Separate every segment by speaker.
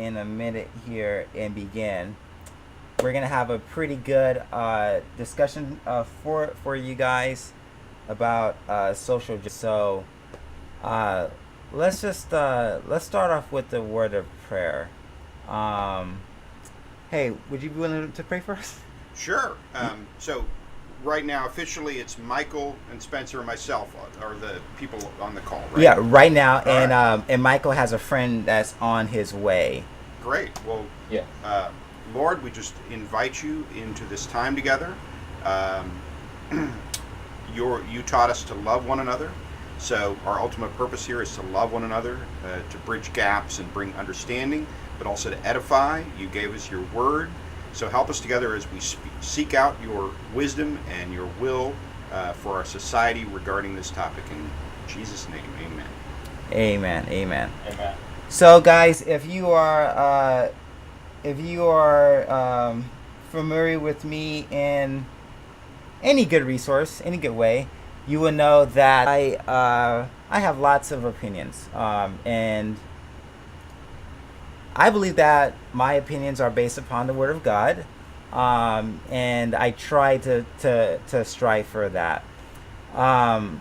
Speaker 1: in a minute here and begin. We're gonna have a pretty good discussion for you guys about social justice. So uh, let's start off with the word of prayer. Um, hey, would you be willing to pray for us?
Speaker 2: Sure. So right now, officially, it's Michael and Spencer and myself are the people on the call, right?
Speaker 1: Yeah, right now,
Speaker 2: All right.
Speaker 1: and Michael has a friend that's on his way.
Speaker 2: Great. Well,
Speaker 1: Yeah.
Speaker 2: Lord, we just invite you into this time together. Um, you taught us to love one another. So our ultimate purpose here is to love one another, to bridge gaps and bring understanding, but also to edify. You gave us your word. So help us together as we seek out your wisdom and your will for our society regarding this topic. In Jesus' name, amen.
Speaker 1: Amen. Amen.
Speaker 3: Amen.
Speaker 1: So, guys, if you are familiar with me in any good resource, any good way, you will know that I have lots of opinions, and I believe that my opinions are based upon the Word of God, and I try to strive for that. Um,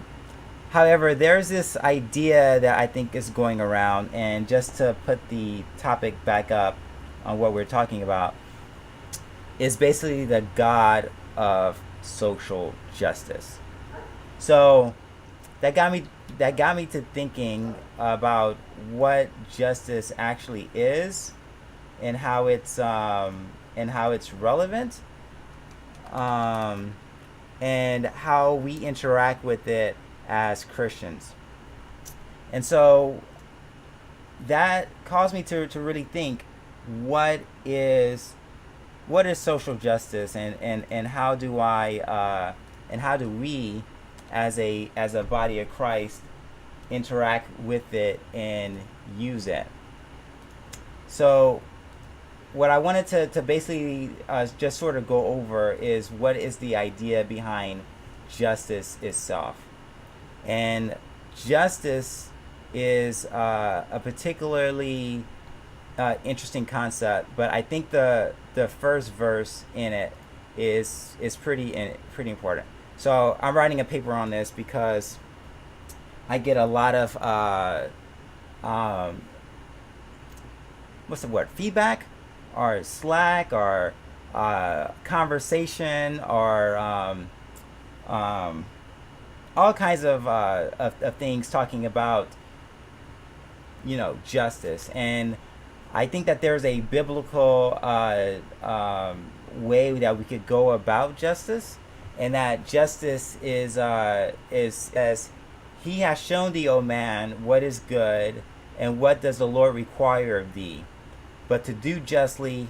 Speaker 1: However, there's this idea that I think is going around, and just to put the topic back up on what we're talking about, is basically the God of social justice. So that got me to thinking about what justice actually is, and how it's relevant, um, and how we interact with it as Christians. And so that caused me to really think, what is social justice, and how do we as a body of Christ interact with it and use it. So what I wanted to basically just sort of go over is, what is the idea behind justice itself. And justice is a particularly interesting concept, but I think the first verse in it is pretty important. So I'm writing a paper on this because I get a lot of what's the word, feedback, or slack, or conversation, or all kinds of things talking about, justice. And I think that there's a biblical way that we could go about justice, and that justice is as he has shown thee, O man, what is good, and what does the Lord require of thee, but to do justly,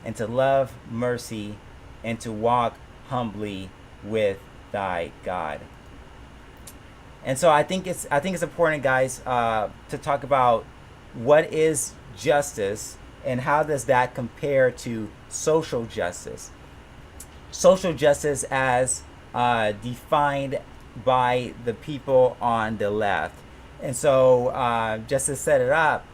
Speaker 1: and to love mercy, and to walk humbly with thy God. And so I think it's important, guys, to talk about what is justice, and how does that compare to social justice. Social justice as defined by the people on the left. And so just to set it up,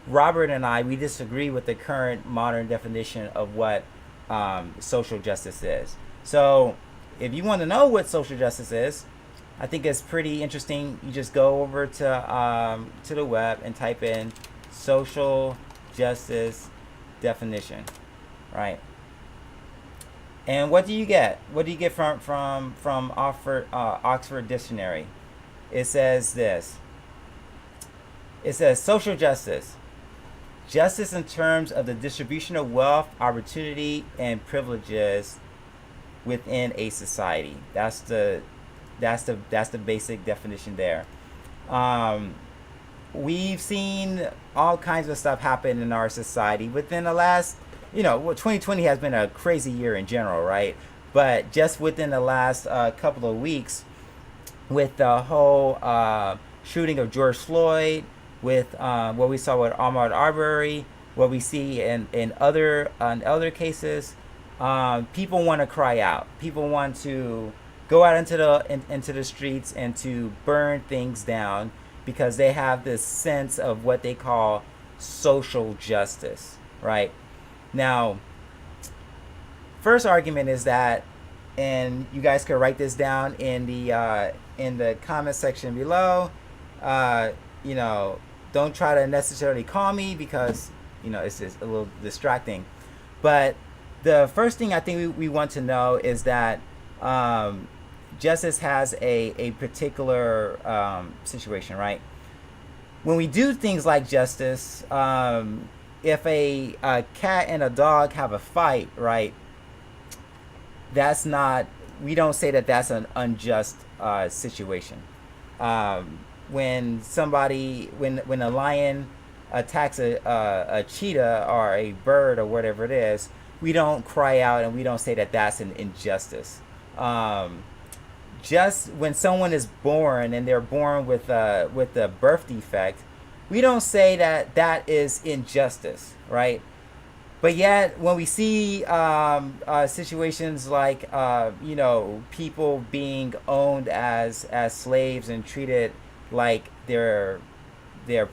Speaker 1: Robert and we disagree with the current modern definition of what social justice is. So if you want to know what social justice is, I think it's pretty interesting. You just go over to the web and type in social justice definition, right? And what do you get? What do you get from Oxford Dictionary? It says this. It says social justice. Justice in terms of the distribution of wealth, opportunity, and privileges within a society. That's the basic definition there. We've seen all kinds of stuff happen in our society within the last, 2020 has been a crazy year in general, right? But just within the last couple of weeks, with the whole shooting of George Floyd, with what we saw with Ahmaud Arbery, what we see in other cases, people want to cry out. People want to go out into the streets and to burn things down, because they have this sense of what they call social justice, right? Now, first argument is that, and you guys could write this down in the comment section below. You know, don't try to necessarily call me because it's just a little distracting. But the first thing I think we want to know is that justice has a particular situation, right? When we do things like justice, if a cat and a dog have a fight, right? That's not. We don't say that that's an unjust situation. When a lion attacks a cheetah or a bird or whatever it is, we don't cry out and we don't say that that's an injustice. Just when someone is born and they're born with a birth defect, we don't say that that is injustice, right? But yet, when we see situations like people being owned as slaves and treated like their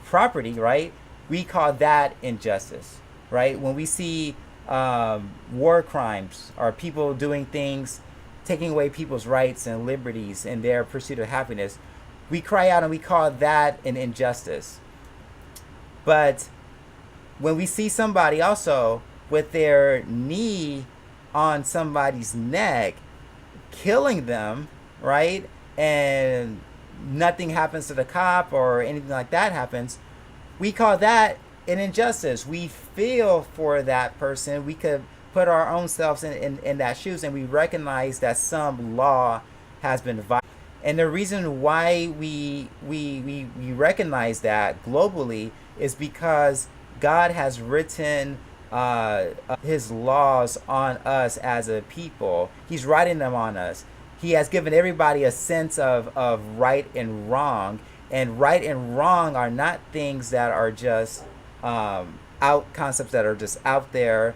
Speaker 1: property, right? We call that injustice, right? When we see war crimes or people doing things, taking away people's rights and liberties in their pursuit of happiness, we cry out and we call that an injustice. But when we see somebody also with their knee on somebody's neck, killing them, right? And nothing happens to the cop or anything like that happens, we call that an injustice. We feel for that person. We could put our own selves in that shoes, and we recognize that some law has been violated. And the reason why we recognize that globally is because God has written his laws on us as a people. He's writing them on us. He has given everybody a sense of right and wrong. And right and wrong are not things that are just concepts that are just out there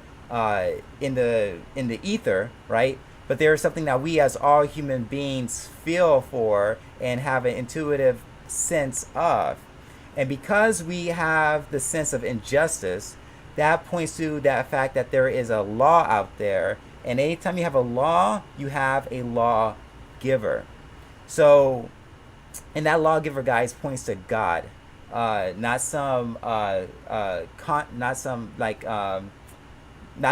Speaker 1: in the ether, right? But there is something that we as all human beings feel for and have an intuitive sense of. And because we have the sense of injustice, that points to that fact that there is a law out there. And anytime you have a law, you have a lawgiver. So, and that lawgiver, guys, points to God, not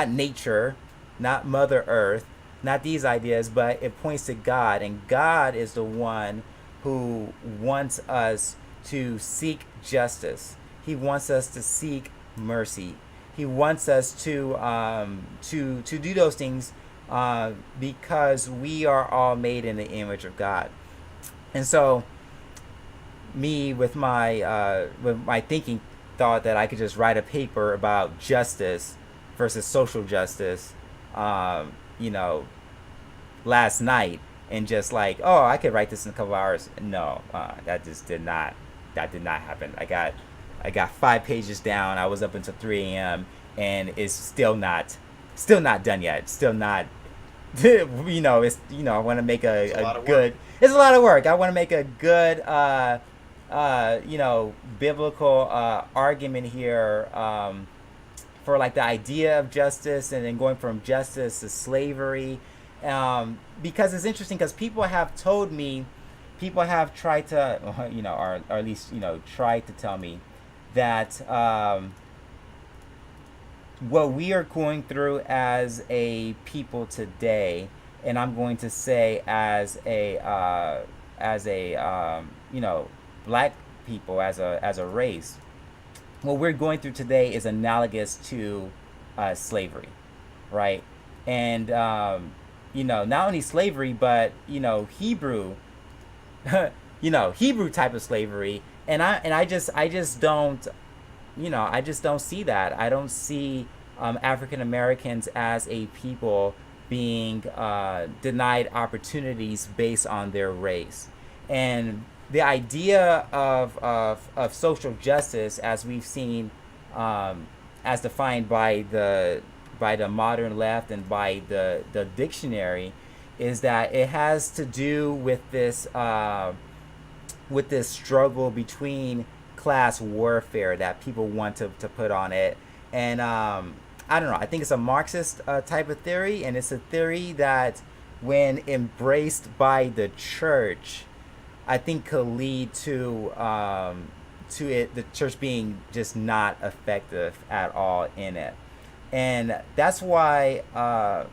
Speaker 1: nature, not Mother Earth, not these ideas, but it points to God. And God is the one who wants us to seek justice. He wants us to seek mercy. He wants us to do those things because we are all made in the image of God. And so, me with my thinking thought that I could just write a paper about justice versus social justice, last night, and just like, oh, I could write this in a couple hours. No, that did not happen. I got 5 pages down. I was up until 3 a.m. and it's still not done yet. Still not. I want to make a good. It's a lot of work. I want to make a good, biblical argument here for like the idea of justice, and then going from justice to slavery, because it's interesting because people have told me, people have tried to, or at least tried to tell me that what we are going through as a people today, and I'm going to say as a black people, as a race, what we're going through today is analogous to slavery, right? And not only slavery, but Hebrew, Hebrew type of slavery, and I just don't see that. I don't see African Americans as a people being denied opportunities based on their race. And the idea of social justice, as we've seen, as defined by the modern left and by the dictionary, is that it has to do with this struggle between class warfare that people want to put on it. And I don't know, I think it's a Marxist type of theory, and it's a theory that when embraced by the church, I think could lead to it, the church being just not effective at all in it. And that's why I'm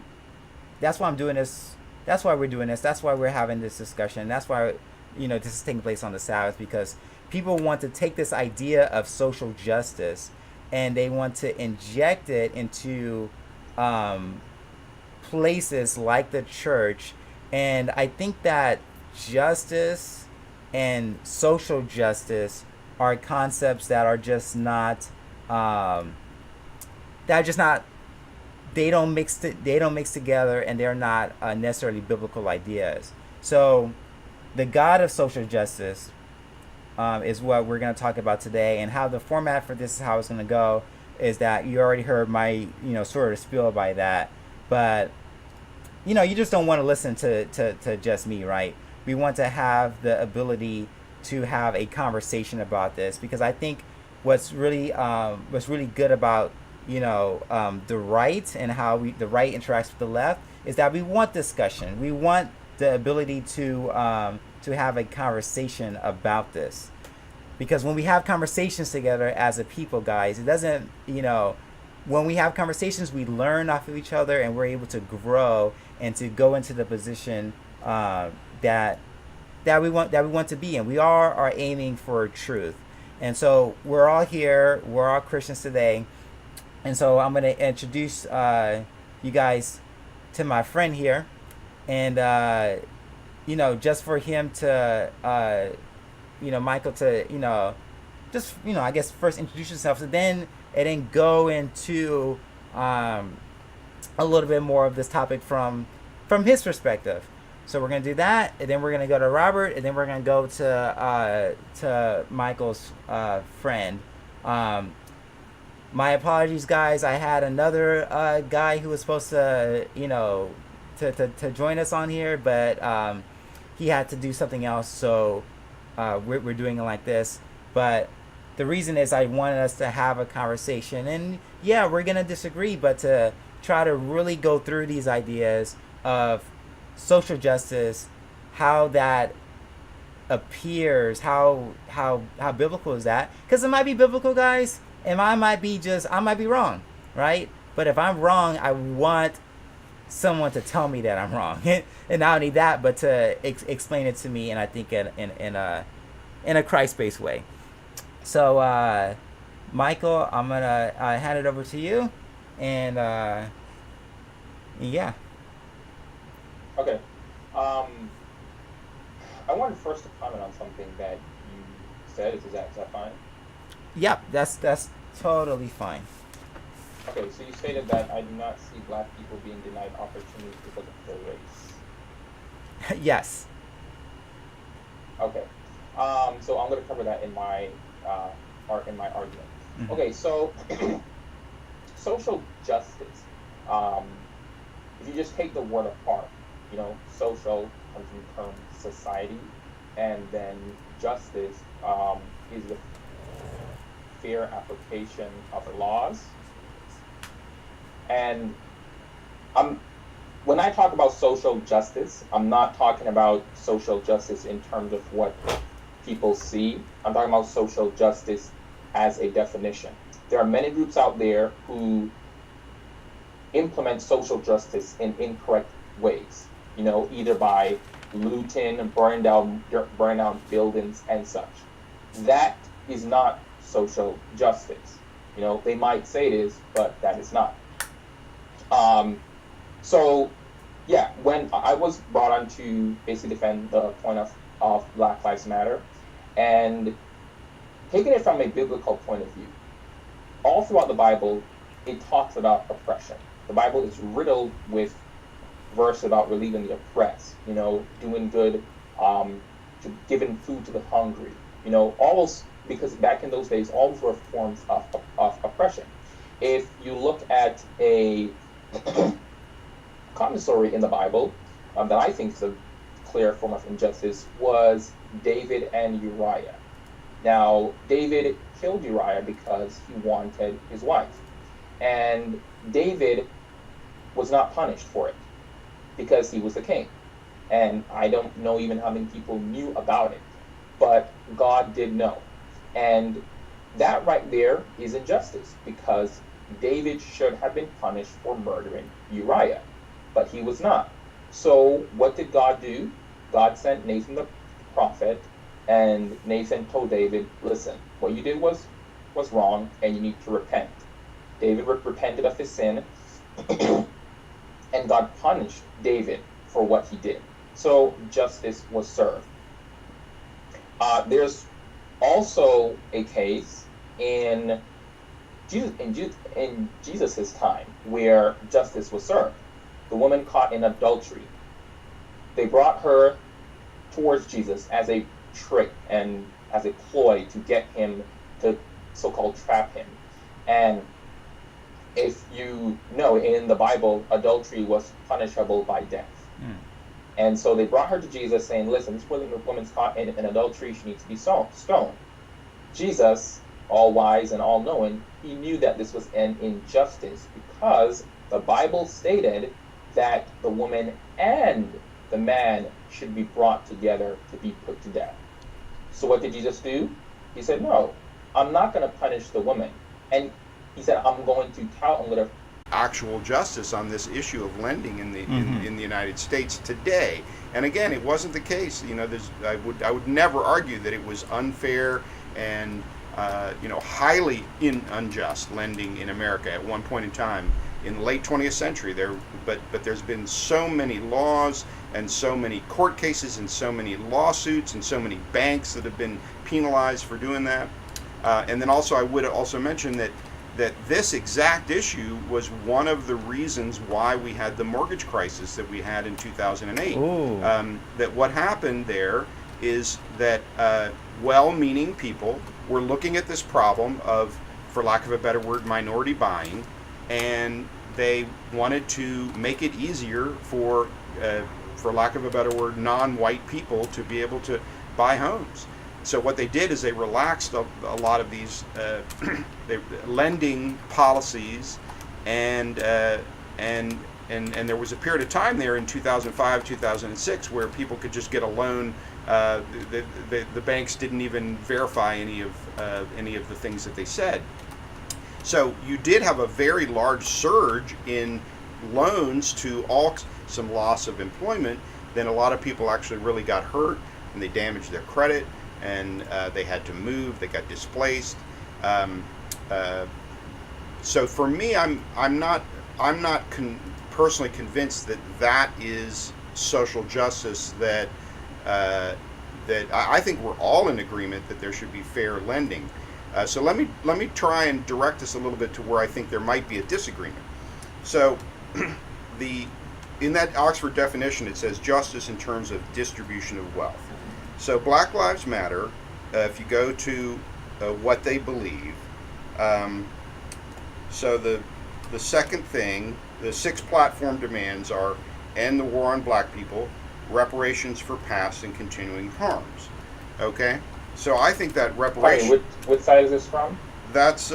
Speaker 1: doing this. That's why we're doing this. That's why we're having this discussion. That's why, this is taking place on the Sabbath, because people want to take this idea of social justice and they want to inject it into places like the church. And I think that justice and social justice are concepts that are just not that are just not they don't mix together, and they're not necessarily biblical ideas. So the God of social justice is what we're going to talk about today, and how the format for this is how it's going to go is that you already heard my sort of spiel by that, but you just don't want to listen to just me, right? We want to have the ability to have a conversation about this, because I think what's really good about the right and how the right interacts with the left is that we want discussion. We want the ability to have a conversation about this, because when we have conversations together as a people, guys, it doesn't when we have conversations, we learn off of each other, and we're able to grow and to go into the position that we want to be in. We are aiming for truth, and so we're all here. We're all Christians today. And so I'm going to introduce you guys to my friend here. And, just for him to, Michael to, just, I guess first introduce yourself. And then go into a little bit more of this topic from his perspective. So we're going to do that. And then we're going to go to Robert. And then we're going to go to Michael's friend. My apologies, guys. I had another guy who was supposed to, to join us on here, but he had to do something else, so we're doing it like this. But the reason is I wanted us to have a conversation, and yeah, we're gonna disagree, but to try to really go through these ideas of social justice, how that appears, how biblical is that? Because it might be biblical, guys. And I might be wrong, right? But if I'm wrong, I want someone to tell me that I'm wrong, and not only that, but to explain it to me, and I think in a Christ-based way. So, Michael, I'm gonna hand it over to you, and yeah.
Speaker 3: Okay. I wanted first to comment on something that you said. Is that fine?
Speaker 1: Yep, that's totally fine.
Speaker 3: Okay, so you stated that I do not see black people being denied opportunities because of their race.
Speaker 1: Yes.
Speaker 3: Okay. So I'm going to cover that in my argument. Mm-hmm. Okay, so social justice. If you just take the word apart, social comes from the term society, and then justice is the fair application of the laws. And when I talk about social justice, I'm not talking about social justice in terms of what people see. I'm talking about social justice as a definition. There are many groups out there who implement social justice in incorrect ways, either by looting, burning down buildings and such. That is not social justice. They might say it is, but that is not. So yeah, when I was brought on to basically defend the point of Black Lives Matter, and taking it from a biblical point of view, all throughout the Bible, it talks about oppression. The Bible is riddled with verses about relieving the oppressed, doing good, giving food to the hungry, all those. Because back in those days, all those were forms of oppression. If you look at a common story in the Bible that I think is a clear form of injustice, was David and Uriah. Now, David killed Uriah because he wanted his wife. And David was not punished for it because he was the king. And I don't know even how many people knew about it, but God did know. And that right there is injustice, because David should have been punished for murdering Uriah, but he was not. So what did God do? God sent Nathan the prophet, and Nathan told David, listen, what you did was wrong, and you need to repent. David repented of his sin, and God punished David for what he did. So justice was served. There's also a case in Jesus' time where justice was served. The woman caught in adultery. They brought her towards Jesus as a trick and as a ploy to get him to so-called trap him. And if you know, in the Bible, adultery was punishable by death. And so they brought her to Jesus saying, listen, this woman's caught in adultery, she needs to be stoned. Jesus, all wise and all knowing, he knew that this was an injustice, because the Bible stated that the woman and the man should be brought together to be put to death. So what did Jesus do? He said, no, I'm not going to punish the woman. And he said, I'm going to
Speaker 2: actual justice on this issue of lending in the in the United States today. And again, it wasn't the case. You know, I would never argue that it was unfair and highly unjust lending in America at one point in time in the late 20th century. But there's been so many laws and so many court cases and so many lawsuits and so many banks that have been penalized for doing that. And then also, I would also mention that this exact issue was one of the reasons why we had the mortgage crisis that we had in 2008. That what happened there is that well-meaning people were looking at this problem of, for lack of a better word, minority buying, and they wanted to make it easier for lack of a better word, non-white people to be able to buy homes. So what they did is they relaxed a lot of these lending policies, and there was a period of time there in 2005, 2006 where people could just get a loan. The banks didn't even verify any of the things that they said. So you did have a very large surge in loans to some loss of employment. Then a lot of people actually really got hurt, and they damaged their credit. And they had to move. They got displaced. So for me, I'm not personally convinced that is social justice. That I think we're all in agreement that there should be fair lending. So let me try and direct us a little bit to where I think there might be a disagreement. So in that Oxford definition, it says justice in terms of distribution of wealth. So Black Lives Matter, if you go to what they believe, so the second thing, the 6 platform demands are: end the war on black people, reparations for past and continuing harms. Okay? So I think that reparation...
Speaker 3: Wait, which side is this from?
Speaker 2: That's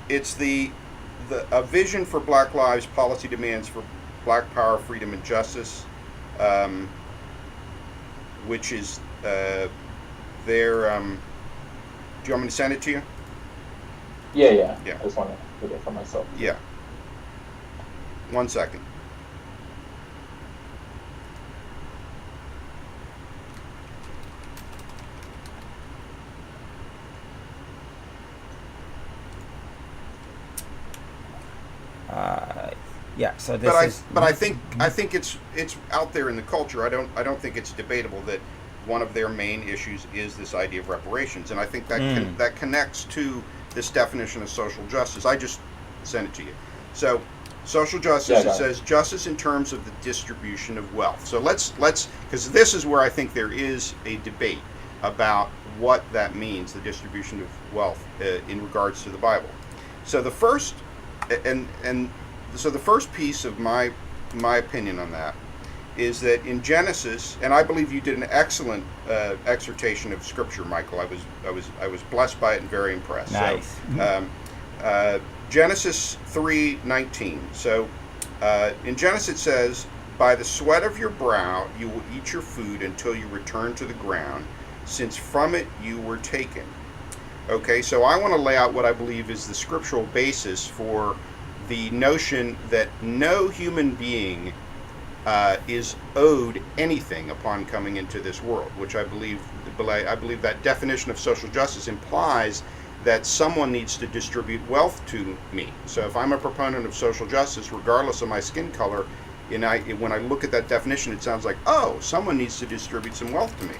Speaker 2: it's a vision for Black lives, policy demands for Black power, freedom, and justice, which is their. Do you want me to send it to you?
Speaker 3: Yeah. I just want to put it for myself.
Speaker 2: Yeah. 1 second.
Speaker 1: So this
Speaker 2: but I think it's out there in the culture. I don't think it's debatable that one of their main issues is this idea of reparations, and I think that that connects to this definition of social justice. I just sent it to you. So social justice, it says justice in terms of the distribution of wealth. So let's because this is where I think there is a debate about what that means, the distribution of wealth in regards to the Bible. So the first So the first piece of my opinion on that is that in Genesis, and I believe you did an excellent exhortation of Scripture, Michael. I was blessed by it and very impressed.
Speaker 1: Nice.
Speaker 2: So, Genesis 3:19. So in Genesis it says, "By the sweat of your brow you will eat your food until you return to the ground, since from it you were taken." Okay, so I want to lay out what I believe is the scriptural basis for the notion that no human being is owed anything upon coming into this world, which I believe that definition of social justice implies that someone needs to distribute wealth to me. So if I'm a proponent of social justice, regardless of my skin color, when I look at that definition, it sounds like, oh, someone needs to distribute some wealth to me.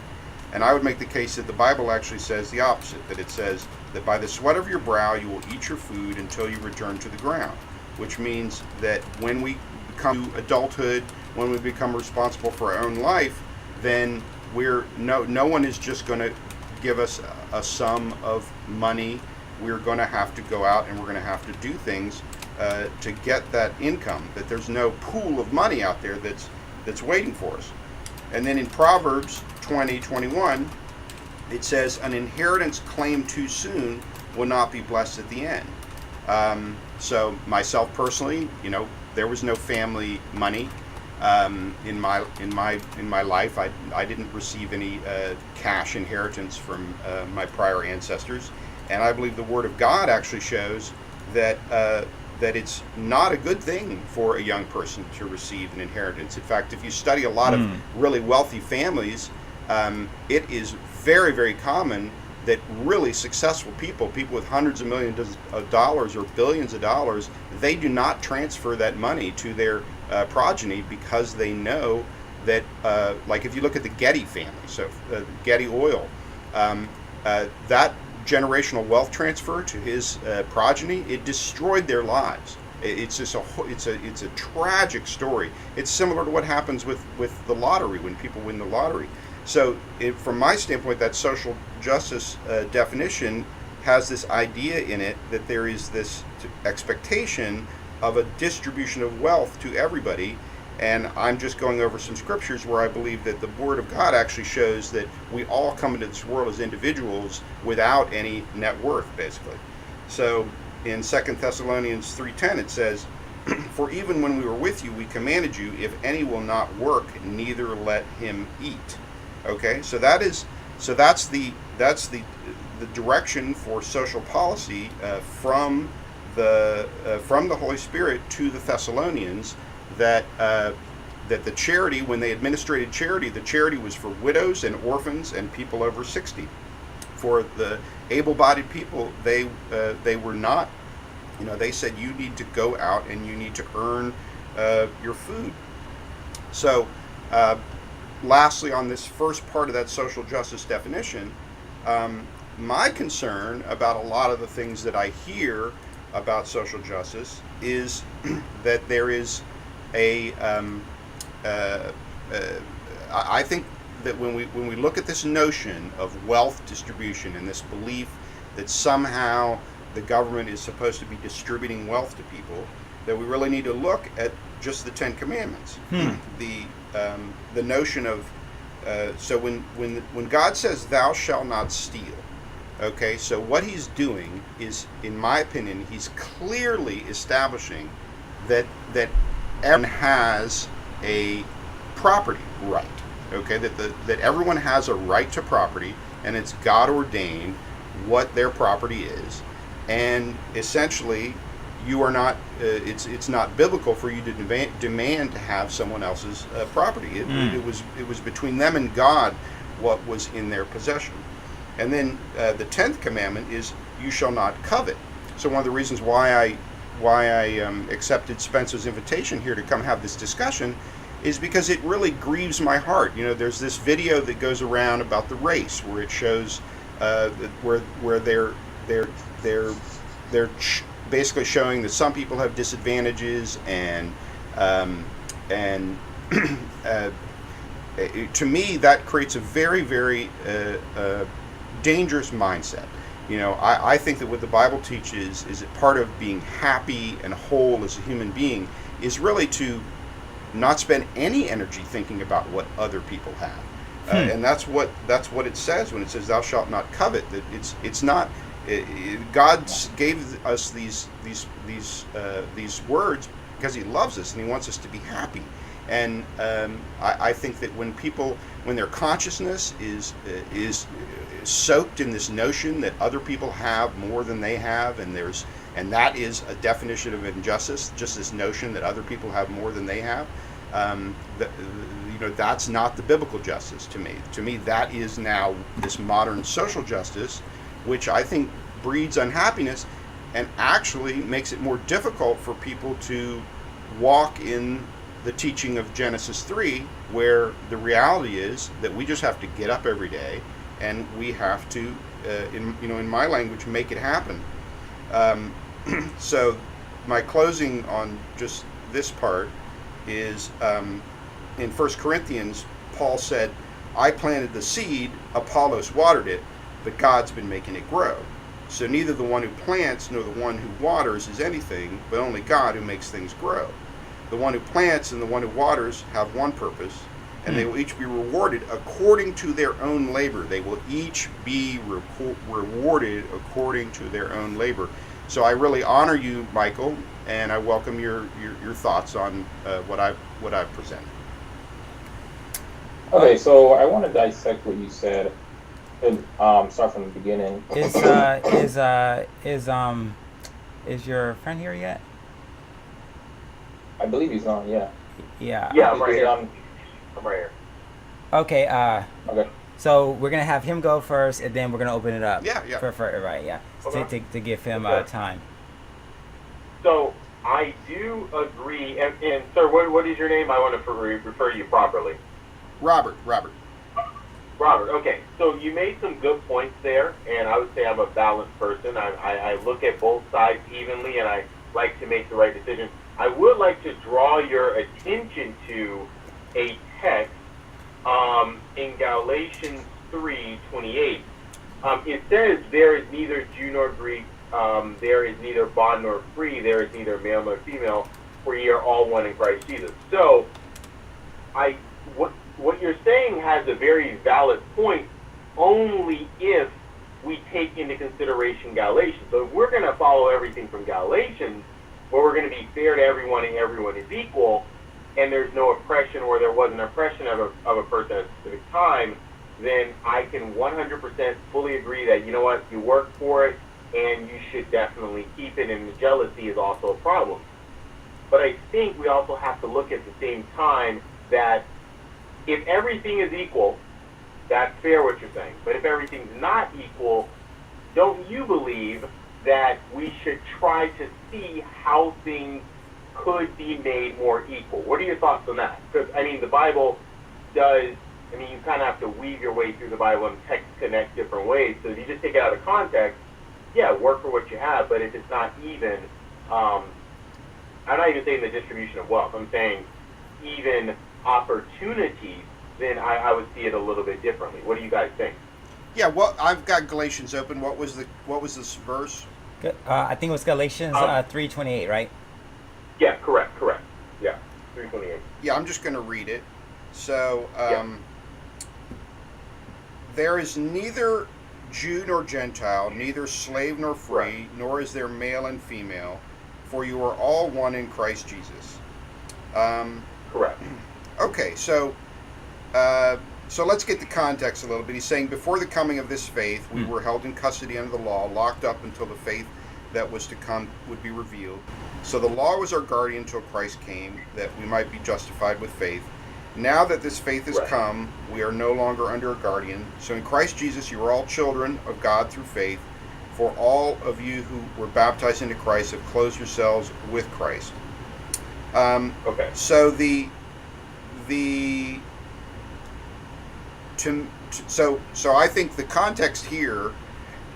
Speaker 2: And I would make the case that the Bible actually says the opposite, that it says that by the sweat of your brow you will eat your food until you return to the ground, which means that when we become adulthood, when we become responsible for our own life, then no one is just going to give us a sum of money. We're going to have to go out and we're going to have to do things to get that income, that there's no pool of money out there that's waiting for us. And then in Proverbs 20:21, it says, "An inheritance claimed too soon will not be blessed at the end." So myself personally, there was no family money in my life. I didn't receive any cash inheritance from my prior ancestors, and I believe the Word of God actually shows that it's not a good thing for a young person to receive an inheritance. In fact, if you study a lot of really wealthy families, it is very, very common that really successful people with hundreds of millions of dollars or billions of dollars, they do not transfer that money to their progeny, because they know that, like if you look at the Getty family, so Getty Oil, that generational wealth transfer to his progeny, it destroyed their lives. It's just it's a tragic story. It's similar to what happens with the lottery, when people win the lottery. So from my standpoint, that social justice definition has this idea in it that there is this expectation of a distribution of wealth to everybody. And I'm just going over some scriptures where I believe that the Word of God actually shows that we all come into this world as individuals without any net worth, basically. So in 2 Thessalonians 3:10 it says, "For even when we were with you, we commanded you, if any will not work, neither let him eat." Okay, so that's the direction for social policy from the Holy Spirit to the Thessalonians, that the charity, when they administrated charity, the charity was for widows and orphans and people over 60. For the able-bodied people, they were not. They said you need to go out and you need to earn your food. So, lastly, on this first part of that social justice definition, my concern about a lot of the things that I hear about social justice is that there is I think that when we look at this notion of wealth distribution and this belief that somehow the government is supposed to be distributing wealth to people, that we really need to look at just the Ten Commandments. The notion of so when God says "Thou shalt not steal," okay, so what He's doing is, in my opinion, He's clearly establishing that everyone has a property right. Okay, that everyone has a right to property, and it's God ordained what their property is, and essentially you are not. It's not biblical for you to demand to have someone else's property. It was between them and God what was in their possession. And then the 10th commandment is "You shall not covet." So one of the reasons why I accepted Spencer's invitation here to come have this discussion is because it really grieves my heart. There's this video that goes around about the race where it shows where they're basically showing that some people have disadvantages, and to me that creates a very, very dangerous mindset. I think that what the Bible teaches is that part of being happy and whole as a human being is really to not spend any energy thinking about what other people have. And that's what it says when it says, "Thou shalt not covet." That it's not. God gave us these words because He loves us and He wants us to be happy. And I think that when their consciousness is soaked in this notion that other people have more than they have, and that is a definition of injustice, just this notion that other people have more than they have. That's not the biblical justice to me. To me, that is now this modern social justice, which I think breeds unhappiness and actually makes it more difficult for people to walk in the teaching of Genesis 3, where the reality is that we just have to get up every day and we have to, in my language, make it happen. So my closing on just this part is in 1 Corinthians, Paul said, "I planted the seed, Apollos watered it, but God's been making it grow. So neither the one who plants nor the one who waters is anything, but only God who makes things grow. The one who plants and the one who waters have one purpose, and they will each be rewarded according to their own labor." They will each be rewarded according to their own labor. So I really honor you, Michael, and I welcome your thoughts on what I've presented.
Speaker 3: Okay, so I want to dissect what you said. And start from the beginning.
Speaker 1: Is your friend here yet?
Speaker 3: I believe he's on. Yeah.
Speaker 1: Yeah.
Speaker 4: Yeah, I'm right here. I'm right here.
Speaker 1: Okay.
Speaker 3: Okay.
Speaker 1: So we're gonna have him go first, and then we're gonna open it up.
Speaker 2: Yeah.
Speaker 1: For right. Yeah.
Speaker 4: Okay.
Speaker 1: To give him time.
Speaker 4: So I do agree, and sir, what is your name? I want to refer to you properly.
Speaker 2: Robert.
Speaker 4: Robert, okay. So you made some good points there, and I would say I'm a balanced person. I look at both sides evenly, and I like to make the right decision. I would like to draw your attention to a text in Galatians 3:28. It says, "There is neither Jew nor Greek, there is neither bond nor free, there is neither male nor female, for ye are all one in Christ Jesus." So, what you're saying has a very valid point, only if we take into consideration Galatians. So if we're going to follow everything from Galatians, where we're going to be fair to everyone and everyone is equal, and there's no oppression or there was an oppression of a person at a specific time, then I can 100% fully agree that, you know what, you work for it and you should definitely keep it, and the jealousy is also a problem. But I think we also have to look at the same time that if everything is equal, that's fair what you're saying. But if everything's not equal, don't you believe that we should try to see how things could be made more equal? What are your thoughts on that? Because, the Bible does, you kind of have to weave your way through the Bible and text connect different ways. So if you just take it out of context, yeah, work for what you have, but if it's not even, I'm not even saying the distribution of wealth, I'm saying even opportunities, then I would see it a little bit differently. What do you guys think?
Speaker 2: Yeah, well, I've got Galatians open. What was this verse?
Speaker 1: I think it was Galatians 3:28, right?
Speaker 4: Yeah, correct. Yeah, 3:28.
Speaker 2: Yeah, I'm just going to read it. So, there is neither Jew nor Gentile, neither slave nor free,
Speaker 4: Right.
Speaker 2: nor is there male and female, for you are all one in Christ Jesus.
Speaker 4: Correct.
Speaker 2: Okay, so let's get the context a little bit. He's saying, before the coming of this faith, we were held in custody under the law, locked up until the faith that was to come would be revealed. So the law was our guardian until Christ came, that we might be justified with faith. Now that this faith has
Speaker 4: Right.
Speaker 2: come, we are no longer under a guardian. So in Christ Jesus, you are all children of God through faith. For all of you who were baptized into Christ have clothed yourselves with Christ.
Speaker 4: Okay.
Speaker 2: So so I think the context here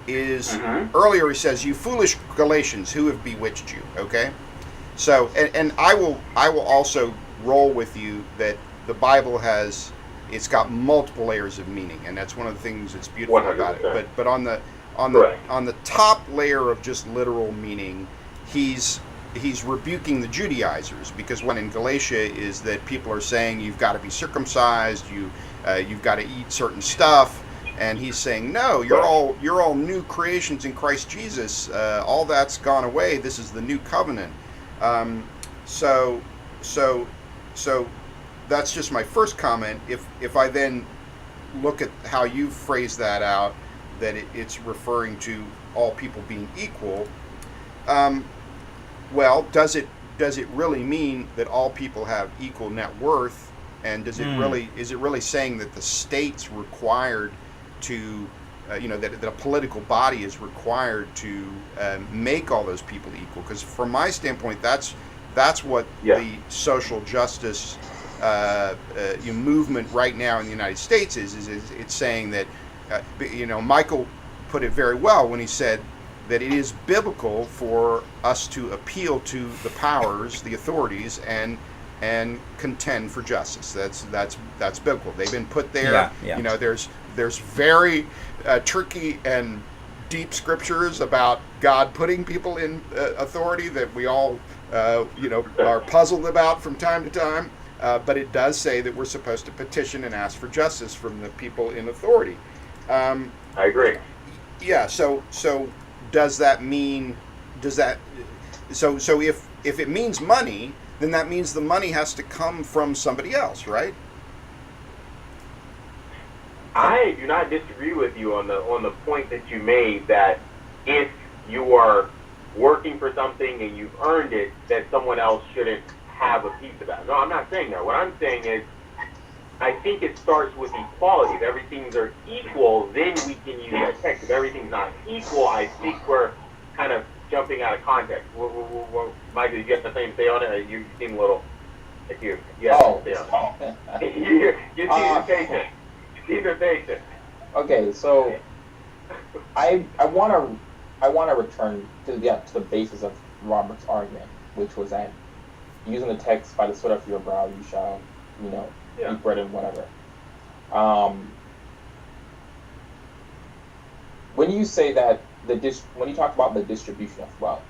Speaker 2: is earlier he says, "You foolish Galatians, who have bewitched you?" Okay, so and I will also roll with you that the Bible it's got multiple layers of meaning, and that's one of the things that's beautiful about it. But on the top layer of just literal meaning, he's he's rebuking the Judaizers, because one in Galatia is that people are saying you've got to be circumcised, you've got to eat certain stuff, and he's saying no, you're all new creations in Christ Jesus. All that's gone away. This is the new covenant. So that's just my first comment. If I then look at how you phrase that out, that it's referring to all people being equal. Well, does it really mean that all people have equal net worth? And is it really saying that the state's required to, that a political body is required to make all those people equal? Because from my standpoint, that's what the social justice movement right now in the United States is it's saying that, Michael put it very well when he said that it is biblical for us to appeal to the powers, the authorities, and contend for justice. That's biblical. They've been put there.
Speaker 1: Yeah.
Speaker 2: There's very tricky and deep scriptures about God putting people in authority that we all are puzzled about from time to time. But it does say that we're supposed to petition and ask for justice from the people in authority.
Speaker 4: I agree.
Speaker 2: Yeah. So does that mean? So if it means money, then that means the money has to come from somebody else, right?
Speaker 4: I do not disagree with you on the point that you made, that if you are working for something and you've earned it, that someone else shouldn't have a piece of that. No, I'm not saying that. What I'm saying is, I think it starts with equality. If everything's are equal, then we can use that text. If everything's not equal, I think we're kind of jumping out of context. Mike, did you have something to say on it? You seem a little like you have something to say on it. You seem patient. You seem patient.
Speaker 3: Okay, so I want to return to the basis of Robert's argument, which was that using the text, by the sweat of your brow you shall, eat bread and whatever. When you say that when you talk about the distribution of wealth,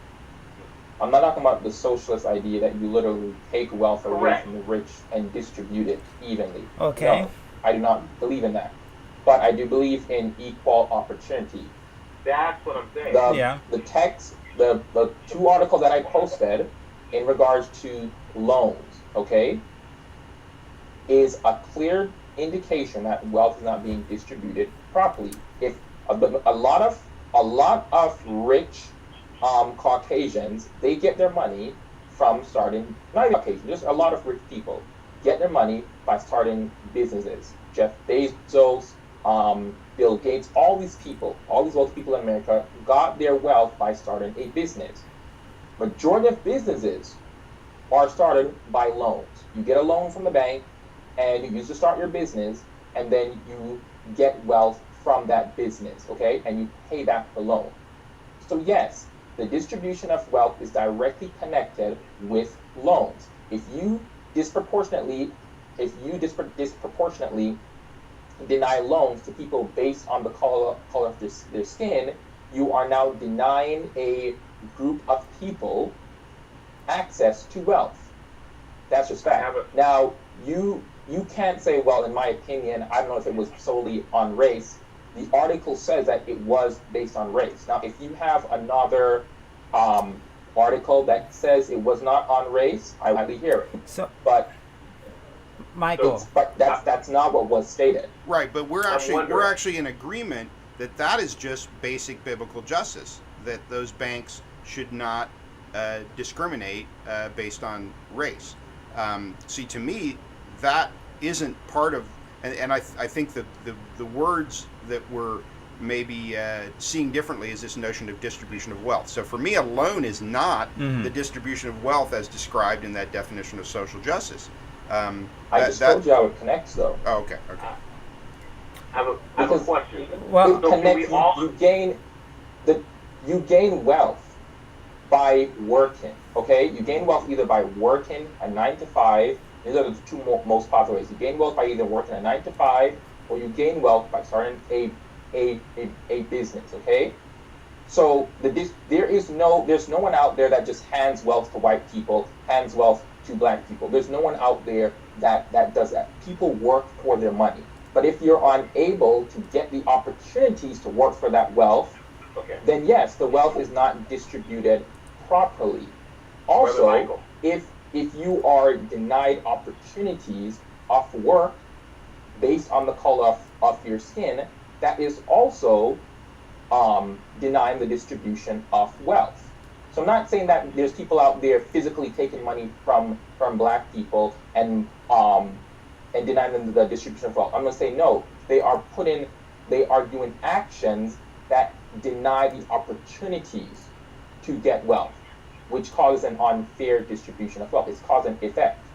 Speaker 3: I'm not talking about the socialist idea that you literally take wealth away from the rich and distribute it evenly.
Speaker 1: Okay.
Speaker 3: No, I do not believe in that. But I do believe in equal opportunity.
Speaker 4: That's what I'm saying.
Speaker 3: The text, the two articles that I posted in regards to loans, okay, is a clear indication that wealth is not being distributed properly. If a lot of rich Caucasians, they get their money from starting, not even Caucasians, just a lot of rich people get their money by starting businesses. Jeff Bezos, Bill Gates, all these wealthy people in America got their wealth by starting a business. Majority of businesses are started by loans. You get a loan from the bank, and you use to start your business, and then you get wealth from that business, okay? And you pay back the loan. So yes, the distribution of wealth is directly connected with loans. If you disproportionately deny loans to people based on the color of their skin, you are now denying a group of people access to wealth. That's just fact. Now, you can't say, well, in my opinion, I don't know if it was solely on race. The article says that it was based on race. Now, if you have another article that says it was not on race, I will hear it. But
Speaker 1: Michael,
Speaker 3: but that's not what was stated.
Speaker 2: Right, but we're actually in agreement that is just basic biblical justice, that those banks should not discriminate based on race. See, to me, that isn't part of, and I think that the words that we're maybe seeing differently is this notion of distribution of wealth. So for me, a loan is not the distribution of wealth as described in that definition of social justice.
Speaker 3: I just told you how it connects, though.
Speaker 2: Oh, okay.
Speaker 4: I have a question.
Speaker 1: Well,
Speaker 3: it connects. You gain wealth by working. Okay, you gain wealth either by working a 9 to 5. These are the two most popular ways. You gain wealth by either working a 9 to 5, or you gain wealth by starting a business. Okay, So there's no one out there that just hands wealth to white people, hands wealth to black people. There's no one out there that does that. People work for their money. But if you're unable to get the opportunities to work for that wealth, then yes, the wealth is not distributed properly. Also, if you are denied opportunities of work based on the color of your skin, that is also denying the distribution of wealth. So I'm not saying that there's people out there physically taking money from black people and denying them the distribution of wealth. I'm going to say no. They are doing actions that deny the opportunities to get wealth, which causes an unfair distribution of wealth. It's cause and effect.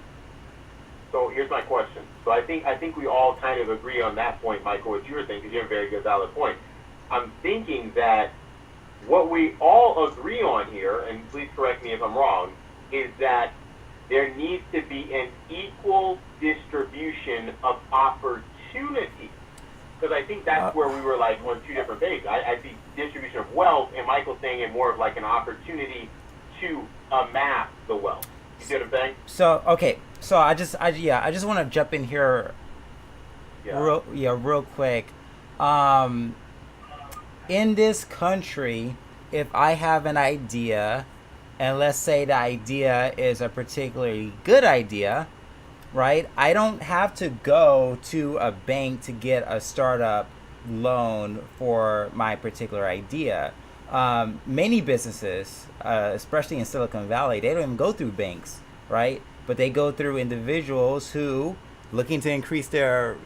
Speaker 4: So here's my question. So I think we all kind of agree on that point, Michael, what you were saying, because you have a very good, valid point. I'm thinking that what we all agree on here, and please correct me if I'm wrong, is that there needs to be an equal distribution of opportunity. Because I think that's where we were like on two different pages. I see distribution of wealth, and Michael saying it more of like an opportunity to amass the wealth. You see what I'm saying?
Speaker 1: So okay, so I just want to jump in here, real quick. In this country, if I have an idea, and let's say the idea is a particularly good idea, right? I don't have to go to a bank to get a startup loan for my particular idea. Many businesses, especially in Silicon Valley, they don't even go through banks, right? But they go through individuals who looking to increase their,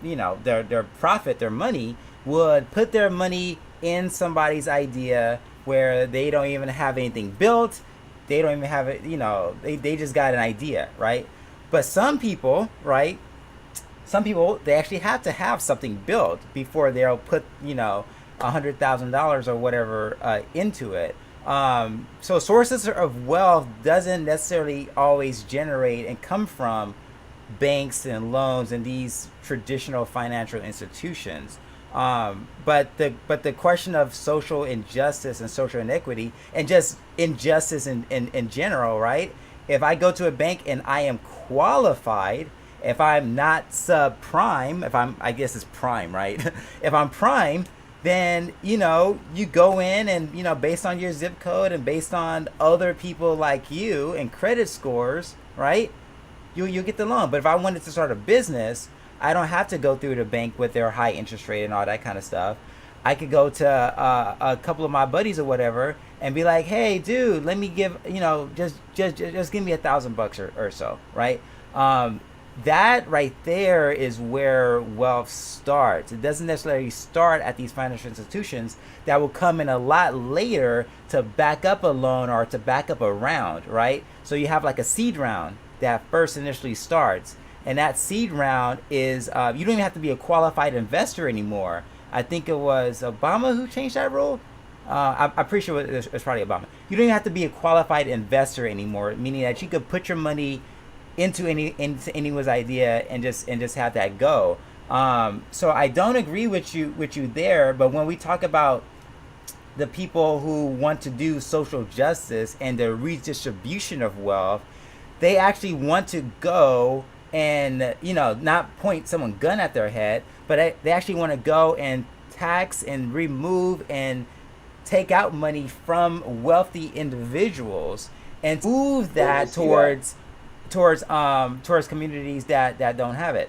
Speaker 1: their profit, their money, would put their money in somebody's idea where they don't even have anything built. They don't even have it, they just got an idea, right? But some people, right? Some people, they actually have to have something built before they'll put, $100,000 or whatever into it. So sources of wealth doesn't necessarily always generate and come from banks and loans and these traditional financial institutions. But the question of social injustice and social inequity and just injustice in general, right? If I go to a bank and I am qualified, if I'm not subprime, I guess it's prime, right? If I'm prime, then, you go in and, based on your zip code and based on other people like you and credit scores, right? You get the loan. But if I wanted to start a business, I don't have to go through the bank with their high interest rate and all that kind of stuff. I could go to a couple of my buddies or whatever and be like, hey, dude, let me give, just give me $1,000 or so, right? That right there is where wealth starts. It doesn't necessarily start at these financial institutions that will come in a lot later to back up a loan or to back up a round, right? So you have like a seed round that first initially starts. And that seed round is, you don't even have to be a qualified investor anymore. I think it was Obama who changed that rule. I'm pretty sure it was probably Obama. You don't even have to be a qualified investor anymore, meaning that you could put your money into anyone's idea and just have that go. So I don't agree with you there. But when we talk about the people who want to do social justice and the redistribution of wealth, they actually want to go and not point someone's gun at their head, but they actually want to go and tax and remove and take out money from wealthy individuals and move that towards communities that don't have it.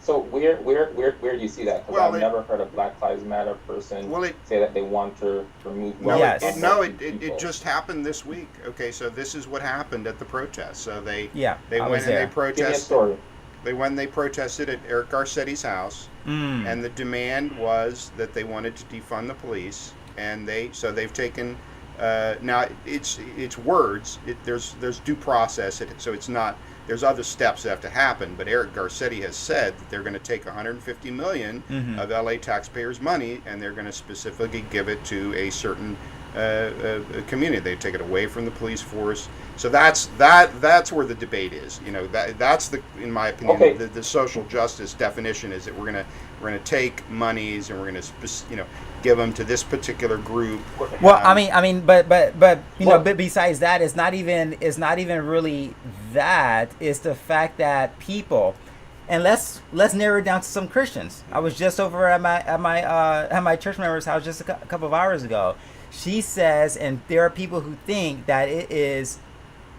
Speaker 3: So where do you see that? Because I've never heard a Black Lives Matter person say that they want to remove.
Speaker 2: It just happened this week. Okay, so this is what happened at the protest. So they went and they protested.
Speaker 3: Give me a story.
Speaker 2: They went and they protested at Eric Garcetti's house, and the demand was that they wanted to defund the police, and they've taken. Now it's words. There's due process. So it's not. There's other steps that have to happen, but Eric Garcetti has said that they're going to take $150 million of LA taxpayers' money, and they're going to specifically give it to a certain community. They take it away from the police force. So that's where the debate is. That's in my opinion, the social justice definition is that we're going to we're going to take monies and we're going to give them to this particular group.
Speaker 1: Well, but but besides that, it's not even really that. It's the fact that people, and let's narrow it down to some Christians. I was just over at my church member's house just a couple of hours ago. She says, and there are people who think that it is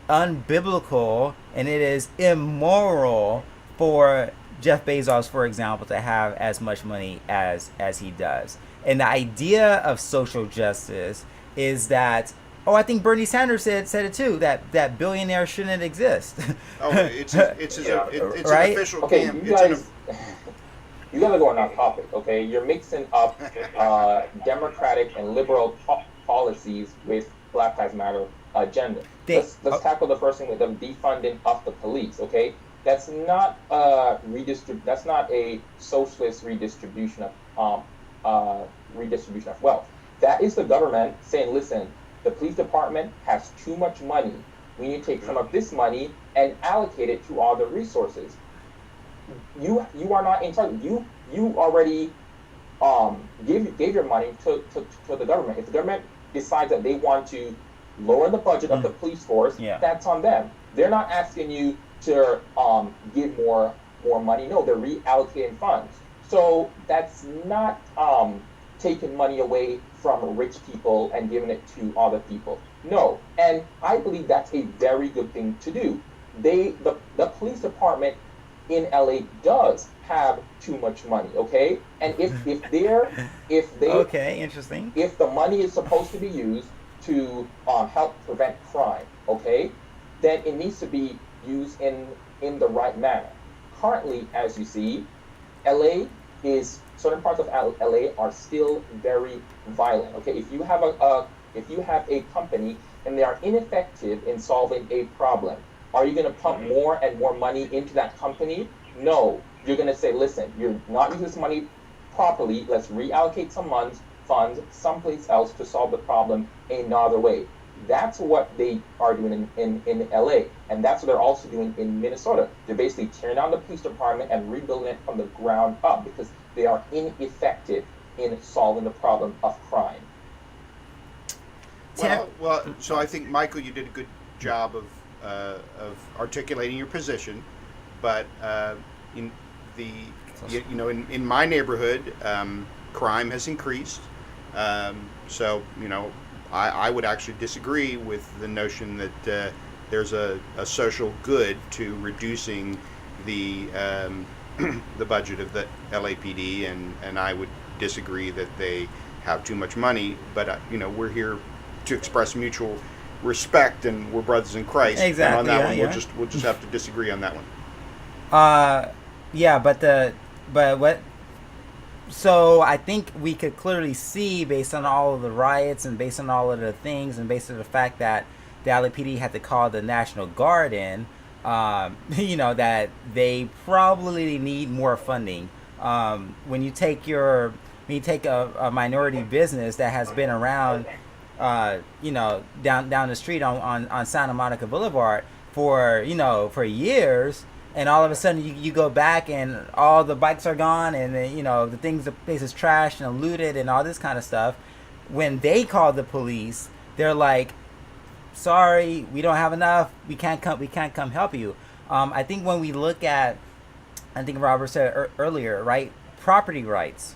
Speaker 1: unbiblical and it is immoral for Jeff Bezos, for example, to have as much money as he does. And the idea of social justice is that, I think Bernie Sanders said it too, that billionaires shouldn't exist.
Speaker 2: It's
Speaker 1: right?
Speaker 2: an official
Speaker 3: Okay,
Speaker 2: camp.
Speaker 3: you guys, you gotta go on that topic, okay? You're mixing up democratic and liberal policies with Black Lives Matter agenda. Let's tackle the first thing with the defunding of the police, okay? That's not that's not a socialist redistribution of wealth. That is the government saying, listen, the police department has too much money. We need to take some of this money and allocate it to other resources. You are not in charge. You already gave your money to the government. If the government decides that they want to lower the budget of the police force, that's on them. They're not asking you to give more money. No, they're reallocating funds. So that's not taking money away from rich people and giving it to other people. No, and I believe that's a very good thing to do. The police department in LA does have too much money, okay? And if they
Speaker 1: okay, interesting.
Speaker 3: If the money is supposed to be used to help prevent crime, okay, then it needs to be used in the right manner. Currently, as you see, certain parts of LA are still very violent. Okay, if you have a company and they are ineffective in solving a problem, are you going to pump more and more money into that company? No, you're going to say, listen, you're not using this money properly. Let's reallocate some funds someplace else to solve the problem another way. That's what they are doing in LA, and that's what they're also doing in Minnesota. They're basically tearing down the police department and rebuilding it from the ground up because they are ineffective in solving the problem of crime.
Speaker 2: Well, so I think, Michael, you did a good job of articulating your position, but in my neighborhood, crime has increased. So I would actually disagree with the notion that there's a social good to reducing the the budget of the LAPD, and I would disagree that they have too much money. But we're here to express mutual respect, and we're brothers in Christ.
Speaker 1: Exactly.
Speaker 2: And on that one, we'll just have to disagree on that one.
Speaker 1: So I think we could clearly see, based on all of the riots and based on all of the things and based on the fact that the LAPD had to call the National Guard in, that they probably need more funding. When you take a minority business that has been around, down the street on Santa Monica Boulevard for years, and all of a sudden you go back and all the bikes are gone, and the place is trashed and looted and all this kind of stuff. When they call the police, they're like, sorry, we don't have enough, we can't come help you. I think when we look at, I think Robert said earlier, right, property rights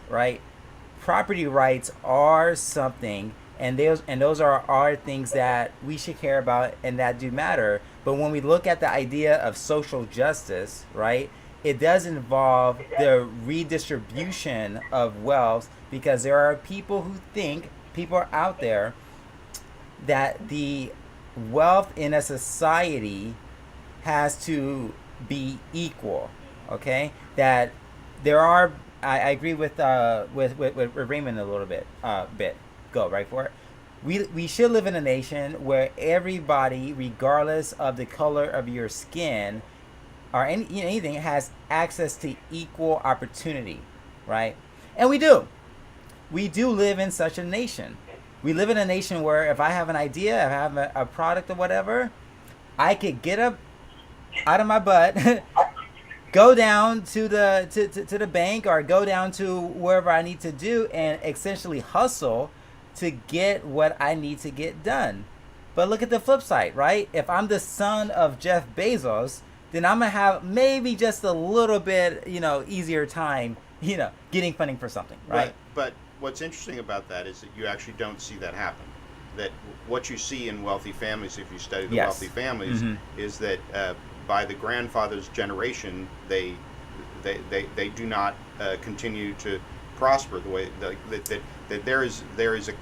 Speaker 1: are something, and those are things that we should care about and that do matter. But when we look at the idea of social justice, right, it does involve the redistribution of wealth, because there are people out there that the wealth in a society has to be equal. Okay, that there are. I agree with Raymond a little bit. Go right for it. We should live in a nation where everybody, regardless of the color of your skin or anything, has access to equal opportunity, right? And we do live in such a nation. We live in a nation where if I have an idea, if I have a product or whatever, I could get up out of my butt go down to the bank or go down to wherever I need to do and essentially hustle to get what I need to get done. But look at the flip side, right? If I'm the son of Jeff Bezos, then I'm gonna have maybe just a little bit, easier time, getting funding for something, right?
Speaker 2: But what's interesting about that is that you actually don't see that happen. That what you see in wealthy families, if you study the wealthy families, is that by the grandfather's generation, they do not continue to prosper the way that there is a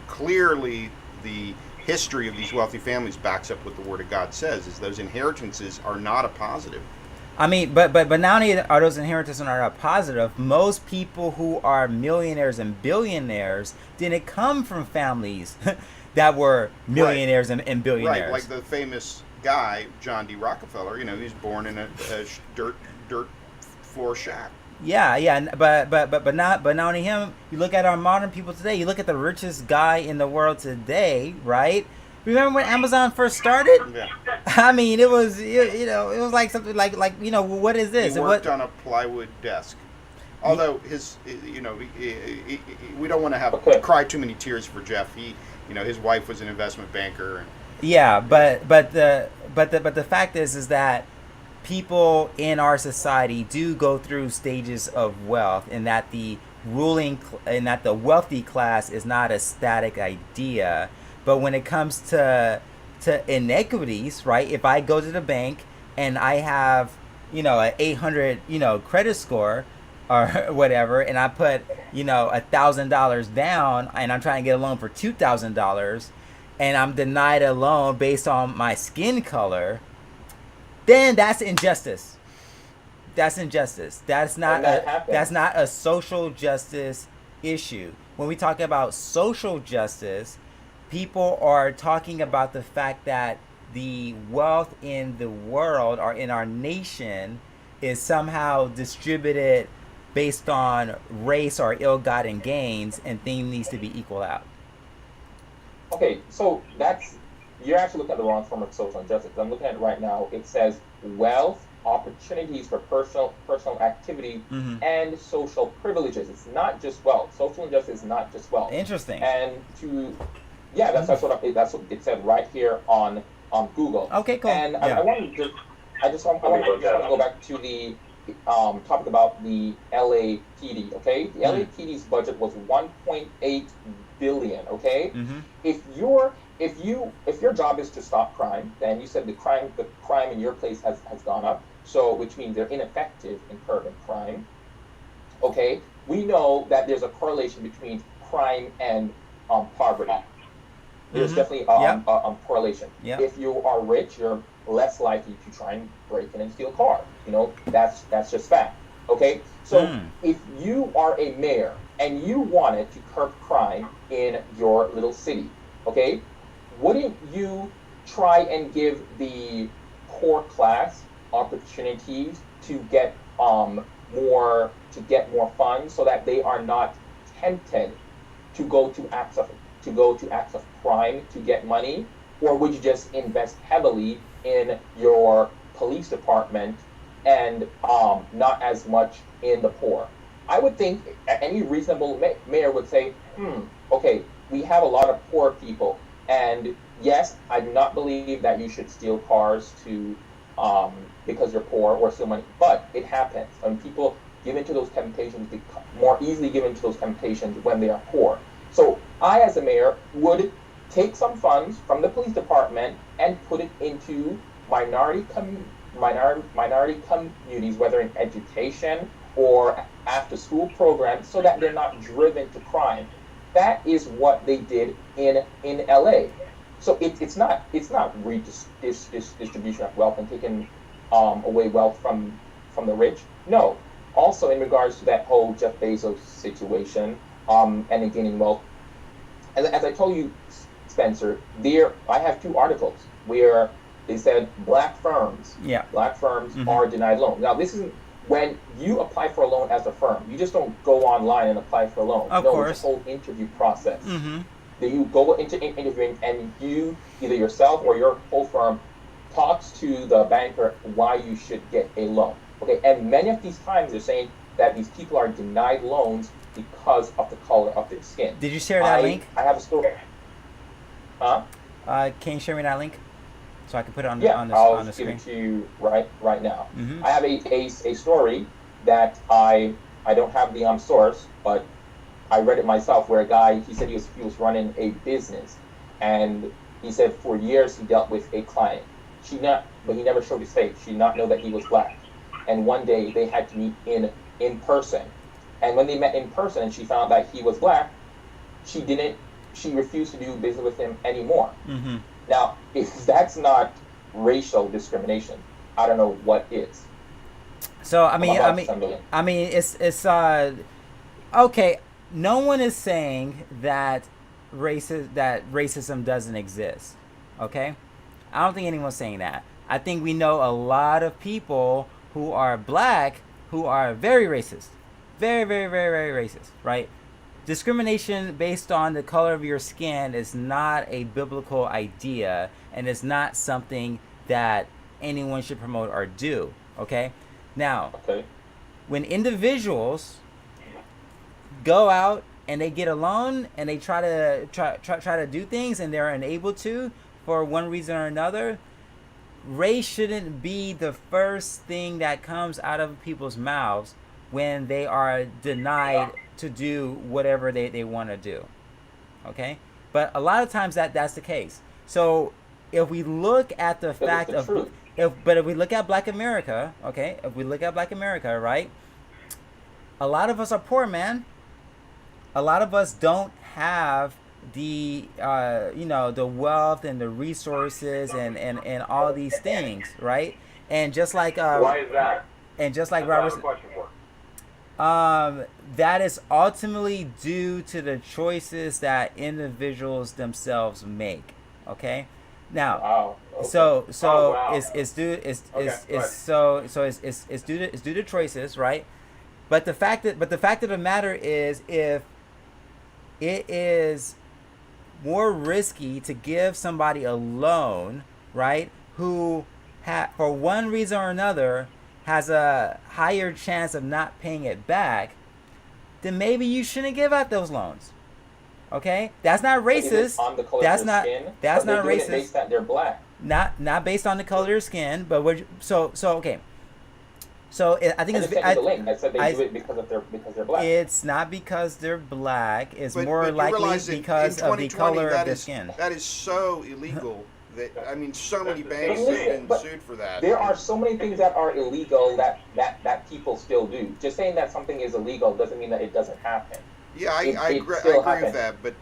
Speaker 2: clearly the history of these wealthy families backs up what the Word of God says, is those inheritances are not a positive.
Speaker 1: I mean, but not only are those inheritances not a positive, most people who are millionaires and billionaires didn't come from families that were millionaires and billionaires.
Speaker 2: Right, like the famous guy, John D. Rockefeller, he was born in a dirt floor shack.
Speaker 1: Yeah, but not only him. You look at our modern people today. You look at the richest guy in the world today, right? Remember when Amazon first started?
Speaker 2: Yeah.
Speaker 1: I mean, it was it was like something like what is this?
Speaker 2: He worked on a plywood desk. Although his we don't want to have cry too many tears for Jeff. His wife was an investment banker. And,
Speaker 1: yeah, but the fact is that people in our society do go through stages of wealth, and that the wealthy class is not a static idea. But when it comes to inequities, right? If I go to the bank and I have an 800 credit score or whatever, and I put $1,000 down, and I'm trying to get a loan for $2,000, and I'm denied a loan based on my skin color, then that's injustice. That's injustice. That's not a social justice issue. When we talk about social justice, people are talking about the fact that the wealth in the world or in our nation is somehow distributed based on race or ill-gotten gains, and things needs to be equal out.
Speaker 3: Okay, so you're actually looking at the wrong form of social injustice. I'm looking at it right now. It says wealth, opportunities for personal activity, and social privileges. It's not just wealth. Social injustice is not just wealth.
Speaker 1: Interesting.
Speaker 3: And that's what it said right here on Google.
Speaker 1: Okay, cool.
Speaker 3: And
Speaker 1: yeah.
Speaker 3: I just want to go back to the topic about the LAPD. Okay, the LAPD's budget was 1.8 billion. Okay, if your job is to stop crime, then you said the crime in your place has gone up, so which means they're ineffective in curbing crime. Okay, we know that there's a correlation between crime and poverty. There's definitely a correlation.
Speaker 1: Yep.
Speaker 3: If you are rich, you're less likely to try and break in and steal a car. That's just fact. Okay, so if you are a mayor and you wanted to curb crime in your little city, okay, wouldn't you try and give the poor class opportunities to get more funds so that they are not tempted to go to acts of crime to get money? Or would you just invest heavily in your police department and not as much in the poor? I would think any reasonable mayor would say, okay, we have a lot of poor people, and yes, I do not believe that you should steal cars because you're poor or steal money, but it happens, and people give into those temptations, more easily give into those temptations when they are poor. So I, as a mayor, would take some funds from the police department and put it into minority communities, whether in education or after-school programs, so that they're not driven to crime. That is what they did in LA. So it's not distribution of wealth and taking away wealth from the rich. No. Also, in regards to that whole Jeff Bezos situation and in gaining wealth, as I told you, Spencer, I have two articles where they said black firms are denied loans. Now, this isn't when you apply for a loan as a firm. You just don't go online and apply for a loan.
Speaker 1: Of course.
Speaker 3: It's a whole interview process. You go into interviewing, and you, either yourself or your whole firm, talks to the banker why you should get a loan. Okay, and many of these times they're saying that these people are denied loans because of the color of their skin.
Speaker 1: Did you share that link?
Speaker 3: I have a story. Huh?
Speaker 1: Can you share me that link so I can put it on,
Speaker 3: Yeah,
Speaker 1: on the
Speaker 3: I'll
Speaker 1: screen?
Speaker 3: give it to you right now.
Speaker 1: Mm-hmm.
Speaker 3: I have a story that I don't have the source, but I read it myself, where a guy, he said he was running a business, and he said for years he dealt with a client. But he never showed his face. She did not know that he was black. And one day they had to meet in person. And when they met in person and she found that he was black, she refused to do business with him anymore.
Speaker 1: Mm-hmm.
Speaker 3: Now, if that's not racial discrimination, I don't know what is.
Speaker 1: So I mean, it's okay. No one is saying that racism doesn't exist. Okay, I don't think anyone's saying that. I think we know a lot of people who are black who are very racist, very, very, very, very racist. Right? Discrimination based on the color of your skin is not a biblical idea, and it's not something that anyone should promote or do. Okay. Now, when individuals go out and they get a loan and they try to do things and they're unable to for one reason or another, race shouldn't be the first thing that comes out of people's mouths when they are denied to do whatever they want to do. Okay? But a lot of times that's the case. So if we look at the fact of if we look at Black America, okay, if we look at Black America, right, a lot of us are poor, man. A lot of us don't have the the wealth and the resources and all these things, right? And just like
Speaker 4: why is that?
Speaker 1: And just like
Speaker 4: That's
Speaker 1: Robert,
Speaker 4: what I have a question for.
Speaker 1: that is ultimately due to the choices that individuals themselves make. Okay, now,
Speaker 3: Wow. Okay.
Speaker 1: so
Speaker 4: wow.
Speaker 1: it's due
Speaker 4: Okay,
Speaker 1: to choices, right? But the fact of the matter is, if it is more risky to give somebody a loan, right, who for one reason or another has a higher chance of not paying it back, then maybe you shouldn't give out those loans. Okay, that's not racist. That's not racist.
Speaker 3: Based that they're black.
Speaker 1: Not based on the color of their skin, but so okay. So I think
Speaker 3: I said they do it because they're black.
Speaker 1: It's not because they're black. It's more
Speaker 2: but
Speaker 1: likely because of the color of their skin.
Speaker 2: That is so illegal. That I mean, so many banks have been sued for that.
Speaker 3: There are so many things that are illegal that people still do. Just saying that something is illegal doesn't mean that it doesn't happen.
Speaker 2: Yeah, I agree with that, but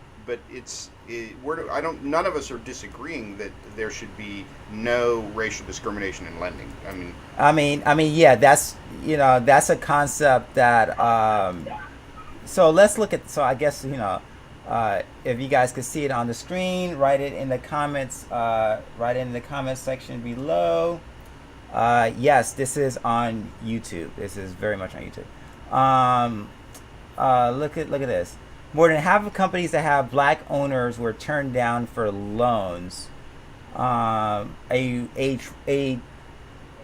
Speaker 2: none of us are disagreeing that there should be no racial discrimination in lending.
Speaker 1: I mean, yeah, that's a concept that. So let's look at. So I guess if you guys could see it on the screen, write it in the comments. Write it in the comment section below. Yes, this is on YouTube. This is very much on YouTube. Look at this. More than half of companies that have black owners were turned down for loans. A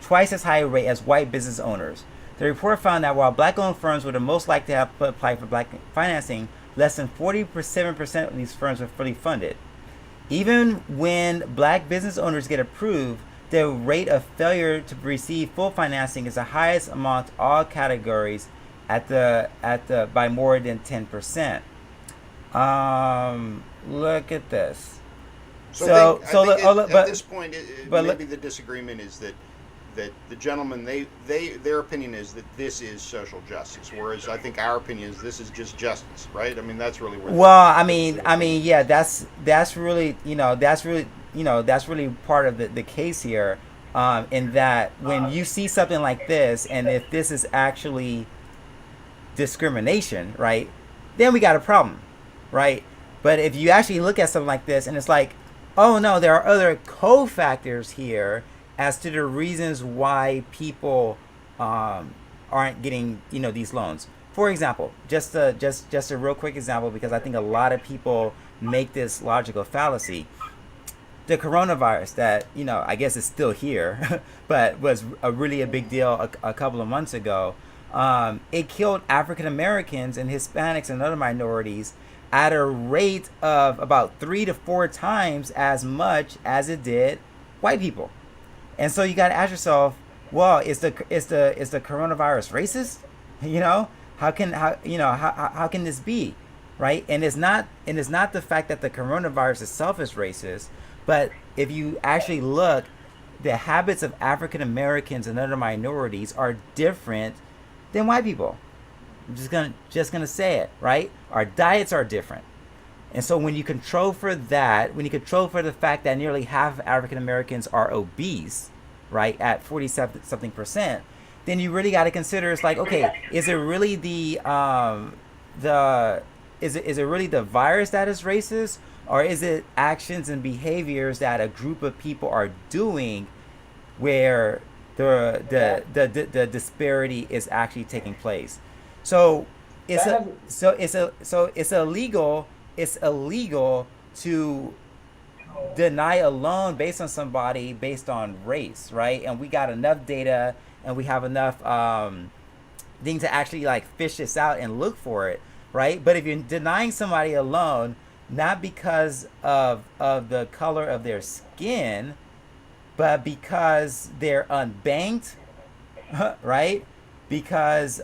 Speaker 1: twice as high rate as white business owners. The report found that while black-owned firms were the most likely to have applied for black financing, less than 47% of these firms were fully funded. Even when black business owners get approved, the rate of failure to receive full financing is the highest amongst all categories by more than 10%. Look at this.
Speaker 2: At this point, maybe the disagreement is that the gentleman, their opinion is that this is social justice, whereas I think our opinion is this is just justice, right? I mean, that's really where.
Speaker 1: Well, yeah, that's really part of the case here, in that when you see something like this, and if this is actually discrimination, right, then we got a problem, right? But if you actually look at something like this and it's like, oh no, there are other cofactors here as to the reasons why people aren't getting these loans. For example, just a real quick example, because I think a lot of people make this logical fallacy. the coronavirus that, I guess is still here, but was really a big deal a couple of months ago. It killed African Americans and Hispanics and other minorities at a rate of about 3 to 4 times as much as it did white people. And so you got to ask yourself, well, is the coronavirus racist? How can this be, right? And it's not the fact that the coronavirus itself is racist, but if you actually look, the habits of African Americans and other minorities are different than white people. I'm just gonna say it, right? Our diets are different. And so when you control for that, when you control for the fact that nearly half of African Americans are obese, right, at 47% then you really got to consider, it's like, okay, is it really is it really the virus that is racist, or is it actions and behaviors that a group of people are doing where the disparity is actually taking place? So it's illegal to deny a loan based on somebody based on race, right? And we got enough data and we have enough things to actually like fish this out and look for it, right? But if you're denying somebody a loan not because of the color of their skin, but because they're unbanked, right? Because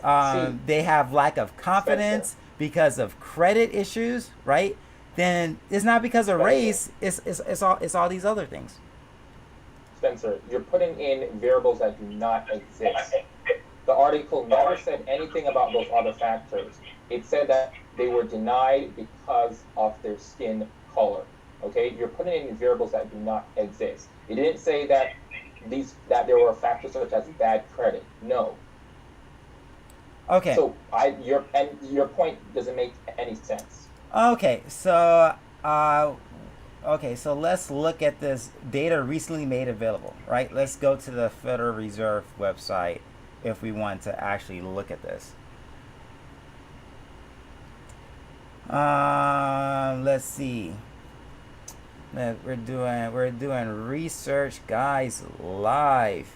Speaker 1: they have lack of confidence, because of credit issues, right? Then it's not because of race. It's all these other things.
Speaker 3: Spencer, you're putting in variables that do not exist. The article never said anything about those other factors. It said that they were denied because of their skin color. Okay, you're putting in variables that do not exist. It didn't say that there were factors such as bad credit. No.
Speaker 1: Okay.
Speaker 3: So your point doesn't make any sense.
Speaker 1: Okay, so let's look at this data recently made available, right? Let's go to the Federal Reserve website if we want to actually look at this. Let's see. We're doing research, guys, live,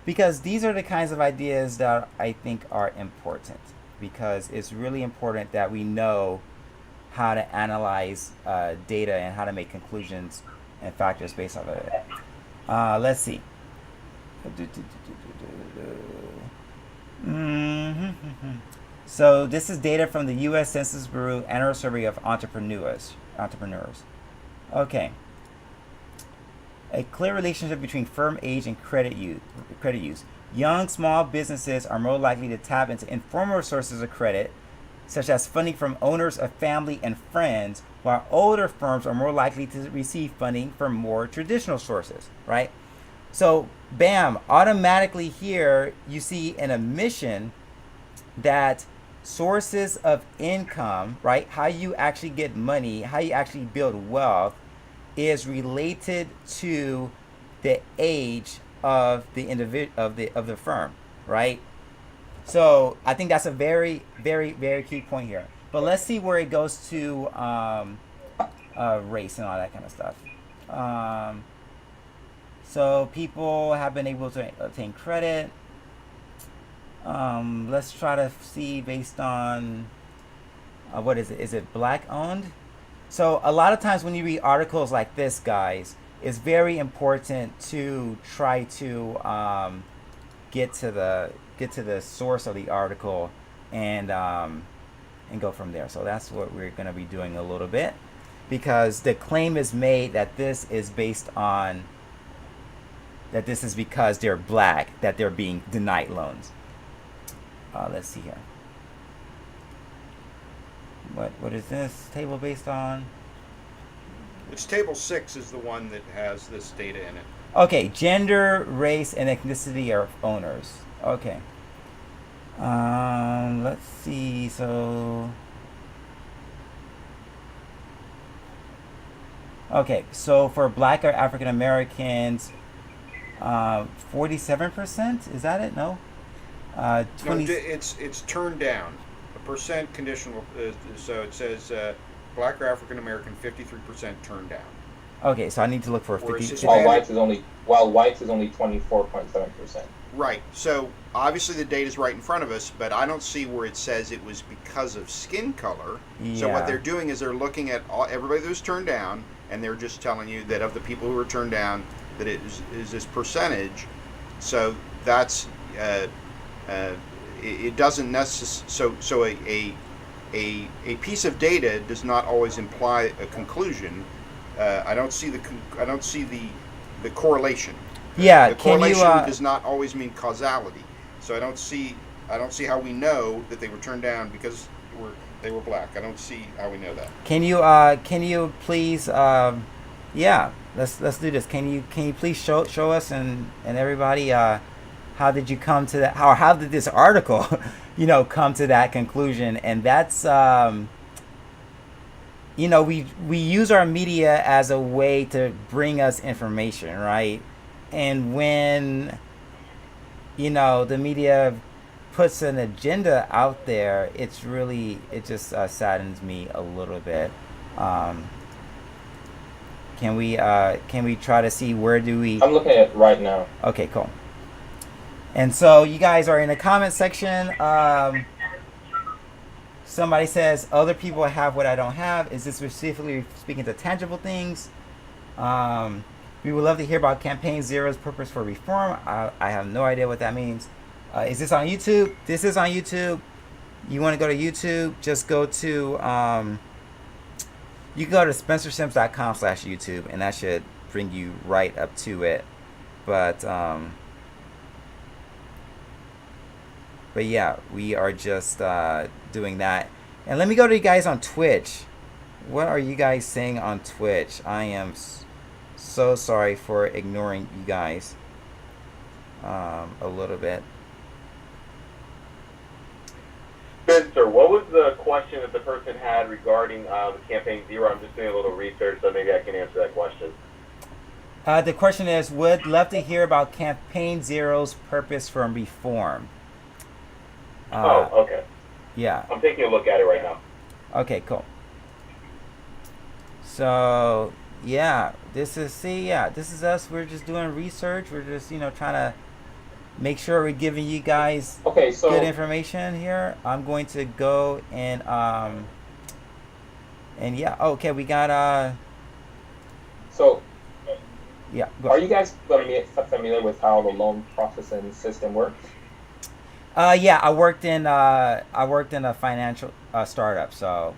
Speaker 1: because these are the kinds of ideas that I think are important, because it's really important that we know how to analyze data and how to make conclusions and factors based off of it. Let's see. So this is data from the U.S. Census Bureau Annual Survey of Entrepreneurs. Okay. A clear relationship between firm age and credit use. Young, small businesses are more likely to tap into informal sources of credit, such as funding from owners of family and friends, while older firms are more likely to receive funding from more traditional sources, right? So, bam, automatically here you see an admission that sources of income, right, how you actually get money, how you actually build wealth, is related to the age of the of the firm, right? So I think that's a very, very, very key point here. But let's see where it goes to race and all that kind of stuff. So people have been able to obtain credit. Let's try to see based on what is it? Is it black owned? So a lot of times when you read articles like this, guys, it's very important to try to get to the source of the article and go from there. So that's what we're going to be doing a little bit, because the claim is made that this is based on that this is because they're black that they're being denied loans. Let's see here. What is this table based on?
Speaker 2: It's table 6 is the one that has this data in it.
Speaker 1: Okay, gender, race, and ethnicity of owners. Okay. Let's see. So. Okay, so for black or African Americans, 47%. Is that it? No. 20.
Speaker 2: No, it's turned down. A percent conditional. So it says black or African American 53% turned down.
Speaker 1: Okay, so I need to look for
Speaker 2: Where
Speaker 1: 50.
Speaker 2: it's just
Speaker 3: While
Speaker 2: bad.
Speaker 3: whites is only 24.7%.
Speaker 2: Right. So obviously the data is right in front of us, but I don't see where it says it was because of skin color. So what
Speaker 1: Yeah.
Speaker 2: they're doing is they're looking at everybody that was turned down, and they're just telling you that of the people who were turned down, that it is this percentage. So that's it doesn't necessarily. So a piece of data does not always imply a conclusion. I don't see the correlation.
Speaker 1: Yeah,
Speaker 2: The
Speaker 1: can you
Speaker 2: correlation does not always mean causality. So I don't see how we know that they were turned down because they were black. I don't see how we know that.
Speaker 1: can you please yeah, let's do this. Can you please show us and everybody how did you come to that, how did this article come to that conclusion? And that's we use our media as a way to bring us information, right? And when the media puts an agenda out there, it just saddens me a little bit. Can we try to see where do we?
Speaker 3: I'm looking at it right now.
Speaker 1: Okay, cool. And so you guys are in the comment section. Somebody says other people have what I don't have. Is this specifically speaking to tangible things? We would love to hear about Campaign Zero's purpose for reform. I have no idea what that means. Is this on YouTube? This is on YouTube. You want to go to YouTube? Just go to you can go to spencersims.com/YouTube, and that should bring you right up to it. But yeah, we are just doing that. And let me go to you guys on Twitch. What are you guys saying on Twitch? I am so sorry for ignoring you guys a little bit.
Speaker 4: Spencer, what was the question that the person had regarding the Campaign Zero? I'm just doing a little research, so maybe I can answer that question.
Speaker 1: The question is, would love to hear about Campaign Zero's purpose for reform.
Speaker 4: Okay.
Speaker 1: Yeah.
Speaker 4: I'm taking a look at it right now.
Speaker 1: Okay, cool. So, yeah, this is us. We're just doing research. We're just, trying to make sure we're giving you guys good information here. I'm going to go and yeah, okay, we got
Speaker 3: So,
Speaker 1: yeah.
Speaker 3: are you guys familiar with how the loan processing system works?
Speaker 1: Yeah, I worked in a financial startup, so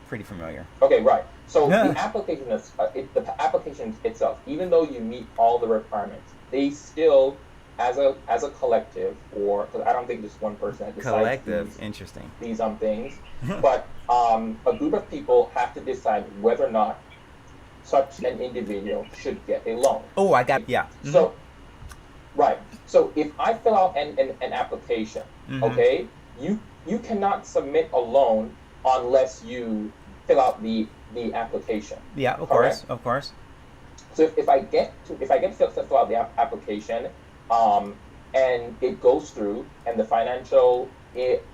Speaker 1: pretty familiar.
Speaker 3: Okay, right. So the application the application itself, even though you meet all the requirements, they still, as a collective, or because I don't think just one person that decides
Speaker 1: Collective, interesting.
Speaker 3: these things, but a group of people have to decide whether or not such an individual should get a loan.
Speaker 1: Oh, I got yeah. Mm-hmm.
Speaker 3: So, right. So if I fill out an application,
Speaker 1: Mm-hmm.
Speaker 3: okay, you cannot submit a loan unless you fill out the application.
Speaker 1: Yeah, of
Speaker 3: Correct?
Speaker 1: course.
Speaker 3: So if I get to fill out the application, and it goes through, and the financial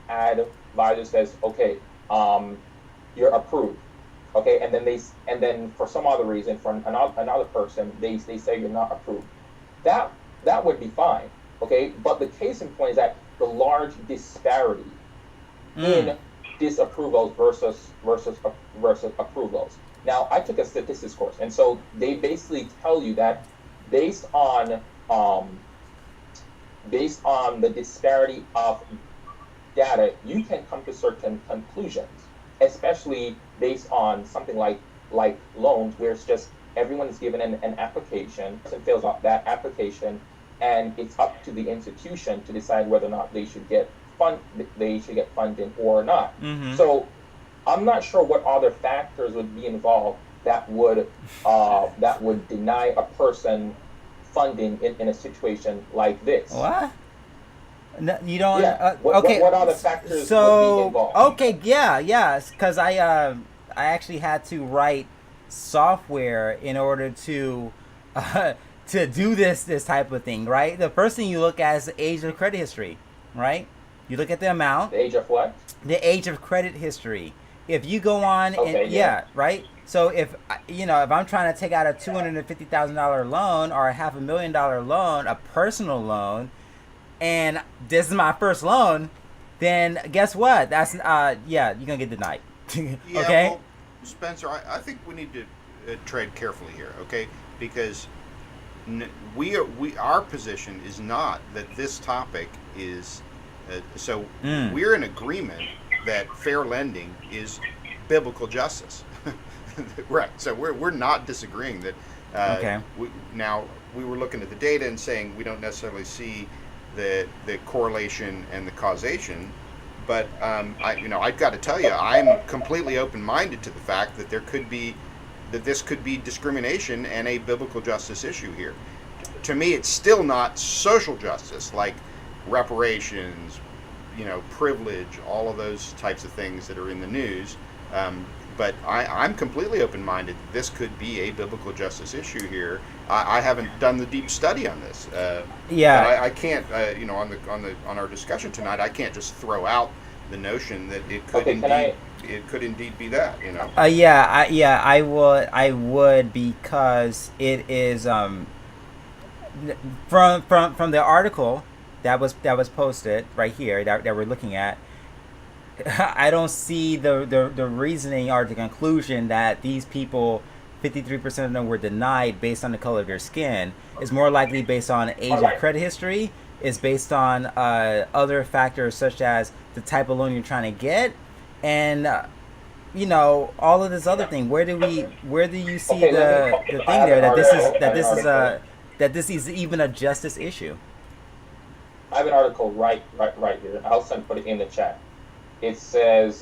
Speaker 3: advisor says, okay, you're approved, okay, and then for some other reason, for another person, they say you're not approved. That would be fine, okay. But the case in point is that the large disparity in disapprovals versus approvals. Now, I took a statistics course, and so they basically tell you that based on the disparity of data, you can come to certain conclusions, especially based on something like loans, where it's just everyone is given an application and fills out that application, and it's up to the institution to decide whether or not they should get funding or not.
Speaker 1: Mm-hmm.
Speaker 3: So I'm not sure what other factors would be involved that would deny a person funding in a situation like this.
Speaker 1: What? No, you don't.
Speaker 3: Yeah.
Speaker 1: Okay.
Speaker 3: What other factors would be involved?
Speaker 1: Okay. Yeah. Because I actually had to write software in order to do this type of thing, right? The first thing you look at is the age of credit history, right? You look at the amount.
Speaker 3: The age of what?
Speaker 1: The age of credit history. if you go on
Speaker 3: Okay,
Speaker 1: and
Speaker 3: yeah.
Speaker 1: right. So if if I'm trying to take out a $250,000 loan or a $500,000 loan, a personal loan, and this is my first loan, then guess what? That's you're gonna get denied.
Speaker 2: Yeah,
Speaker 1: Okay.
Speaker 2: well, Spencer, I think we need to tread carefully here, okay? Because our position is not that this topic is so we're in agreement that fair lending is biblical justice. Right. So we're not disagreeing that.
Speaker 1: Okay.
Speaker 2: Now we were looking at the data and saying we don't necessarily see the correlation and the causation, but I've got to tell you, I'm completely open-minded to the fact that this could be discrimination and a biblical justice issue here. To me, it's still not social justice like reparations, privilege, all of those types of things that are in the news. But I'm completely open-minded. This could be a biblical justice issue here. I haven't done the deep study on this. But I can't. On our discussion tonight, I can't just throw out the notion that it could indeed be that.
Speaker 1: I would because it is from the article that was posted right here that we're looking at. I don't see the reasoning or the conclusion that these people, 53% of them were denied based on the color of their skin. Is more likely based on age of credit history. Is based on other factors such as the type of loan you're trying to get, and all of this other thing. Where do you see the thing there that this is even a justice issue?
Speaker 3: I have an article right here. I'll put it in the chat. It says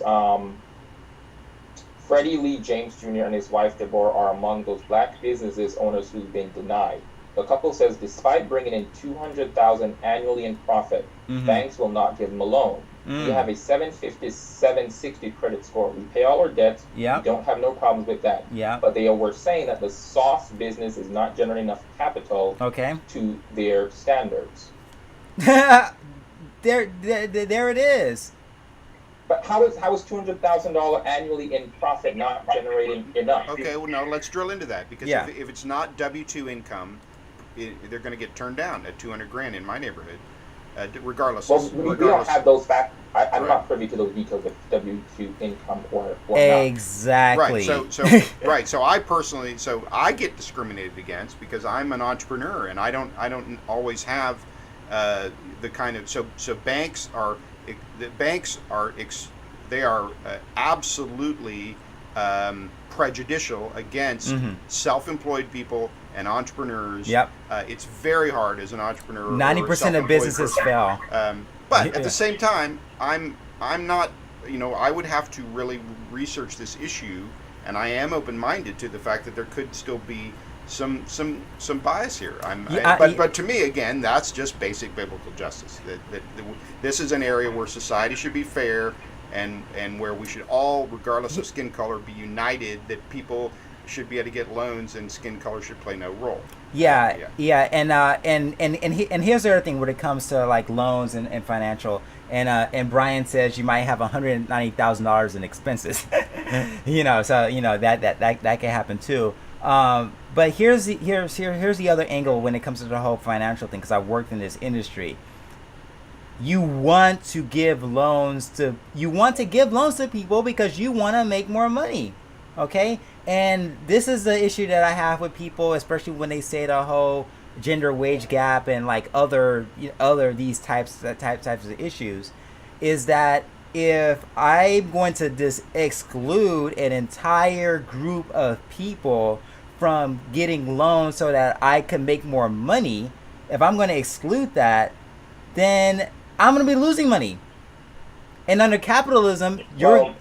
Speaker 3: Freddie Lee James Jr. and his wife Deborah are among those black businesses owners who've been denied. The couple says despite bringing in $200,000 annually in profit, banks will not give them a loan. We have a 750, 760 credit score. We pay all our debts.
Speaker 1: Yeah.
Speaker 3: We don't have no problems with that.
Speaker 1: Yeah.
Speaker 3: But they were saying that the soft business is not generating enough capital to their standards.
Speaker 1: There it is.
Speaker 3: But how is $200,000 annually in profit not generating enough?
Speaker 2: Okay, well, no, let's drill into that because if it's not W-2 income, they're going to get turned down at $200,000 in my neighborhood, regardless.
Speaker 3: Well, we don't have those facts. I'm not privy to those details of W-2 income or not.
Speaker 1: Exactly.
Speaker 2: Right. So I personally, I get discriminated against because I'm an entrepreneur and I don't always have the kind of banks are. The banks are absolutely prejudicial against self-employed people and entrepreneurs.
Speaker 1: Yep.
Speaker 2: It's very hard as an entrepreneur.
Speaker 1: 90% of businesses fail.
Speaker 2: But at the same time, I'm not. I would have to really research this issue, and I am open-minded to the fact that there could still be some bias here. But to me, again, that's just basic biblical justice. That this is an area where society should be fair, and where we should all, regardless of skin color, be united. That people should be able to get loans, and skin color should play no role.
Speaker 1: And here's the other thing when it comes to like loans and financial. And Brian says you might have $190,000 in expenses. That can happen too. But here's the other angle when it comes to the whole financial thing, because I've worked in this industry. You want to give loans to people because you want to make more money, okay? And this is the issue that I have with people, especially when they say the whole gender wage gap and like other these types of issues, is that if I'm going to exclude an entire group of people from getting loans so that I can make more money, if I'm going to exclude that, then I'm going to be losing money. And under capitalism, you're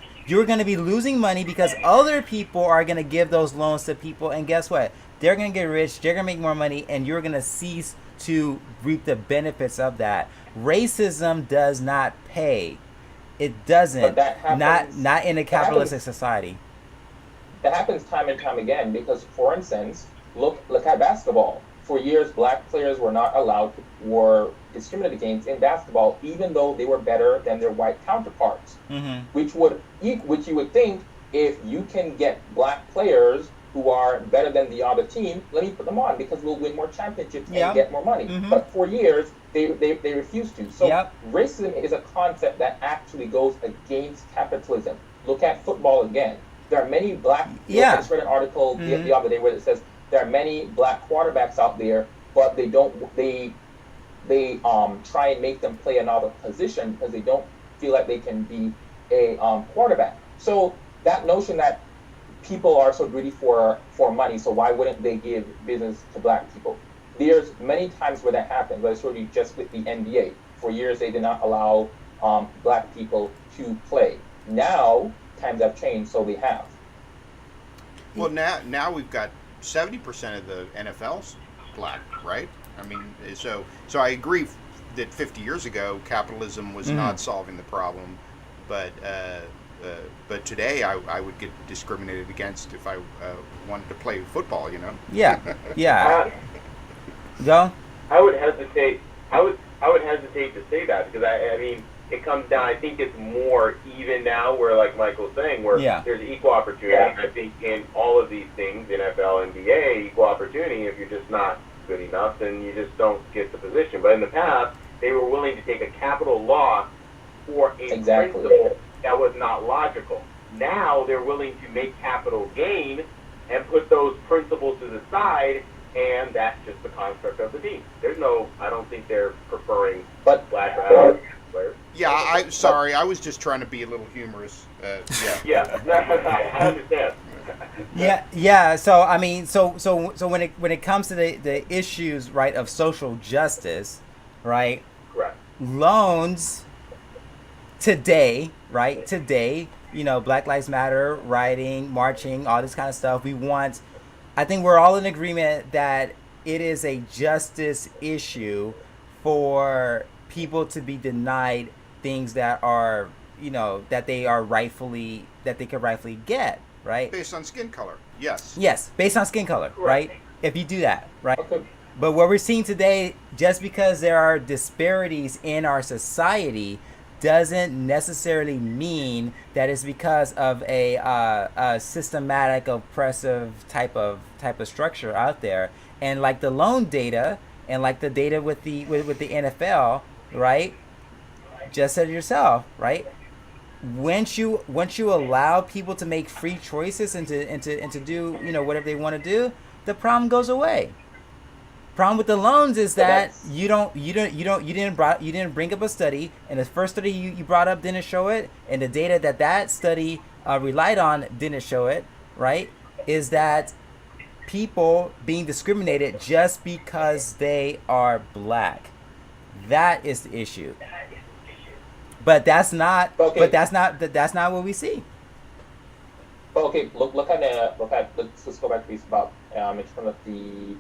Speaker 1: going to be losing money because other people are going to give those loans to people, and guess what? They're going to get rich, they're going to make more money, and you're going to cease to reap the benefits of that. Racism does not pay. It doesn't.
Speaker 3: But that happens,
Speaker 1: not in a capitalistic society.
Speaker 3: That happens time and time again because, for instance, look at basketball. for years, black players were discriminated against in basketball, even though they were better than their white counterparts. Which you would think, if you can get black players who are better than the other team, let me put them on because we'll win more championships and get more money. But for years, they refused to. So racism is a concept that actually goes against capitalism. Look at football again. There are many black. I just read an article the other day where it says there are many black quarterbacks out there, but they try and make them play another position because they don't feel like they can be a quarterback. So that notion that people are so greedy for money, so why wouldn't they give business to black people? There's many times where that happens, but it's really just with the NBA. For years, they did not allow black people to play. Now, times have changed, so they have.
Speaker 2: Well, now we've got 70% of the NFL's black, right? I mean, so I agree that 50 years ago, capitalism was not solving the problem, but today I would get discriminated against if I wanted to play football, you know?
Speaker 1: Yeah. Go.
Speaker 4: I would hesitate to say that because I mean, it comes down, I think it's more even now where, like Michael's saying, where there's equal opportunity. I think in all of these things, NFL, NBA, equal opportunity, if you're just not good enough, then you just don't get the position. But in the past, they were willing to take a capital loss for a principle that was not logical. Now they're willing to make capital gain and put those principles to the side, and that's just the construct of the team. I don't think they're preferring black players.
Speaker 2: Yeah, I was just trying to be a little humorous.
Speaker 4: I understand.
Speaker 1: Yeah. So I mean, so when it comes to the issues, right, of social justice, right?
Speaker 4: Correct.
Speaker 1: Loans today, right? Today, Black Lives Matter, rioting, marching, all this kind of stuff. I think we're all in agreement that it is a justice issue for people to be denied things that are, that they could rightfully get, right?
Speaker 2: Based on skin color, yes.
Speaker 1: Yes, based on skin color, right? If you do that, right? Okay. But what we're seeing today, just because there are disparities in our society, doesn't necessarily mean that it's because of a systematic, oppressive type of structure out there. And like the loan data, and like the data with the NFL, right? Just said it yourself, right? Once you allow people to make free choices and to do whatever they want to do, the problem goes away. Problem with the loans is that you didn't bring up a study, and the first study you brought up didn't show it, and the data that study relied on didn't show it, right? Is that people being discriminated just because they are black? That is the issue. But that's not. Okay. But that's not what we see.
Speaker 3: Okay, let's go back to this about in terms of the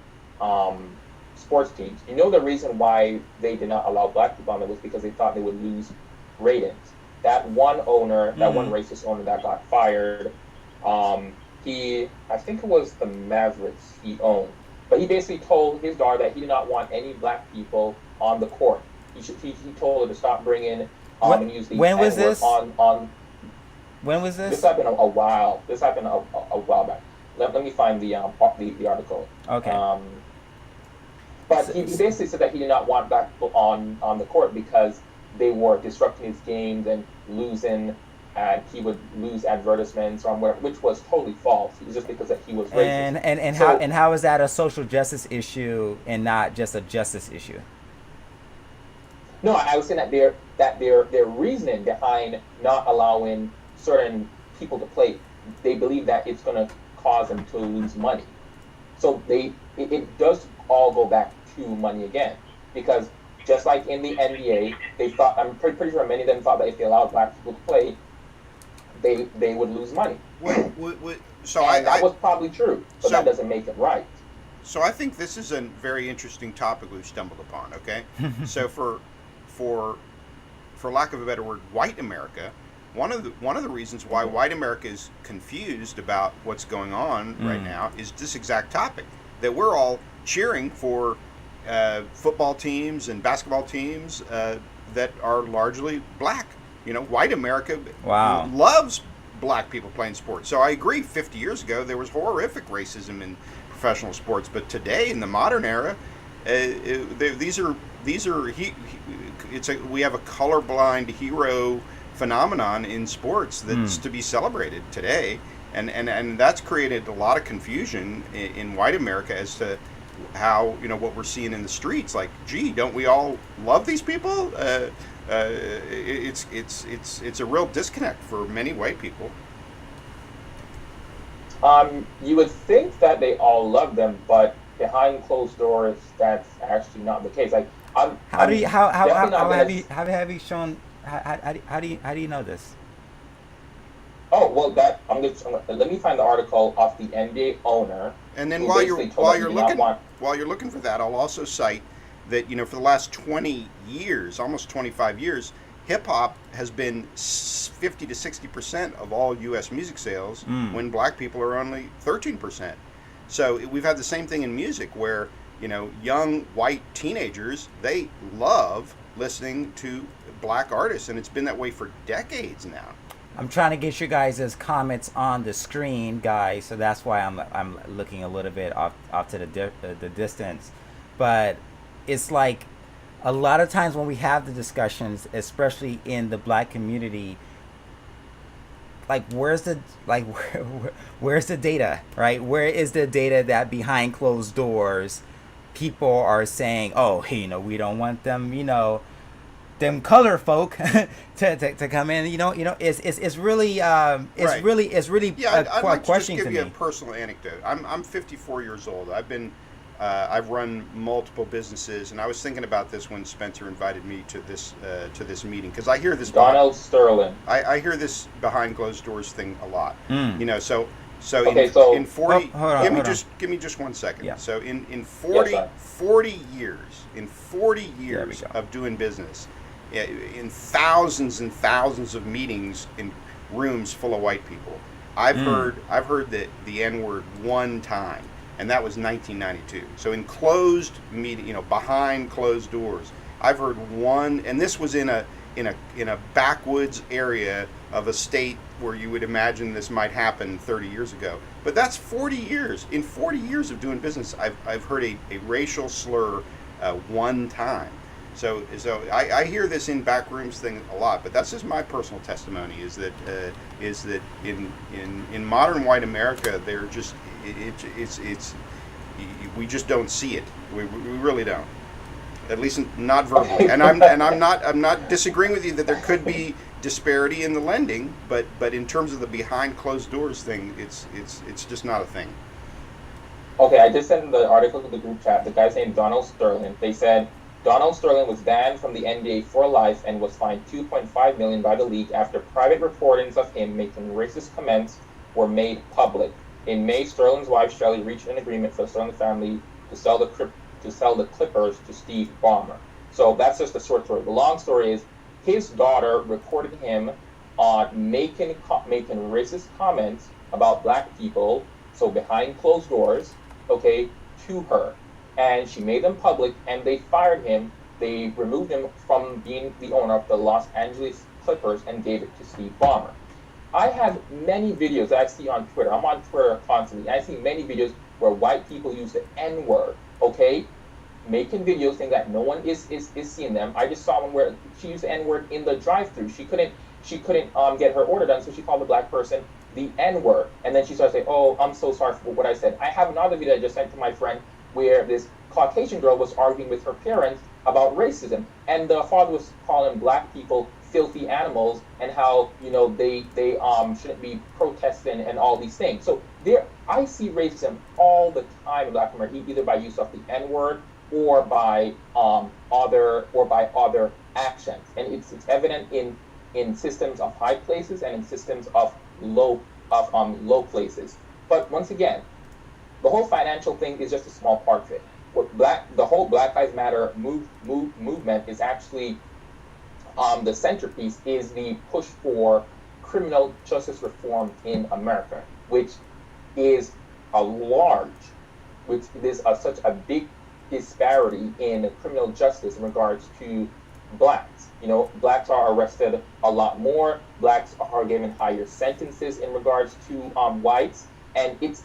Speaker 3: sports teams. The reason why they did not allow black people on it was because they thought they would lose ratings. That one owner, that one racist owner that got fired, I think it was the Mavericks he owned, but he basically told his daughter that he did not want any black people on the court. He told her to stop bringing and use the
Speaker 1: when was this?
Speaker 3: On
Speaker 1: when was this?
Speaker 3: This happened a while. This happened a while back. Let me find the article.
Speaker 1: Okay.
Speaker 3: But he basically said that he did not want black people on the court because they were disrupting his games and losing, and he would lose advertisements or whatever, which was totally false. It was just because that he was racist.
Speaker 1: And how is that a social justice issue and not just a justice issue?
Speaker 3: No, I was saying that their reasoning behind not allowing certain people to play, they believe that it's going to cause them to lose money. So it does all go back to money again, because just like in the NBA, they thought, I'm pretty sure many of them thought that if they allowed black people to play, they would lose money. That was probably true, but that doesn't make it right.
Speaker 2: So I think this is a very interesting topic we've stumbled upon. Okay, so for lack of a better word, white America, one of the reasons why white America is confused about what's going on right now is this exact topic. that we're all cheering for football teams and basketball teams that are largely black. White America
Speaker 1: Wow.
Speaker 2: loves black people playing sports. So I agree, 50 years ago, there was horrific racism in professional sports. But today, in the modern era, we have a colorblind hero phenomenon in sports that's to be celebrated today. And that's created a lot of confusion in white America as to how, what we're seeing in the streets. Like, gee, don't we all love these people? It's a real disconnect for many white people.
Speaker 3: You would think that they all love them, but behind closed doors, that's actually not the case. Like,
Speaker 1: How have you shown? How do you know this?
Speaker 3: Oh well, let me find the article of the NBA owner.
Speaker 2: And then while you're looking for that, I'll also cite that for the last 20 years, almost 25 years, hip hop has been 50 to 60% of all U.S. music sales, when black people are only 13%. So we've had the same thing in music, where young white teenagers, they love listening to black artists, and it's been that way for decades now.
Speaker 1: I'm trying to get your guys' comments on the screen, guys, so that's why I'm looking a little bit off to the distance. But it's like a lot of times when we have the discussions, especially in the black community, like where's the data, right? Where is the data that behind closed doors people are saying, oh, we don't want them, them color folk to come in, it's really
Speaker 2: Right.
Speaker 1: it's really
Speaker 2: I'd like to just
Speaker 1: questioning
Speaker 2: give
Speaker 1: to
Speaker 2: you
Speaker 1: me.
Speaker 2: a personal anecdote. I'm 54 years old. I've run multiple businesses, and I was thinking about this when Spencer invited me to this meeting, because I hear this.
Speaker 3: Donald Sterling.
Speaker 2: I hear this behind closed doors thing a lot.
Speaker 3: Okay,
Speaker 2: in 40.
Speaker 1: Hold on.
Speaker 2: Give me just 1 second.
Speaker 1: Yeah.
Speaker 2: So in 40 years
Speaker 1: go.
Speaker 2: of doing business, in thousands and thousands of meetings in rooms full of white people, I've heard the N-word one time, and that was 1992. So in closed meeting, behind closed doors, I've heard one, and this was in a backwoods area of a state where you would imagine this might happen 30 years ago. But that's 40 years. In 40 years of doing business, I've heard a racial slur one time. So I hear this in back rooms thing a lot, but that's just my personal testimony, is that in modern white America, they're just we just don't see it. We really don't. At least not verbally. And I'm not disagreeing with you that there could be disparity in the lending, but in terms of the behind closed doors thing, it's just not a thing.
Speaker 3: Okay, I just sent the article to the group chat. The guy's named Donald Sterling. They said Donald Sterling was banned from the NBA for life and was fined $2.5 million by the league after private recordings of him making racist comments were made public. In May, Sterling's wife Shelley reached an agreement for the Sterling family to sell the Clippers to Steve Ballmer. So that's just the short story. The long story is his daughter recorded him making racist comments about black people, so behind closed doors, okay, to her. And she made them public, and they fired him. They removed him from being the owner of the Los Angeles Clippers and gave it to Steve Ballmer. I have many videos that I see on Twitter. I'm on Twitter constantly. I see many videos where white people use the N-word, okay? Making videos saying that no one is seeing them. I just saw one where she used the N-word in the drive-thru. She couldn't get her order done, so she called the black person the N-word. And then she started saying, oh, I'm so sorry for what I said. I have another video I just sent to my friend where this Caucasian girl was arguing with her parents about racism, and the father was calling black people filthy animals, and how they shouldn't be protesting and all these things. So I see racism all the time in Black America, either by use of the N-word or by other actions, and it's evident in systems of high places and in systems of low places. But once again, the whole financial thing is just a small part of it. The whole Black Lives Matter movement is actually the centerpiece is the push for criminal justice reform in America, which is a large which there's such a big disparity in criminal justice in regards to blacks. You know, blacks are arrested a lot more. Blacks are given higher sentences in regards to whites, and it's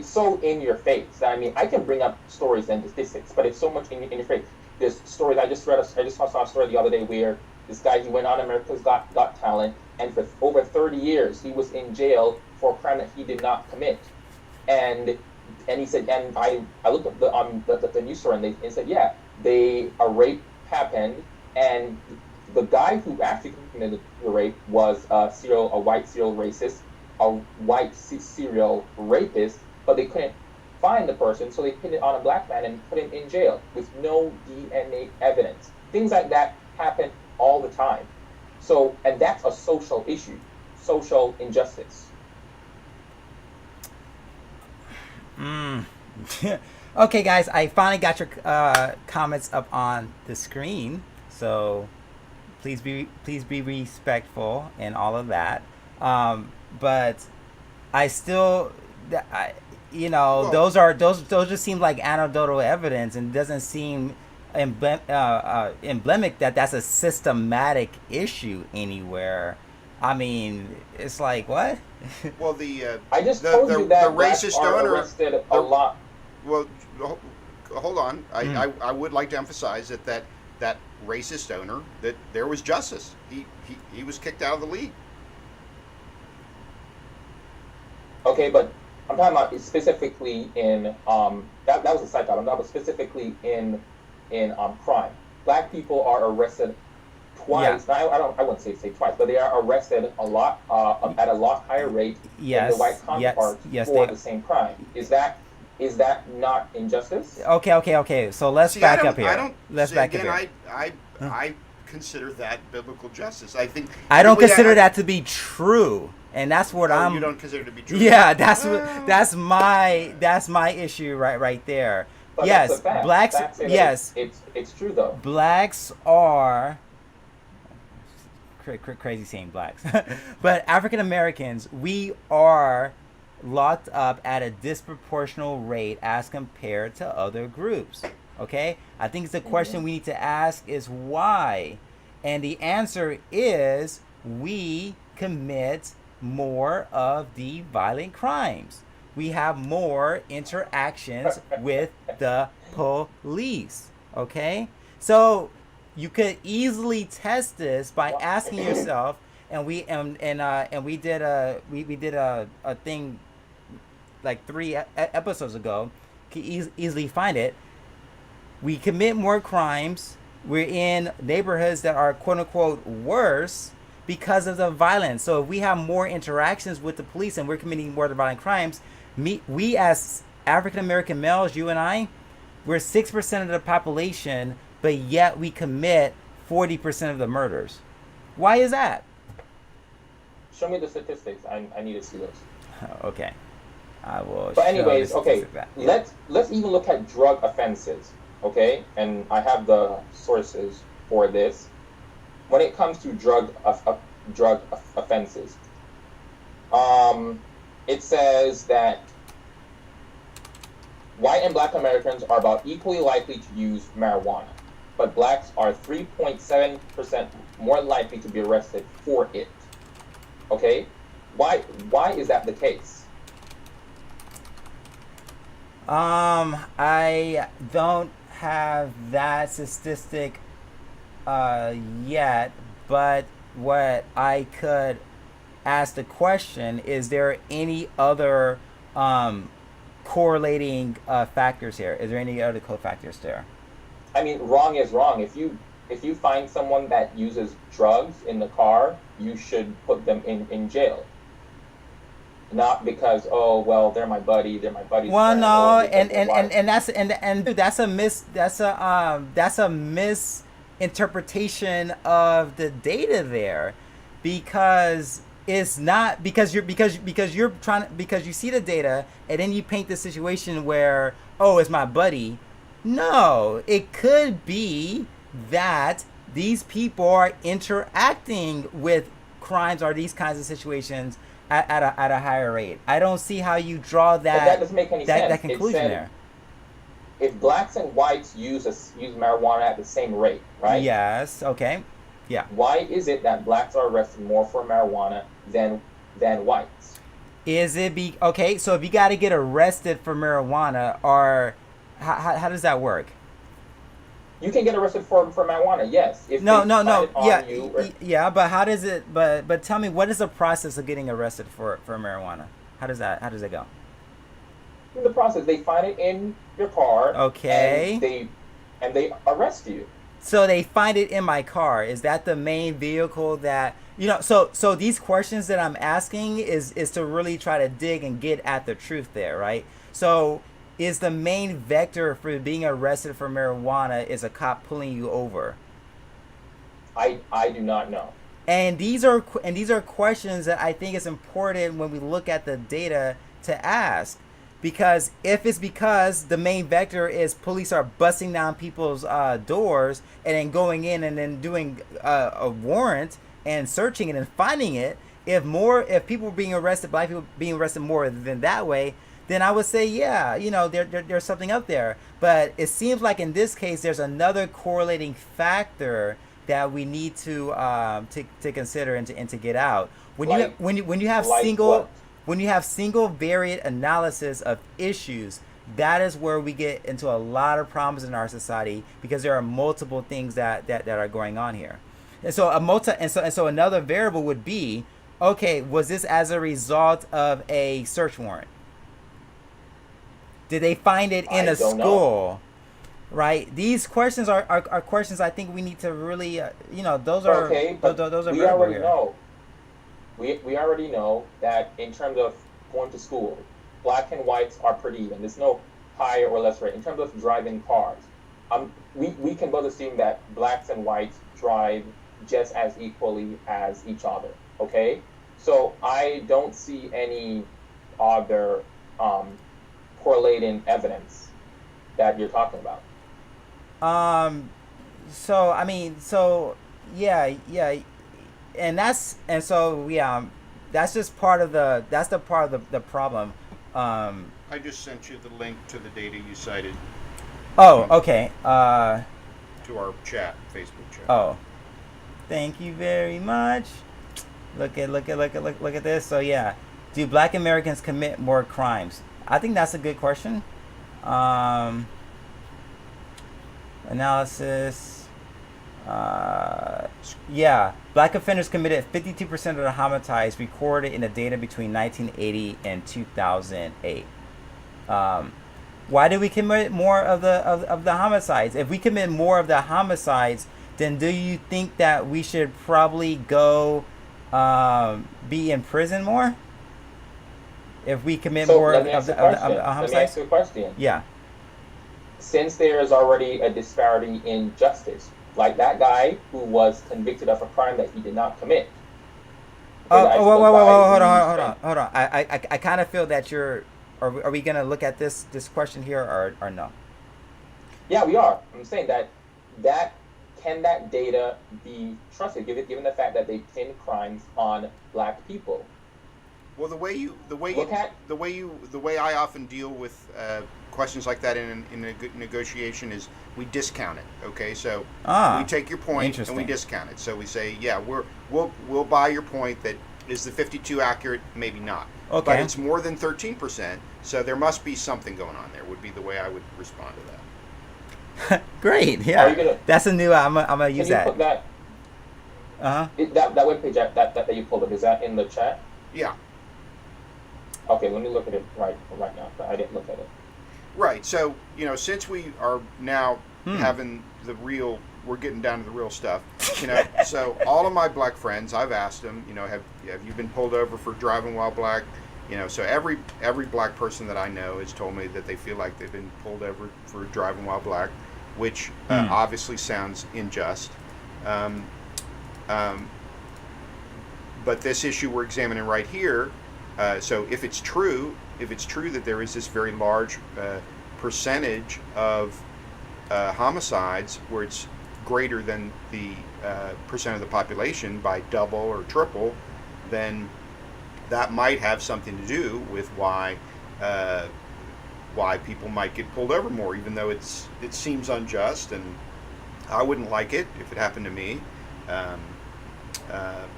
Speaker 3: so in your face. I mean, I can bring up stories and statistics, but it's so much in your face. There's stories I just saw a story the other day where this guy, he went on America's Got Talent, and for over 30 years he was in jail for a crime that he did not commit. And he said, and I looked up the news story, and they said, yeah, a rape happened, and the guy who actually committed the rape was a white serial racist, a white serial rapist, but they couldn't find the person, so they pinned it on a black man and put him in jail with no DNA evidence. Things like that happen all the time. So, and that's a social issue, social injustice.
Speaker 1: Okay, guys, I finally got your comments up on the screen, so please be respectful and all of that. But I still, those just seem like anecdotal evidence, and doesn't seem emblematic that that's a systematic issue anywhere. I mean, it's like, what?
Speaker 2: Well,
Speaker 3: I just told you that
Speaker 2: the racist owner
Speaker 3: arrested a lot.
Speaker 2: Well, hold on. I would like to emphasize that racist owner, that there was justice. He was kicked out of the league.
Speaker 3: Okay, but I'm talking about specifically in that was a side thought. I'm talking about specifically in crime. Black people are arrested twice. Yeah. I wouldn't say twice, but they are arrested a lot at a lot higher rate than the white counterparts for the same crime. Is that not injustice?
Speaker 1: Okay. So let's back up here.
Speaker 2: I consider that biblical justice. I think
Speaker 1: I don't consider that to be true. And that's what
Speaker 2: you don't consider to be true.
Speaker 1: Yeah, that's my issue right there.
Speaker 3: But
Speaker 1: yes, blacks. Yes,
Speaker 3: it's true though.
Speaker 1: Blacks are crazy saying blacks, but African Americans, we are locked up at a disproportional rate as compared to other groups. Okay, I think the question we need to ask is why, and the answer is we commit more of the violent crimes. We have more interactions with the police. Okay, so you could easily test this by asking yourself, and we did a thing like 3 episodes ago. You can easily find it. We commit more crimes. We're in neighborhoods that are quote unquote worse because of the violence. So if we have more interactions with the police and we're committing more of the violent crimes, we as African American males, you and I, we're 6% of the population, but yet we commit 40% of the murders. Why is that?
Speaker 3: Show me the statistics. I need to see those.
Speaker 1: Okay, I will.
Speaker 3: But anyways, okay, let's even look at drug offenses. Okay, and I have the sources for this. When it comes to drug offenses, it says that white and black Americans are about equally likely to use marijuana, but blacks are 3.7% more likely to be arrested for it. Okay, why is that the case?
Speaker 1: I don't have that statistic yet, but what I could ask the question, is there any other correlating factors here? Is there any other cofactors there?
Speaker 3: I mean, wrong is wrong. If you find someone that uses drugs in the car, you should put them in jail. Not because, oh well, they're my buddy, they're my buddy's
Speaker 1: well,
Speaker 3: friend.
Speaker 1: No, and that's a misinterpretation of the data there, because it's not because you see the data and then you paint the situation where, oh, it's my buddy. No, it could be that these people are interacting with crimes or these kinds of situations at a higher rate. I don't see how you draw
Speaker 3: But that doesn't make any sense.
Speaker 1: that conclusion
Speaker 3: It said
Speaker 1: there.
Speaker 3: if blacks and whites use marijuana at the same rate, right?
Speaker 1: Yes. Okay. Yeah.
Speaker 3: Why is it that blacks are arrested more for marijuana than whites?
Speaker 1: Is it okay? So if you got to get arrested for marijuana, or how does that work?
Speaker 3: You can get arrested for marijuana, yes. If
Speaker 1: No,
Speaker 3: they
Speaker 1: no,
Speaker 3: find
Speaker 1: no.
Speaker 3: it on
Speaker 1: Yeah,
Speaker 3: you or-
Speaker 1: yeah. But how does it? But tell me, what is the process of getting arrested for marijuana? How does it go?
Speaker 3: in the process, they find it in your car.
Speaker 1: Okay.
Speaker 3: And they arrest you.
Speaker 1: So they find it in my car. Is that the main vehicle that so these questions that I'm asking is to really try to dig and get at the truth there, right? So is the main vector for being arrested for marijuana is a cop pulling you over?
Speaker 3: I do not know.
Speaker 1: And these are questions that I think is important when we look at the data to ask. Because if it's because the main vector is police are busting down people's doors and then going in and then doing a warrant and searching it and finding it, if people are being arrested, black people being arrested more than that way, then I would say, yeah, there's something up there. But it seems like in this case, there's another correlating factor that we need to consider and to get out. When you have
Speaker 3: like
Speaker 1: single.
Speaker 3: what?
Speaker 1: When you have single variant analysis of issues, that is where we get into a lot of problems in our society because there are multiple things that are going on here. And so so another variable would be, okay, was this as a result of a search warrant? Did they find it in a school?
Speaker 3: Know.
Speaker 1: Right? These questions are questions I think we need to really those are
Speaker 3: okay, but
Speaker 1: those are
Speaker 3: we
Speaker 1: variable
Speaker 3: already
Speaker 1: here.
Speaker 3: know. We already know that in terms of going to school, black and whites are pretty even. There's no higher or less rate. In terms of driving cars, we can both assume that blacks and whites drive just as equally as each other, okay? So I don't see any other correlating evidence that you're talking about.
Speaker 1: That's just part of the problem.
Speaker 2: I just sent you the link to the data you cited
Speaker 1: Okay.
Speaker 2: to our chat, Facebook chat.
Speaker 1: Oh, thank you very much. Look at this. So yeah, do Black Americans commit more crimes? I think that's a good question. Analysis. Yeah, black offenders committed 52% of the homicides recorded in the data between 1980 and 2008. Why do we commit more of the homicides? If we commit more of the homicides, then do you think that we should probably go be in prison more? If we commit more of the homicides?
Speaker 3: Let me ask you a question.
Speaker 1: Yeah.
Speaker 3: Since there is already a disparity in justice, like that guy who was convicted of a crime that he did not commit.
Speaker 1: Hold on. I kind of feel that are we going to look at this question here or no?
Speaker 3: Yeah, we are. I'm saying that can that data be trusted given the fact that they pin crimes on black people?
Speaker 2: Well, the way I often deal with questions like that in a negotiation is we discount it. Okay, so we take your point and we discount it. So we say, yeah, we'll buy your point that is the 52 accurate, maybe not.
Speaker 1: Okay.
Speaker 2: But it's more than 13%, so there must be something going on there. Would be the way I would respond to that.
Speaker 1: Great, yeah. That's a new. I'm gonna use that.
Speaker 3: Can you put that? That webpage that you pulled up, is that in the chat?
Speaker 2: Yeah.
Speaker 3: Okay, let me look at it right now. I didn't look at it.
Speaker 2: Right. So, since we are now having we're getting down to the real stuff, so all of my black friends, I've asked them, have you been pulled over for driving while black? So every black person that I know has told me that they feel like they've been pulled over for driving while black, which obviously sounds unjust. But this issue we're examining right here, so if it's true that there is this very large percentage of homicides where it's greater than the percent of the population by double or triple, then that might have something to do with why people might get pulled over more, even though it seems unjust, and I wouldn't like it if it happened to me.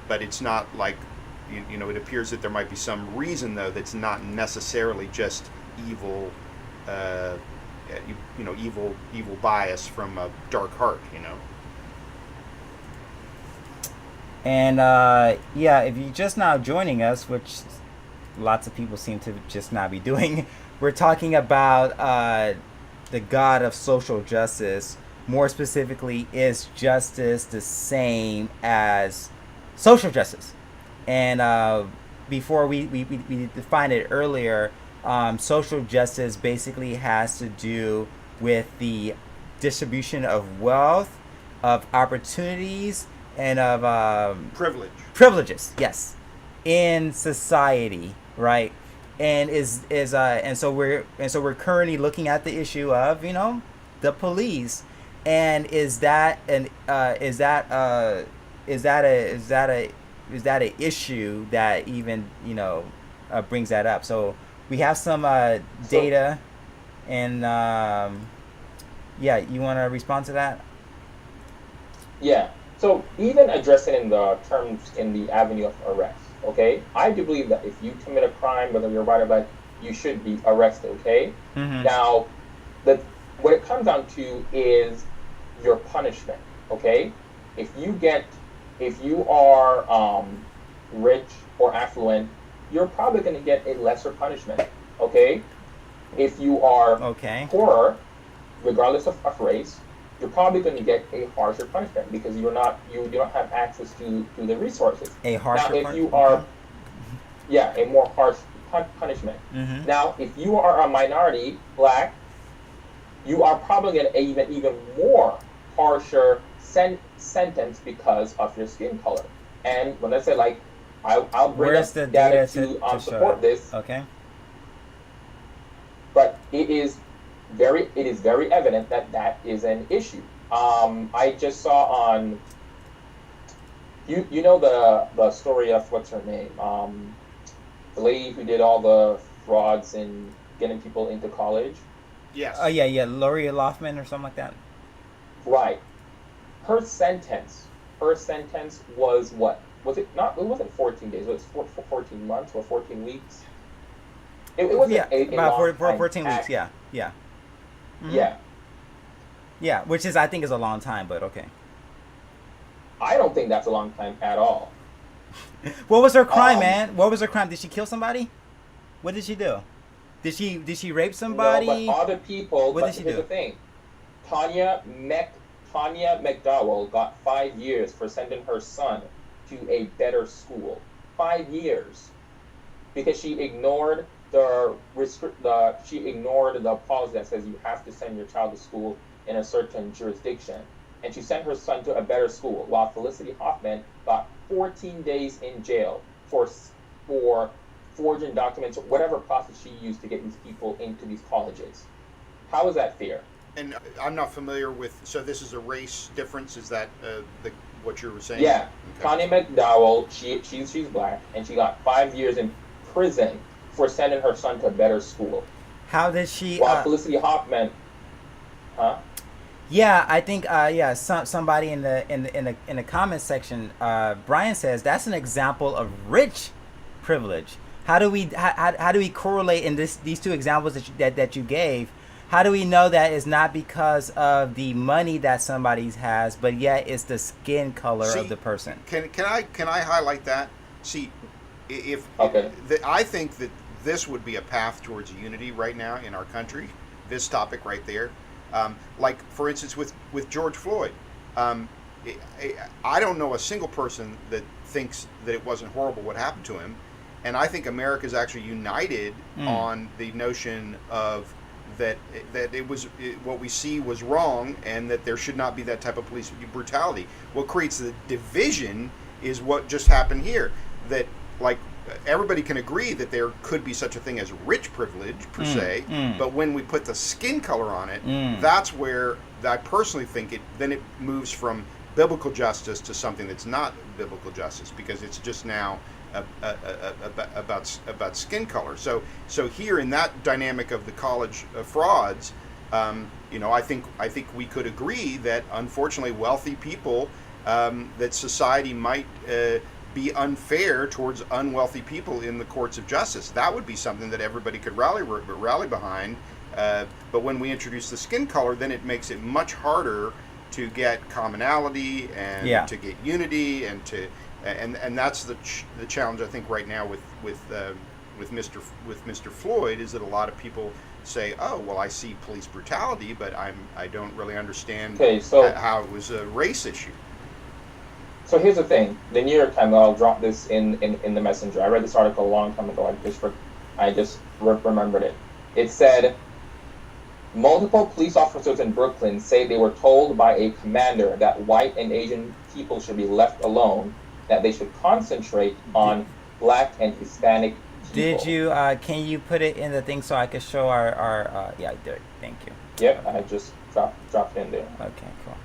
Speaker 2: But it's not like, you know, it appears that there might be some reason, though, that's not necessarily just evil, evil bias from a dark heart, you know.
Speaker 1: And if you're just now joining us, which lots of people seem to just not be doing, we're talking about the God of social justice. More specifically, is justice the same as social justice? And before we defined it earlier, social justice basically has to do with the distribution of wealth, of opportunities, and of privileges, yes, in society, right? And so we're currently looking at the issue of, you know, the police, and is that an issue that even, you know, brings that up? So we have some data, and you want to respond to that?
Speaker 3: Yeah. So even addressing in the terms in the avenue of arrest, okay? I do believe that if you commit a crime, whether you're right or left, you should be arrested, okay?
Speaker 1: Mm-hmm.
Speaker 3: Now, what it comes down to is your punishment, okay? If you are rich or affluent, you're probably going to get a lesser punishment, okay? If you are poorer, regardless of race, you're probably going to get a harsher punishment because you don't have access to the resources.
Speaker 1: A harsher
Speaker 3: punishment. Now, if you are, a more harsh punishment.
Speaker 1: Mm-hmm.
Speaker 3: Now, if you are a minority, black, you are probably going to even more harsher sentence because of your skin color. And when I say, like, I'll bring up
Speaker 1: the
Speaker 3: data to support this.
Speaker 1: Okay.
Speaker 3: But it is very evident that is an issue. I just saw on you know the story of what's her name, the lady who did all the frauds in getting people into college.
Speaker 2: Yes.
Speaker 1: Oh yeah, Lori Loughlin or something like that.
Speaker 3: Right. Her sentence was what? Was it not? It wasn't 14 days. It was 14 months or 14 weeks. It wasn't
Speaker 1: about 14 weeks. Yeah. Mm-hmm. Yeah, which I think is a long time, but okay.
Speaker 3: I don't think that's a long time at all.
Speaker 1: What was her crime, man? What was her crime? Did she kill somebody? What did she do? Did she rape somebody?
Speaker 3: No, but other people.
Speaker 1: What did she do?
Speaker 3: Here's the thing. Tanya McDowell got 5 years for sending her son to a better school. 5 years, because she ignored the policy that says you have to send your child to school in a certain jurisdiction, and she sent her son to a better school, while Felicity Huffman got 14 days in jail for forging documents or whatever process she used to get these people into these colleges. How is that fair?
Speaker 2: And I'm not familiar with. So this is a race difference. Is that what you were saying?
Speaker 3: Yeah,
Speaker 2: okay.
Speaker 3: Tanya McDowell. She's black, and she got 5 years in prison for sending her son to a better school.
Speaker 1: How did she?
Speaker 3: While Felicity Huffman, huh?
Speaker 1: Yeah, I think somebody in the comments section, Brian says that's an example of rich privilege. How do we correlate in these two examples that you gave? How do we know that it's not because of the money that somebody has, but yet it's the skin color of the person?
Speaker 2: Can I highlight that? See, I think that this would be a path towards unity right now in our country. This topic right there, like for instance with George Floyd, I don't know a single person that thinks that it wasn't horrible what happened to him, and I think America is actually united on the notion of that what we see was wrong, and that there should not be that type of police brutality. What creates the division is what just happened here. That, like, everybody can agree that there could be such a thing as rich privilege per se, but when we put the skin color on it, that's where I personally think it moves from biblical justice to something that's not biblical justice, because it's just now about skin color. So here in that dynamic of the college frauds, I think we could agree that unfortunately wealthy people, that society might be unfair towards unwealthy people in the courts of justice. That would be something that everybody could rally behind. But when we introduce the skin color, then it makes it much harder to get commonality and to get unity and that's the challenge I think right now with Mr. Floyd, is that a lot of people say, oh well, I see police brutality, but I don't really understand how it was a race issue.
Speaker 3: So here's the thing: the New York Times. I'll drop this in the messenger. I read this article a long time ago. I just remembered it. It said, multiple police officers in Brooklyn say they were told by a commander that white and Asian people should be left alone, that they should concentrate on Black and Hispanic people.
Speaker 1: Did you? Can you put it in the thing so I can show our yeah, I did. Thank you.
Speaker 3: Yep, I just dropped it in there.
Speaker 1: Okay, cool.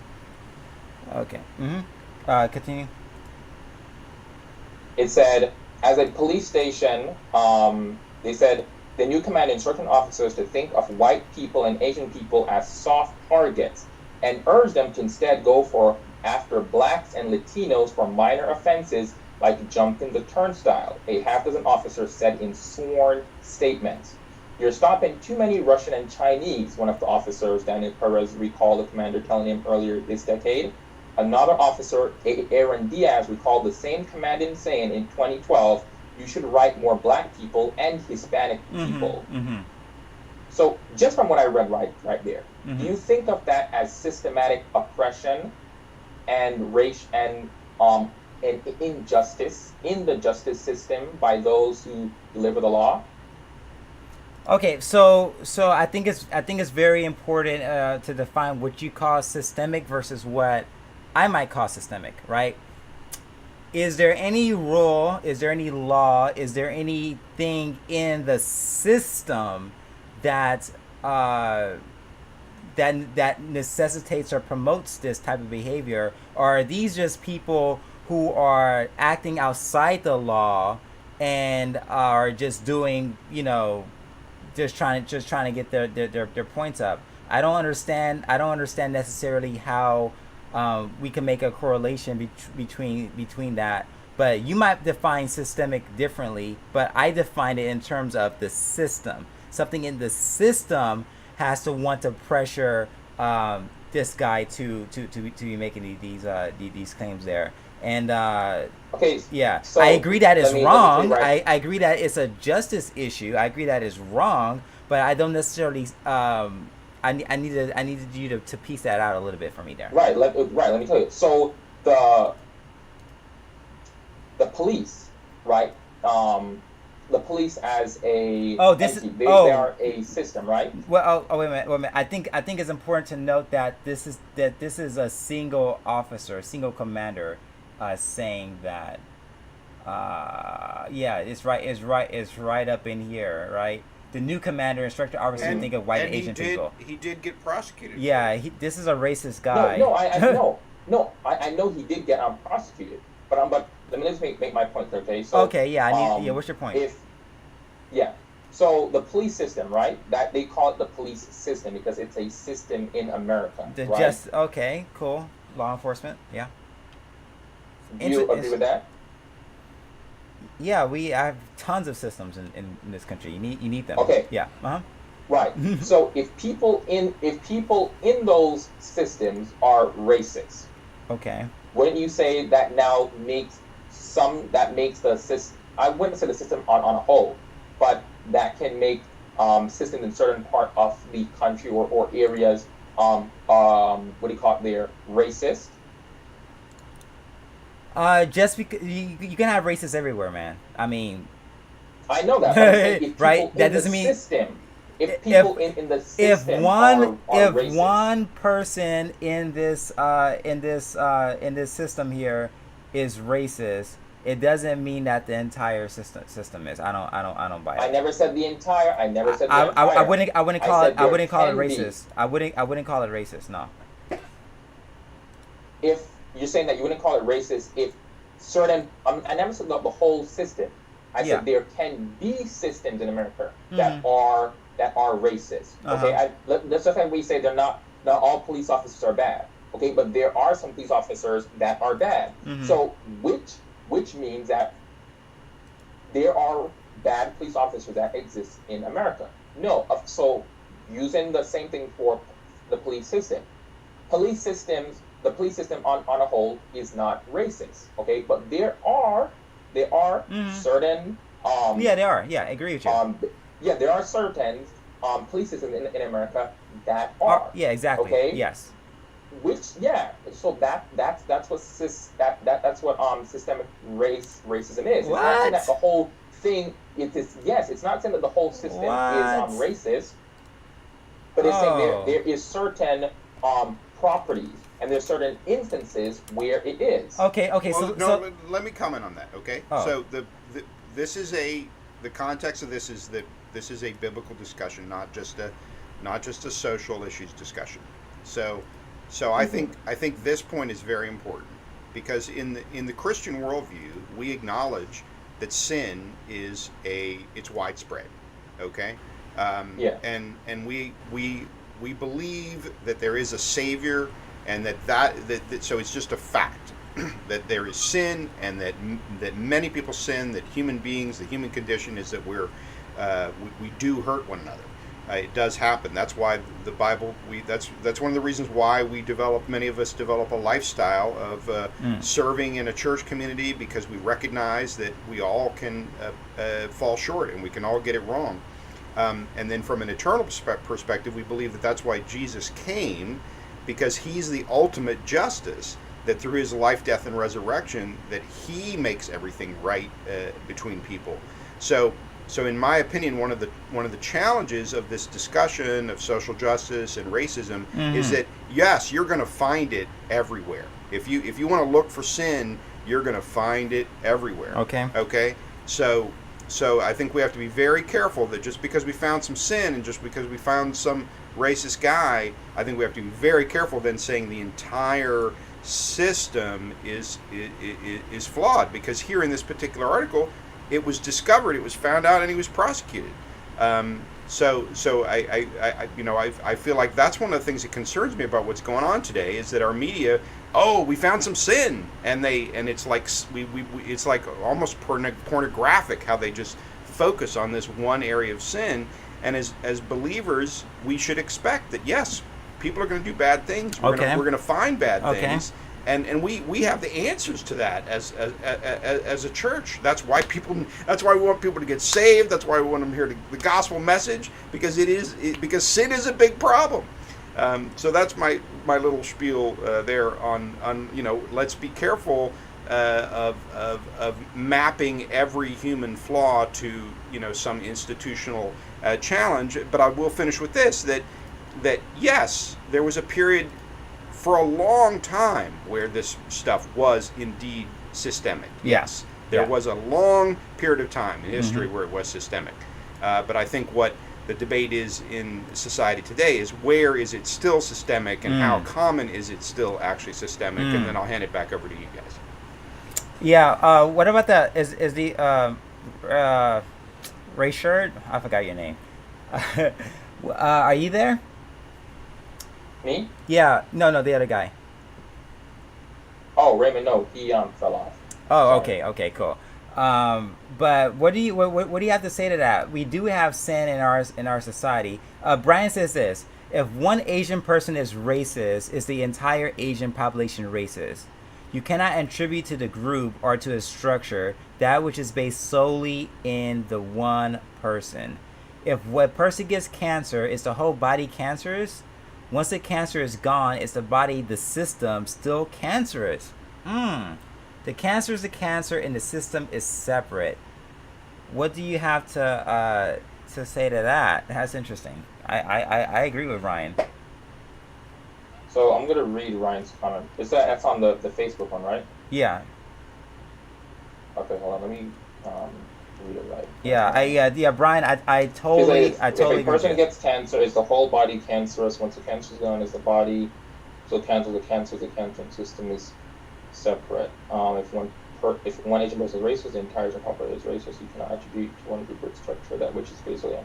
Speaker 1: Okay. Continue.
Speaker 3: It said, as a police station, they said the new command instructed officers to think of white people and Asian people as soft targets and urged them to instead go after Blacks and Latinos for minor offenses like jumping the turnstile, a half dozen officers said in sworn statements. You're stopping too many Russian and Chinese, one of the officers, Daniel Perez, recalled the commander telling him earlier this decade. Another officer, Aaron Diaz, recalled the same commandant saying in 2012, you should write more Black people and Hispanic people. So just from what I read right there, do you think of that as systematic oppression and race and injustice in the justice system by those who deliver the law?
Speaker 1: Okay, so I think it's very important to define what you call systemic versus what I might call systemic, right? Is there any rule, is there any law, is there anything in the system that that necessitates or promotes this type of behavior? Or are these just people who are acting outside the law and are just doing, just trying to get their points up? I don't understand necessarily how we can make a correlation between that, but you might define systemic differently, but I define it in terms of the system. Something in the system has to want to pressure this guy to be making these claims there. And
Speaker 3: okay,
Speaker 1: yeah,
Speaker 3: so
Speaker 1: I agree that it's wrong.
Speaker 3: Right.
Speaker 1: I agree that it's a justice issue. I agree that it's wrong, but I don't necessarily I needed you to piece that out a little bit for me there.
Speaker 3: Right. Let me tell you. So the police, right? The police as a they are a system, right?
Speaker 1: Well, wait a minute. I think it's important to note that this is a single officer, single commander, saying that. Yeah, it's right up in here, right? The new commander instructed officers to think of white and Asian people.
Speaker 2: He did get prosecuted.
Speaker 1: Yeah, this is a racist guy.
Speaker 3: I know he did get prosecuted, but let me just make my point, okay? So
Speaker 1: okay, yeah, what's your point?
Speaker 3: So the police system, right? That they call it the police system because it's a system in America. Right?
Speaker 1: Okay, cool. Law enforcement, yeah.
Speaker 3: Do you agree with that?
Speaker 1: Yeah, we have tons of systems in this country. You need them.
Speaker 3: Okay.
Speaker 1: Yeah.
Speaker 3: Right. So if people in those systems are racist,
Speaker 1: okay,
Speaker 3: wouldn't you say that now makes the system? I wouldn't say the system on a whole, but that can make systems in certain part of the country or areas what do you call it there, racist?
Speaker 1: Just because you can have racists everywhere, man. I mean,
Speaker 3: I know that, but
Speaker 1: right? That doesn't mean
Speaker 3: system. If people in the system are racist,
Speaker 1: one person in this system here is racist, it doesn't mean that the entire system is. I don't buy it.
Speaker 3: I never said the entire. I
Speaker 1: wouldn't call it racist. I wouldn't call it racist. No.
Speaker 3: If you're saying that you wouldn't call it racist if certain. I never said the whole system. I
Speaker 1: Yeah.
Speaker 3: said there can be systems in America
Speaker 1: Mhm.
Speaker 3: that are racist. Okay, let's just say we say they're not all police officers are bad. Okay, but there are some police officers that are bad.
Speaker 1: Mhm.
Speaker 3: So which means that there are bad police officers that exist in America. No, so using the same thing for the police system. The police system on a whole is not racist. Okay, but there are
Speaker 1: Mhm.
Speaker 3: certain
Speaker 1: Yeah, they are. Yeah, I agree with you.
Speaker 3: yeah, there are certain police systems in America that are.
Speaker 1: Yeah, exactly.
Speaker 3: Okay.
Speaker 1: Yes.
Speaker 3: Which so that's what that's what systemic racism is. It's not saying that the whole thing it's not saying that the whole system is racist, but it's saying there is certain properties and there's certain instances where it is.
Speaker 1: Okay.
Speaker 2: Well,
Speaker 1: So
Speaker 2: let me comment on that. Okay.
Speaker 1: Oh.
Speaker 2: So the context of this is that this is a biblical discussion, not just a social issues discussion. So I think this point is very important because in the Christian worldview we acknowledge that sin it's widespread. Okay. And we believe that there is a Savior, and that so it's just a fact that there is sin, and that many people sin, that human beings, the human condition is that we do hurt one another. It does happen. That's why the Bible. That's one of the reasons why many of us develop a lifestyle of serving in a church community, because we recognize that we all can fall short and we can all get it wrong. And then from an eternal perspective, we believe that that's why Jesus came, because he's the ultimate justice, that through his life, death, and resurrection, that he makes everything right between people. So in my opinion, one of the challenges of this discussion of social justice and racism is that, yes, you're going to find it everywhere. If you want to look for sin, you're going to find it everywhere. Okay. So I think we have to be very careful that just because we found some sin and just because we found some racist guy, I think we have to be very careful then saying the entire system is flawed, because here in this particular article, it was discovered, it was found out, and he was prosecuted. So I feel like that's one of the things that concerns me about what's going on today, is that our media, we found some sin, and it's like it's like almost pornographic how they just focus on this one area of sin. And as believers, we should expect that, yes, people are going to do bad things. We're going to find bad things. And we have the answers to that as a church. That's why we want people to get saved. That's why we want them to hear the gospel message, because because sin is a big problem. So that's my little spiel there on let's be careful of mapping every human flaw to some institutional challenge. But I will finish with this, that yes, there was a period for a long time where this stuff was indeed systemic. Yes, there was a long period of time in history where it was systemic. But I think what the debate is in society today is, where is it still systemic, and how common is it still actually systemic? And then I'll hand it back over to you guys.
Speaker 1: Yeah. What about that? Is the Ray Shirt? I forgot your name. Are you there?
Speaker 3: Me?
Speaker 1: Yeah. No, the other guy.
Speaker 3: Oh, Raymond. No, he fell off.
Speaker 1: Oh,
Speaker 3: Sorry.
Speaker 1: okay, cool. But what do you have to say to that? We do have sin in our society. Brian says this: if one Asian person is racist, is the entire Asian population racist? You cannot attribute to the group or to a structure that which is based solely in the one person. If a person gets cancer, is the whole body cancerous? Once the cancer is gone, is the body, the system, still cancerous? The cancer is the cancer, and the system is separate. What do you have to say to that? That's interesting. I agree with Ryan.
Speaker 3: So I'm gonna read Ryan's comment. That's on the Facebook one, right?
Speaker 1: Yeah.
Speaker 3: Okay, hold on. Let me read it right.
Speaker 1: Yeah, Brian, I totally
Speaker 3: If a
Speaker 1: agree.
Speaker 3: person gets cancer, is the whole body cancerous? Once the cancer is gone, is the body still cancerous? The cancer system is separate. If one if one Asian person is racist, the entire Asian population is racist. You cannot attribute to one group or structure that which is basically.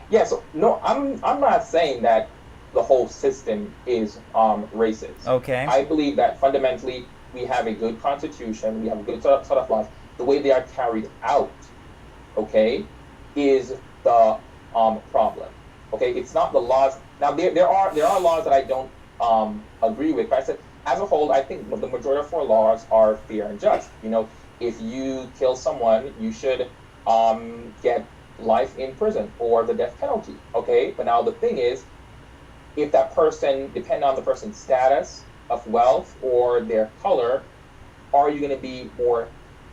Speaker 3: Yeah. So no, I'm not saying that the whole system is racist.
Speaker 1: Okay.
Speaker 3: I believe that fundamentally we have a good constitution, we have a good set of laws. The way they are carried out, okay, is the problem. Okay, it's not the laws. Now there are laws that I don't agree with. But I said as a whole, I think the majority of our laws are fair and just. You know, if you kill someone, you should get life in prison or the death penalty. Okay, but now the thing is, if that person, depending on the person's status of wealth or their color, are you going to be more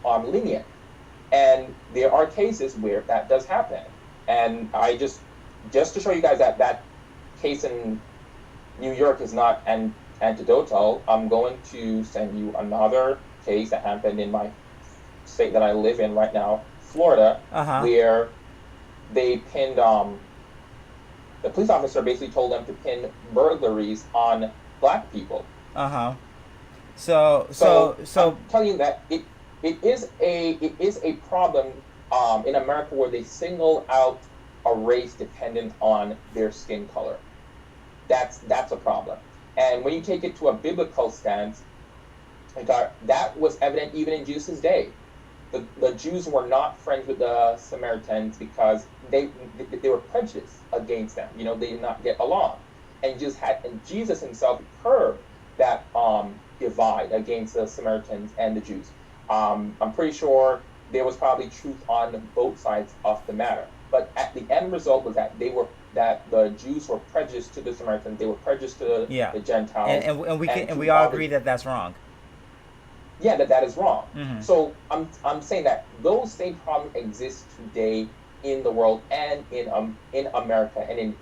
Speaker 3: lenient? And there are cases where that does happen. And I just to show you guys that that case in New York is not anecdotal, I'm going to send you another case that happened in my state that I live in right now, Florida, where they pinned the police officer basically told them to pin burglaries on black people.
Speaker 1: So
Speaker 3: I'm telling you that it is a problem in America where they single out a race dependent on their skin color. That's a problem. And when you take it to a biblical stance, that was evident even in Jesus' day. The Jews were not friends with the Samaritans because they were prejudiced against them. You know, they did not get along, and Jesus himself curbed that divide against the Samaritans and the Jews. I'm pretty sure there was probably truth on both sides of the matter, but at the end result was that the Jews were prejudiced to the Samaritans. They were prejudiced to the Gentiles,
Speaker 1: and we all agree that that's wrong.
Speaker 3: Yeah, that is wrong. So I'm saying that those same problems exist today in the world and in America and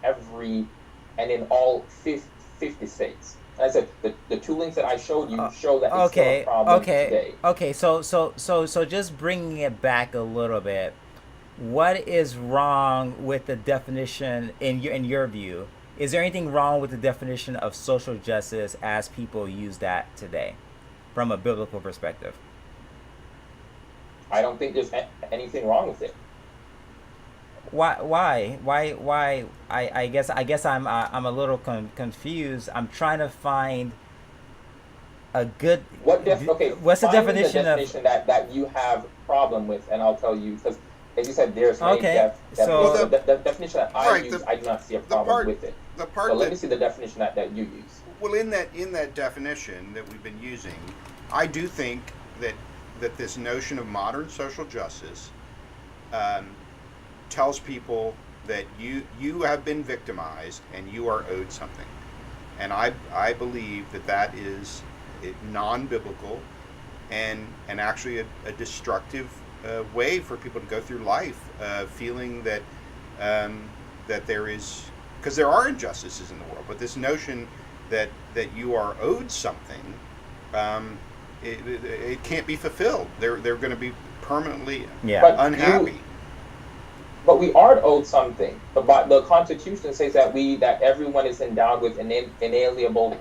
Speaker 3: in all 50 states. And I said the two links that I showed you show that it's still a problem today.
Speaker 1: Okay. So just bringing it back a little bit, what is wrong with the definition in your view? Is there anything wrong with the definition of social justice as people use that today, from a biblical perspective?
Speaker 3: I don't think there's anything wrong with it.
Speaker 1: Why? I guess I'm a little confused. I'm trying to find a good.
Speaker 3: What's the definition
Speaker 1: of
Speaker 3: that you have problem with? And I'll tell you, because as you said, there's many
Speaker 1: so
Speaker 3: the definition that I use, I do not see a problem with it.
Speaker 2: So
Speaker 3: let me see the definition that you use.
Speaker 2: Well, in that definition that we've been using, I do think that this notion of modern social justice tells people that you have been victimized and you are owed something, and I believe that is non-biblical and actually a destructive way for people to go through life, feeling that there is, because there are injustices in the world, but this notion that you are owed something, it can't be fulfilled. They're going to be permanently unhappy.
Speaker 3: But we are owed something. The Constitution says that everyone is endowed with inalienable.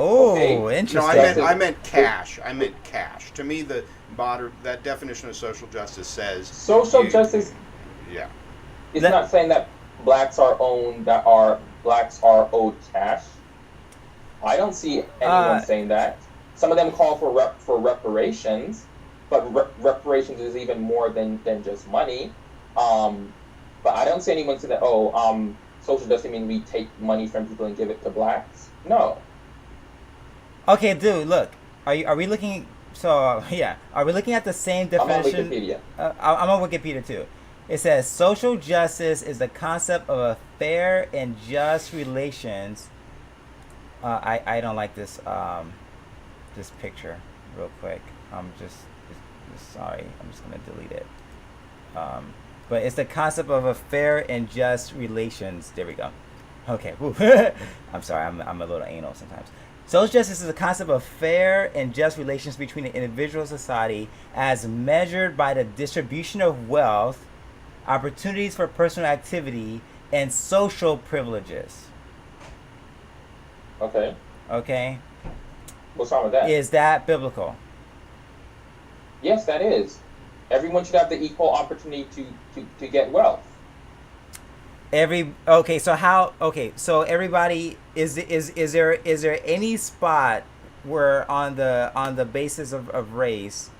Speaker 1: Interesting.
Speaker 2: No, I meant cash. To me, that definition of social justice says
Speaker 3: justice.
Speaker 2: Yeah.
Speaker 3: It's not saying that blacks are owed cash. I don't see anyone saying that. Some of them call for reparations, but reparations is even more than just money. But I don't see anyone say that, social justice means we take money from people and give it to blacks. No.
Speaker 1: Okay, dude, look. Are we looking? So are we looking at the same definition?
Speaker 3: I'm on Wikipedia.
Speaker 1: I'm on Wikipedia too. It says social justice is the concept of a fair and just relations. I don't like this this picture real quick. I'm just sorry. I'm just gonna delete it. But it's the concept of a fair and just relations. There we go. Okay. I'm sorry. I'm a little anal sometimes. Social justice is the concept of fair and just relations between an individual and society as measured by the distribution of wealth, opportunities for personal activity, and social privileges.
Speaker 3: What's wrong with that?
Speaker 1: Is that biblical?
Speaker 3: Yes, that is. Everyone should have the equal opportunity to get wealth.
Speaker 1: So everybody is there any spot where on the basis of race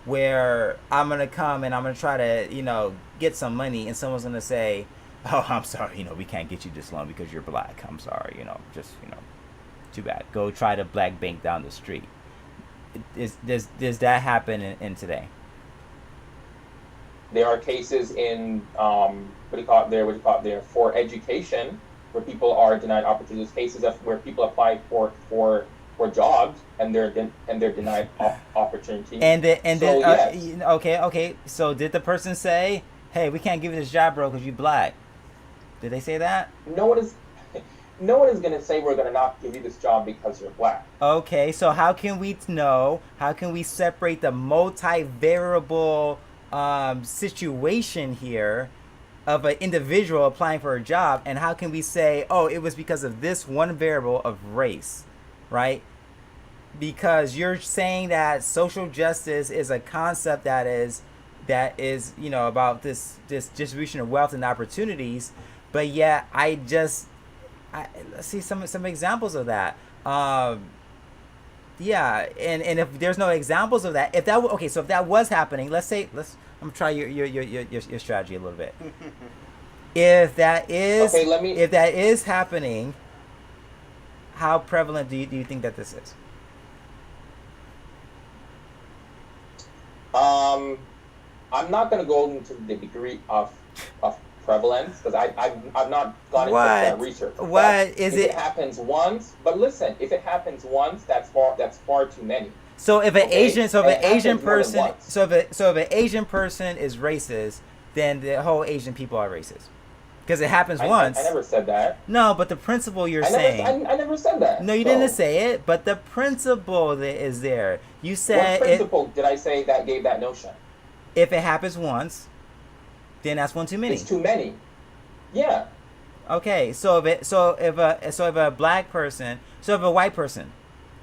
Speaker 1: where I'm gonna come and I'm gonna try to get some money and someone's gonna say, oh, I'm sorry, we can't get you this loan because you're black, I'm sorry, just too bad, go try to black bank down the street. Does that happen in today?
Speaker 3: There are cases in what do you call it there for education where people are denied opportunities. Cases where people apply for jobs and they're denied opportunity.
Speaker 1: Yes. Okay. So did the person say, "Hey, we can't give you this job, bro, because you black"? Did they say that?
Speaker 3: No one is going to say we're going to not give you this job because you're black.
Speaker 1: Okay, so how can we know? How can we separate the multivariable situation here of an individual applying for a job, and how can we say, oh, it was because of this one variable of race, right? Because you're saying that social justice is a concept that is about this distribution of wealth and opportunities, but yet let's see some examples of that. Yeah, and if there's no examples of that, if that was happening, I'm gonna try your strategy a little bit. If that is happening, how prevalent do you think that this is?
Speaker 3: I'm not going to go into the degree of prevalence because I've not gone into that research. If it happens once, but listen, if it happens once, that's far too many.
Speaker 1: So if an Asian person is racist, then the whole Asian people are racist. Because it happens once.
Speaker 3: I never said that.
Speaker 1: No, but the principle you're saying.
Speaker 3: I never said that.
Speaker 1: No, you didn't say it, but the principle that is there. You said.
Speaker 3: What principle did I say that gave that notion?
Speaker 1: If it happens once, then that's one too many.
Speaker 3: It's too many. Yeah.
Speaker 1: Okay, so if a black person, so if a white person,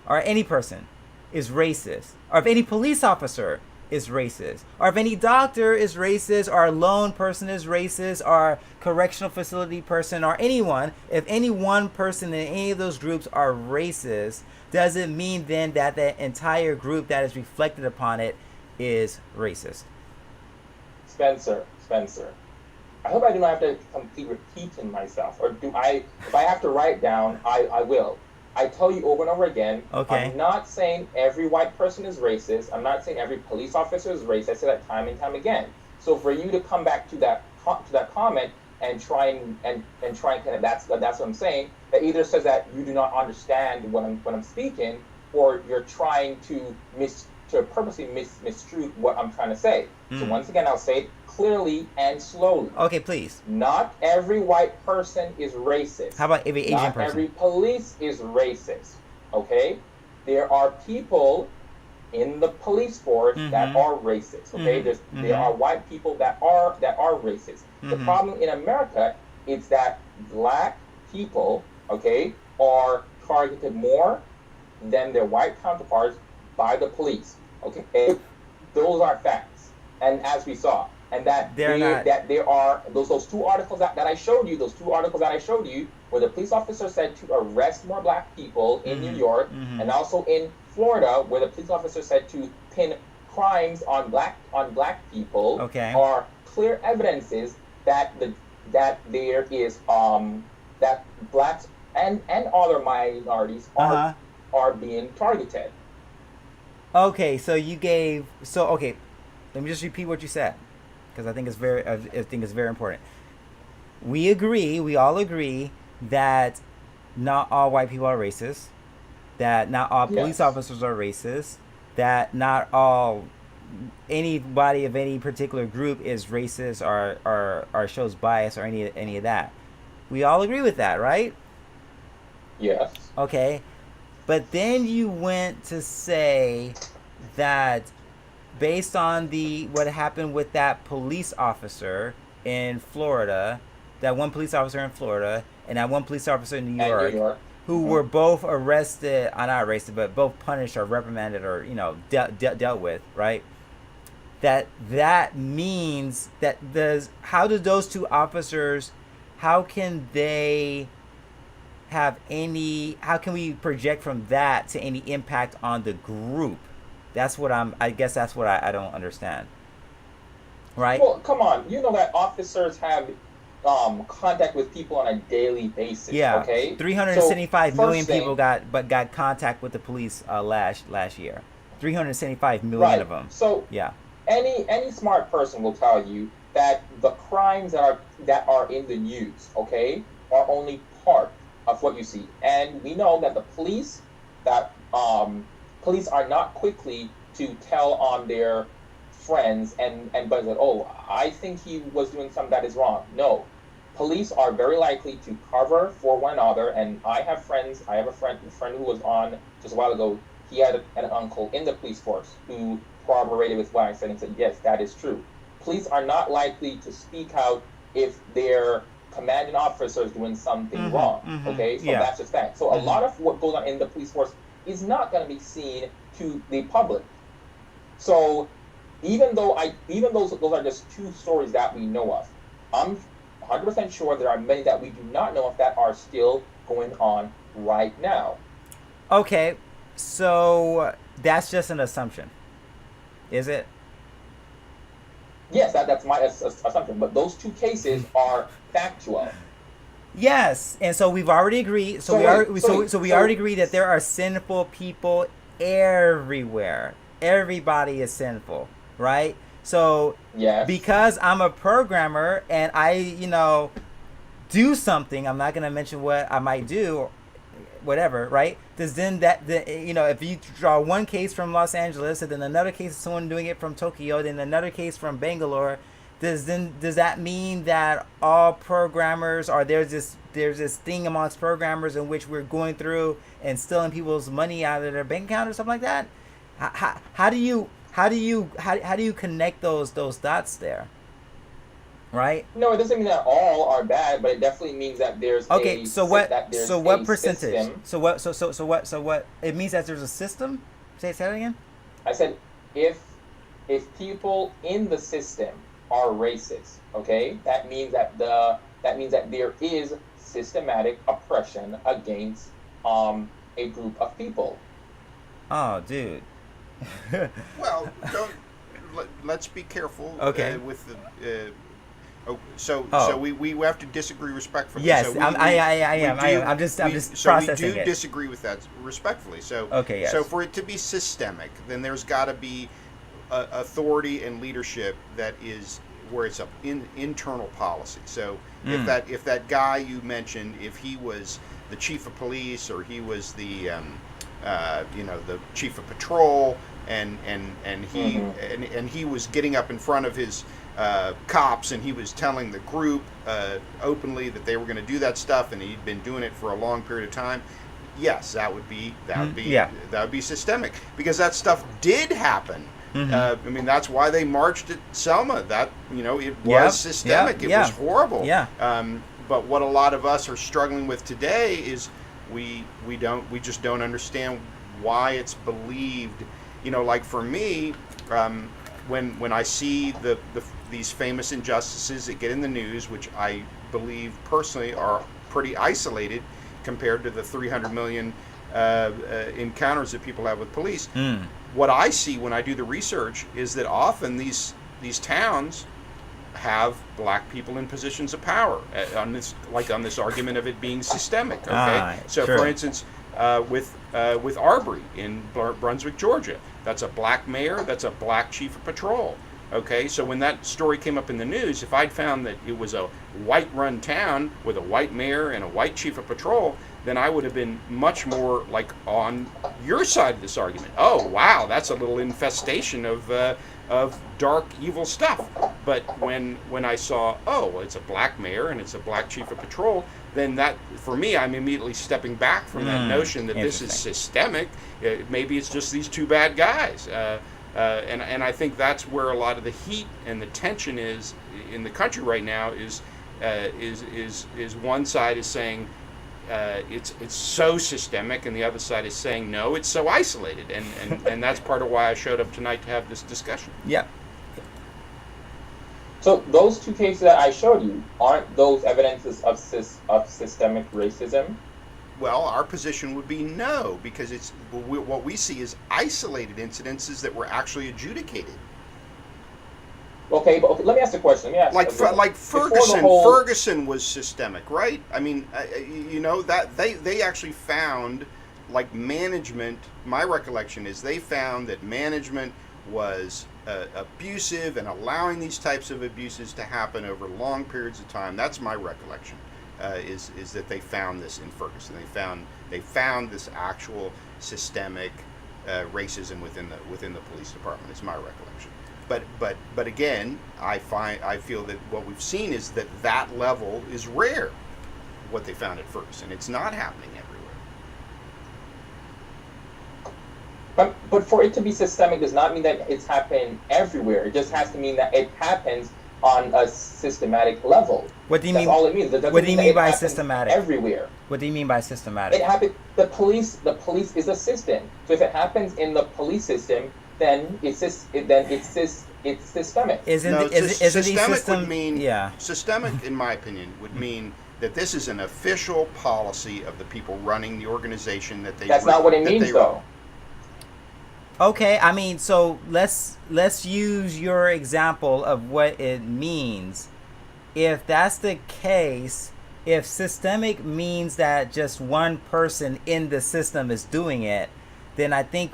Speaker 1: or any person, is racist, or if any police officer is racist, or if any doctor is racist, or a lone person is racist, or correctional facility person, or anyone, if any one person in any of those groups are racist, does it mean then that the entire group that is reflected upon it is racist?
Speaker 3: Spencer, I hope I do not have to complete repeating myself, or if I have to write down, I will. I tell you over and over again,
Speaker 1: okay.
Speaker 3: I'm not saying every white person is racist. I'm not saying every police officer is racist. I say that time and time again. So for you to come back to that comment and try and kind of that's what I'm saying. That either says that you do not understand when I'm speaking, or you're trying to purposely misconstrue what I'm trying to say. So once again, I'll say it clearly and slowly.
Speaker 1: Okay, please.
Speaker 3: Not every white person is racist.
Speaker 1: How about every Asian person?
Speaker 3: Not every police is racist. Okay? There are people in the police force that are racist. Okay? There are white people that are racist. The problem in America is that black people, okay, are targeted more than their white counterparts by the police. Okay? Those are facts. And as we saw, and that there are those two articles that I showed you, where the police officer said to arrest more black people in New York, and also in Florida, where the police officer said to pin crimes on black people, are clear evidences that there is that blacks and other minorities are being targeted.
Speaker 1: Okay, let me just repeat what you said, because I think it's very important. We all agree that not all white people are racist, that not all police officers are racist, that not all anybody of any particular group is racist or shows bias or any of that. We all agree with that, right?
Speaker 3: Yes.
Speaker 1: Okay. But then you went to say that based on what happened with that police officer in Florida, that one police officer in Florida and that one police officer in New York, who were both not arrested, but both punished or reprimanded or dealt with, right? that means that how do those two officers, how can they have any, how can we project from that to any impact on the group? That's what I guess that's what I don't understand. Right?
Speaker 3: Well, come on. You know that officers have contact with people on a daily basis.
Speaker 1: Yeah.
Speaker 3: Okay.
Speaker 1: 375
Speaker 3: So,
Speaker 1: million
Speaker 3: first thing,
Speaker 1: people got contact with the police last year. 375 million
Speaker 3: right.
Speaker 1: of them.
Speaker 3: So
Speaker 1: Yeah.
Speaker 3: any smart person will tell you that the crimes that are in the news, okay, are only part of what you see. And we know that the police are not quickly to tell on their friends and buddies that, oh, I think he was doing something that is wrong. No. Police are very likely to cover for one another, and I have a friend who was on just a while ago. He had an uncle in the police force who corroborated with what I said and said, yes, that is true. Police are not likely to speak out if their commanding officer is doing something wrong. Okay, so that's just that. So a lot of what goes on in the police force is not going to be seen to the public. So even those are just two stories that we know of, I'm 100% sure there are many that we do not know of that are still going on right now.
Speaker 1: Okay, so that's just an assumption, is it?
Speaker 3: Yes, that's my assumption. But those two cases are factual.
Speaker 1: Yes, and so we've already agreed. So we already agree that there are sinful people everywhere. Everybody is sinful, right? So
Speaker 3: yes.
Speaker 1: Because I'm a programmer and I, do something, I'm not gonna mention what I might do, whatever, right? Does then if you draw one case from Los Angeles and then another case of someone doing it from Tokyo, then another case from Bangalore, does that mean that all programmers, or there's this thing amongst programmers in which we're going through and stealing people's money out of their bank account or something like that? How do you connect those dots there? Right?
Speaker 3: No, it doesn't mean that all are bad, but it definitely means that there's
Speaker 1: what percentage?
Speaker 3: System.
Speaker 1: So what it means that there's a system? Say that again?
Speaker 3: I said if people in the system are racist, okay, that means that there is systematic oppression against a group of people.
Speaker 1: Oh, dude.
Speaker 2: Well, let's be careful.
Speaker 1: Okay.
Speaker 2: With the. So we have to disagree respectfully.
Speaker 1: Yes,
Speaker 2: so
Speaker 1: I am. I'm just processing it.
Speaker 2: We do disagree with that respectfully. So
Speaker 1: okay, yes.
Speaker 2: So for it to be systemic, then there's got to be authority and leadership that is where it's internal policy. So if that guy you mentioned, if he was the chief of police or he was the the chief of patrol, and he was getting up in front of his cops and he was telling the group openly that they were going to do that stuff, and he'd been doing it for a long period of time. Yes, that would be systemic, because that stuff did happen. I mean, that's why they marched at Selma. That it was systemic. It was horrible.
Speaker 1: Yeah.
Speaker 2: But what a lot of us are struggling with today is we just don't understand why it's believed. Like for me, when I see these famous injustices that get in the news, which I believe personally are pretty isolated compared to the 300 million encounters that people have with police. What I see when I do the research is that often these towns have black people in positions of power on this argument of it being systemic. Okay, so
Speaker 1: sure.
Speaker 2: For instance, with Arbery in Brunswick, Georgia, that's a black mayor, that's a black chief of patrol. Okay, so when that story came up in the news, if I'd found that it was a white-run town with a white mayor and a white chief of patrol, then I would have been much more like on your side of this argument. Oh, wow, that's a little infestation of dark, evil stuff. But when I saw, it's a black mayor and it's a black chief of patrol, then that, for me, I'm immediately stepping back from that notion that this is systemic. Maybe it's just these two bad guys. And I think that's where a lot of the heat and the tension is in the country right now. Is one side is saying it's so systemic, and the other side is saying no, it's so isolated, and that's part of why I showed up tonight to have this discussion.
Speaker 1: Yeah,
Speaker 3: So those two cases that I showed you, aren't those evidences of systemic racism?
Speaker 2: Well, our position would be no, because it's what we see is isolated incidences that were actually adjudicated.
Speaker 3: Okay, but okay, let me ask a question. Let me ask
Speaker 2: Like Ferguson. Ferguson was systemic, right? I mean, you know that they actually found, like, management. My recollection is they found that management was abusive and allowing these types of abuses to happen over long periods of time. That's my recollection. Is that they found this in Ferguson? They found this actual systemic racism within the police department. Is my recollection. But again, I feel that what we've seen is that level is rare. What they found at Ferguson, it's not happening everywhere.
Speaker 3: But for it to be systemic does not mean that it's happening everywhere. It just has to mean that it happens on a systematic level.
Speaker 1: What do you
Speaker 3: That's
Speaker 1: mean?
Speaker 3: all it means.
Speaker 1: What do you mean by systematic?
Speaker 3: Everywhere.
Speaker 1: What do you mean by systematic?
Speaker 3: It happens. The police is a system. So if it happens in the police system, then it's systemic.
Speaker 2: Systemic would mean,
Speaker 1: yeah.
Speaker 2: Systemic, in my opinion, would mean that this is an official policy of the people running the organization that they.
Speaker 3: That's not what it means, though.
Speaker 1: Okay, I mean, so let's use your example of what it means. If that's the case, if systemic means that just one person in the system is doing it, then I think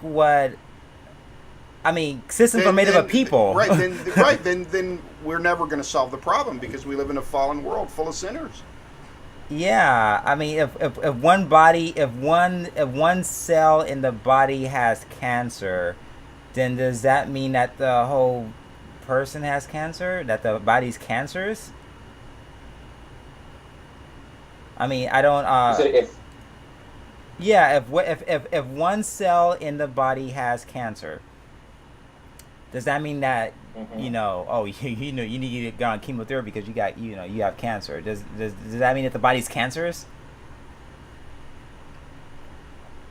Speaker 1: systems are made up of people.
Speaker 2: Right, then we're never going to solve the problem because we live in a fallen world full of sinners.
Speaker 1: Yeah, I mean, if one cell in the body has cancer, then does that mean that the whole person has cancer? That the body's cancerous? I mean, I don't. If one cell in the body has cancer, does that mean that you need to go on chemotherapy because you have cancer? Does that mean that the body's cancerous?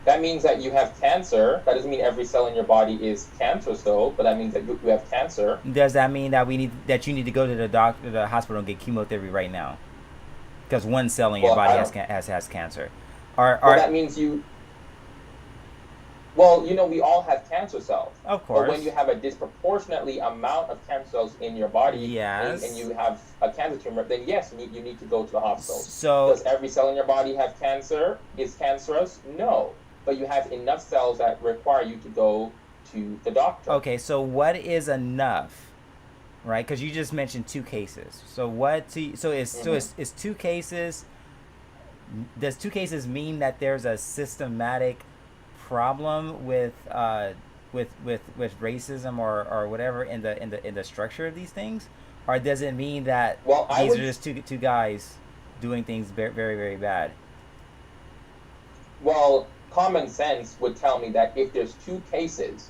Speaker 3: That means that you have cancer. That doesn't mean every cell in your body is cancerous, though. But that means that you have cancer.
Speaker 1: Does that mean that you need to go to the hospital and get chemotherapy right now? Because one cell in your body has cancer.
Speaker 3: That means you. Well, we all have cancer cells.
Speaker 1: Of course.
Speaker 3: But when you have a disproportionately amount of cancer cells in your body,
Speaker 1: yes,
Speaker 3: and you have a cancer tumor, then yes, you need to go to the hospital.
Speaker 1: So,
Speaker 3: does every cell in your body have cancer? Is cancerous? No. But you have enough cells that require you to go to the doctor.
Speaker 1: Okay, so what is enough? Right? Because you just mentioned two cases. So is two cases? Does two cases mean that there's a systematic problem with racism or whatever in the structure of these things, or does it mean that these are just two guys doing things very, very, very bad?
Speaker 3: Well, common sense would tell me that if there's two cases,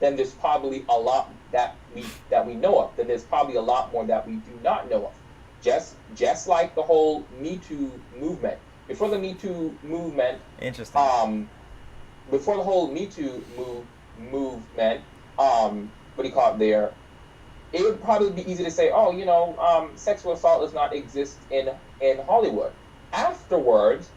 Speaker 3: then there's probably a lot that we know of. Then there's probably a lot more that we do not know of. Just like the whole Me Too movement. Before the Me Too movement,
Speaker 1: interesting.
Speaker 3: Before the whole Me Too movement, what do you call it there? It would probably be easy to say, sexual assault does not exist in Hollywood. Afterwards,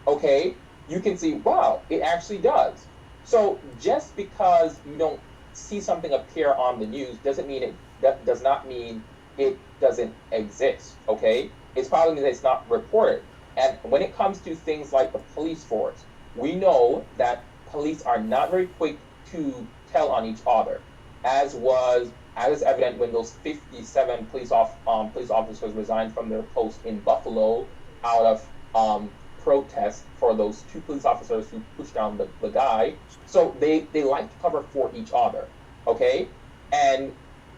Speaker 3: okay, you can see, wow, it actually does. So just because you don't see something appear on the news doesn't mean that does not mean it doesn't exist, okay? It's probably means that it's not reported. And when it comes to things like the police force, we know that police are not very quick to tell on each other, as is evident when those 57 police officers resigned from their post in Buffalo out of protest for those two police officers who pushed down the guy. So they like to cover for each other, okay? And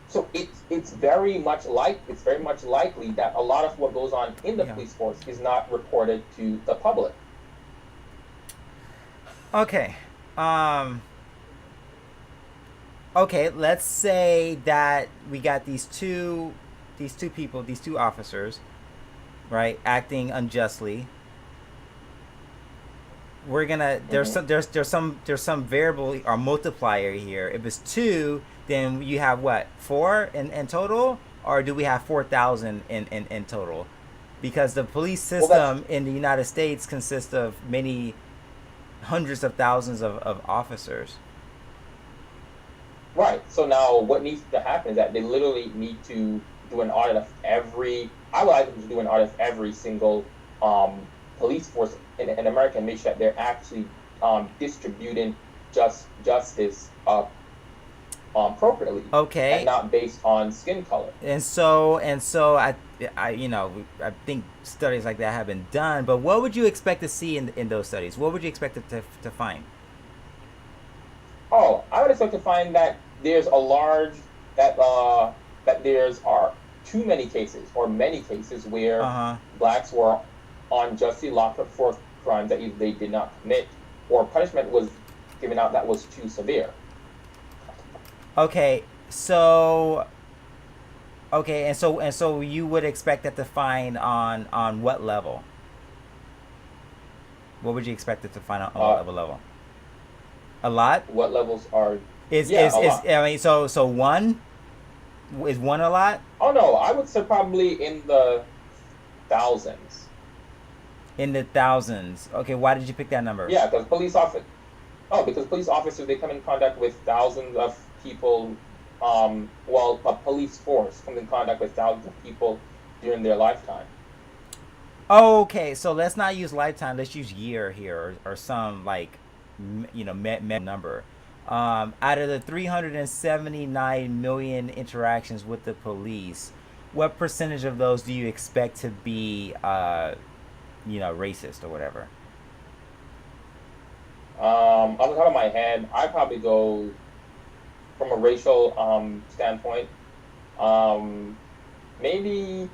Speaker 3: so it's very much likely that a lot of what goes on in the police force is not reported to the public.
Speaker 1: Okay. Okay, let's say that we got these two people, these two officers, right, acting unjustly. We're gonna there's some variable or multiplier here. If it's 2, then you have what, 4 in total, or do we have 4,000 in total? Because the police system in the United States consists of many hundreds of thousands of officers.
Speaker 3: Right. So now what needs to happen is that they literally need to do an audit of every, I would like them to do an audit of every single police force in America and make sure that they're actually distributing justice appropriately.
Speaker 1: Okay.
Speaker 3: And not based on skin color.
Speaker 1: And so I you know, I think studies like that have been done, but what would you expect to see in those studies? What would you expect to find?
Speaker 3: Oh, I would expect to find that there's are too many cases or many cases where blacks were unjustly locked up for crimes that either they did not commit or punishment was given out that was too severe.
Speaker 1: Okay, and so you would expect that to find on what level? What would you expect it to find on what level? A lot?
Speaker 3: What levels are?
Speaker 1: A lot. I mean, so one is one a lot?
Speaker 3: Oh no, I would say probably in the thousands.
Speaker 1: In the thousands. Okay, why did you pick that number?
Speaker 3: Yeah, because police officers they come in contact with thousands of people. A police force comes in contact with thousands of people during their lifetime.
Speaker 1: Okay, so let's not use lifetime. Let's use year here, or some number. Out of the 379 million interactions with the police, what percentage of those do you expect to be, racist or whatever?
Speaker 3: Off the top of my head, I'd probably go from a racial standpoint, maybe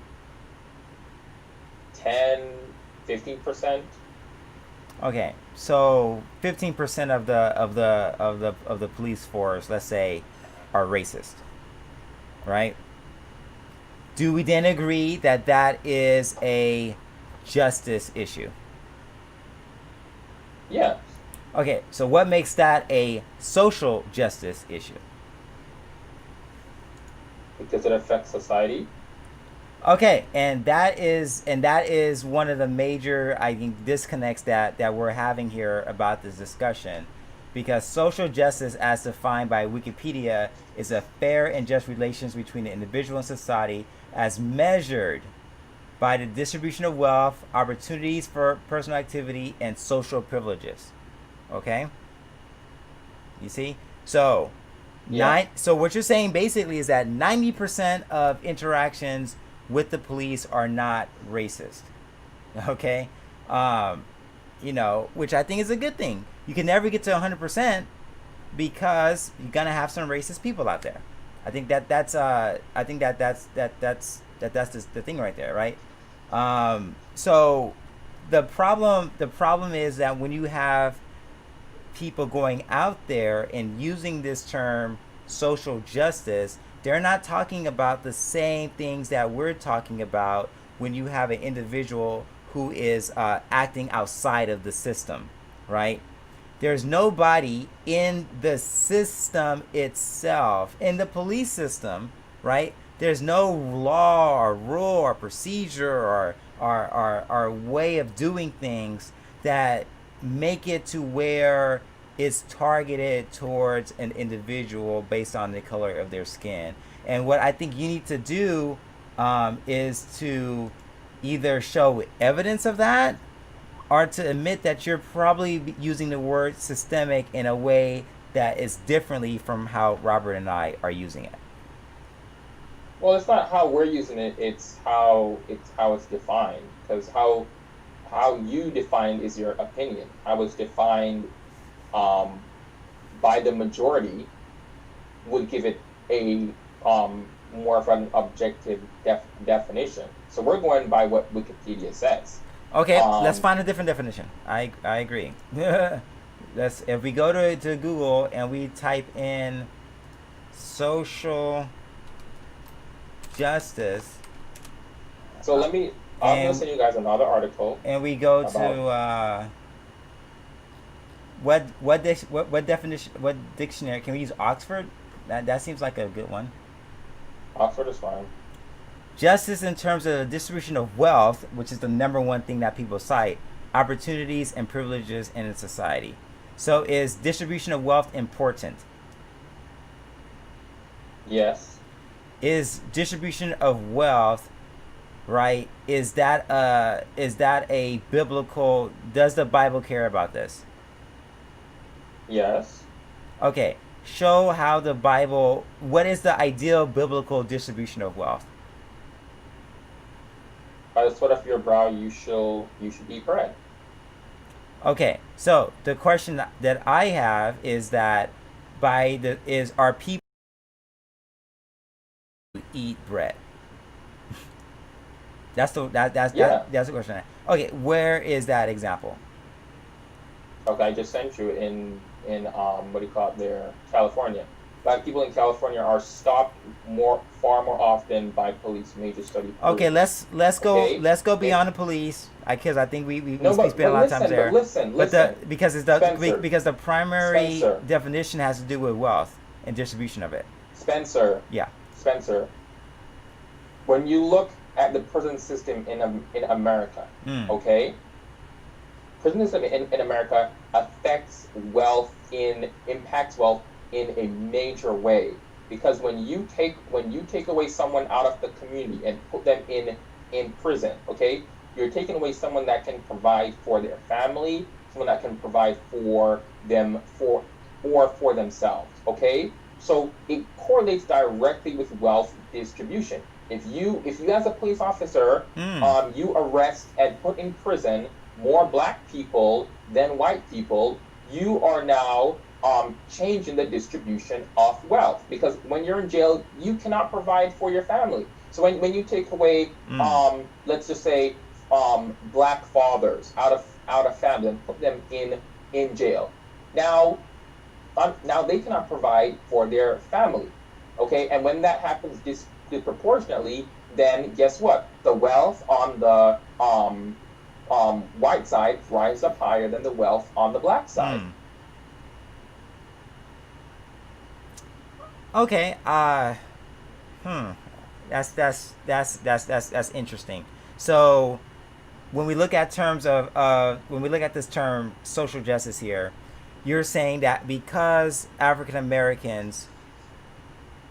Speaker 3: 10-15%.
Speaker 1: Okay, so 15% of the police force, let's say, are racist, right? Do we then agree that that is a justice issue?
Speaker 3: Yeah.
Speaker 1: Okay, so what makes that a social justice issue?
Speaker 3: Because it affects society.
Speaker 1: Okay, and that is one of the major, I think, disconnects that we're having here about this discussion, because social justice, as defined by Wikipedia, is a fair and just relations between the individual and society, as measured by the distribution of wealth, opportunities for personal activity, and social privileges. Okay, you see, so so what you're saying basically is that 90% of interactions with the police are not racist. Okay, which I think is a good thing. You can never get to 100% because you're gonna have some racist people out there. I think that's the thing right there, right? So the problem is that when you have people going out there and using this term social justice, they're not talking about the same things that we're talking about when you have an individual who is acting outside of the system, right? There's nobody in the system itself, in the police system, right? There's no law or rule or procedure or way of doing things that make it to where it's targeted towards an individual based on the color of their skin. And what I think you need to do is to either show evidence of that or to admit that you're probably using the word systemic in a way that is differently from how Robert and I are using it.
Speaker 3: Well, it's not how we're using it, it's how it's defined. Because how you define is your opinion. How it's defined by the majority would give it a more of an objective definition. So we're going by what Wikipedia says.
Speaker 1: Okay, let's find a different definition. I agree. If we go to Google and we type in social justice.
Speaker 3: So I'm gonna send you guys another article.
Speaker 1: And we go to what definition? What dictionary? Can we use Oxford? That seems like a good one.
Speaker 3: Oxford is fine.
Speaker 1: Justice in terms of the distribution of wealth, which is the number one thing that people cite, opportunities and privileges in a society. So is distribution of wealth important?
Speaker 3: Yes.
Speaker 1: Is distribution of wealth, right? Is that a biblical? Does the Bible care about this?
Speaker 3: Yes.
Speaker 1: Okay, show how the Bible. What is the ideal biblical distribution of wealth?
Speaker 3: By the sweat of your brow you shall eat bread.
Speaker 1: Okay, so the question that I have is that are people who eat bread? That's the question. Okay, where is that example?
Speaker 3: Okay, I just sent you in what do you call it there, California. Black people in California are stopped far more often by police. Major study.
Speaker 1: Okay, let's go beyond the police, because I think we spend a lot of time there. Because the primary definition has to do with wealth and distribution of it.
Speaker 3: Spencer.
Speaker 1: Yeah.
Speaker 3: Spencer. When you look at the prison system in America, okay, prison system in America impacts wealth in a major way, because when you take away someone out of the community and put them in prison, okay, you're taking away someone that can provide for their family, someone that can provide for them for themselves, okay. So it correlates directly with wealth distribution. If you as a police officer, you arrest and put in prison more black people than white people, you are now changing the distribution of wealth, because when you're in jail, you cannot provide for your family. So when you take away, let's just say, black fathers out of family and put them in jail, now they cannot provide for their family, okay? And when that happens disproportionately, then guess what? The wealth on the white side rises up higher than the wealth on the black side.
Speaker 1: Okay. That's interesting. So when we look at this term social justice here, you're saying that because African Americans,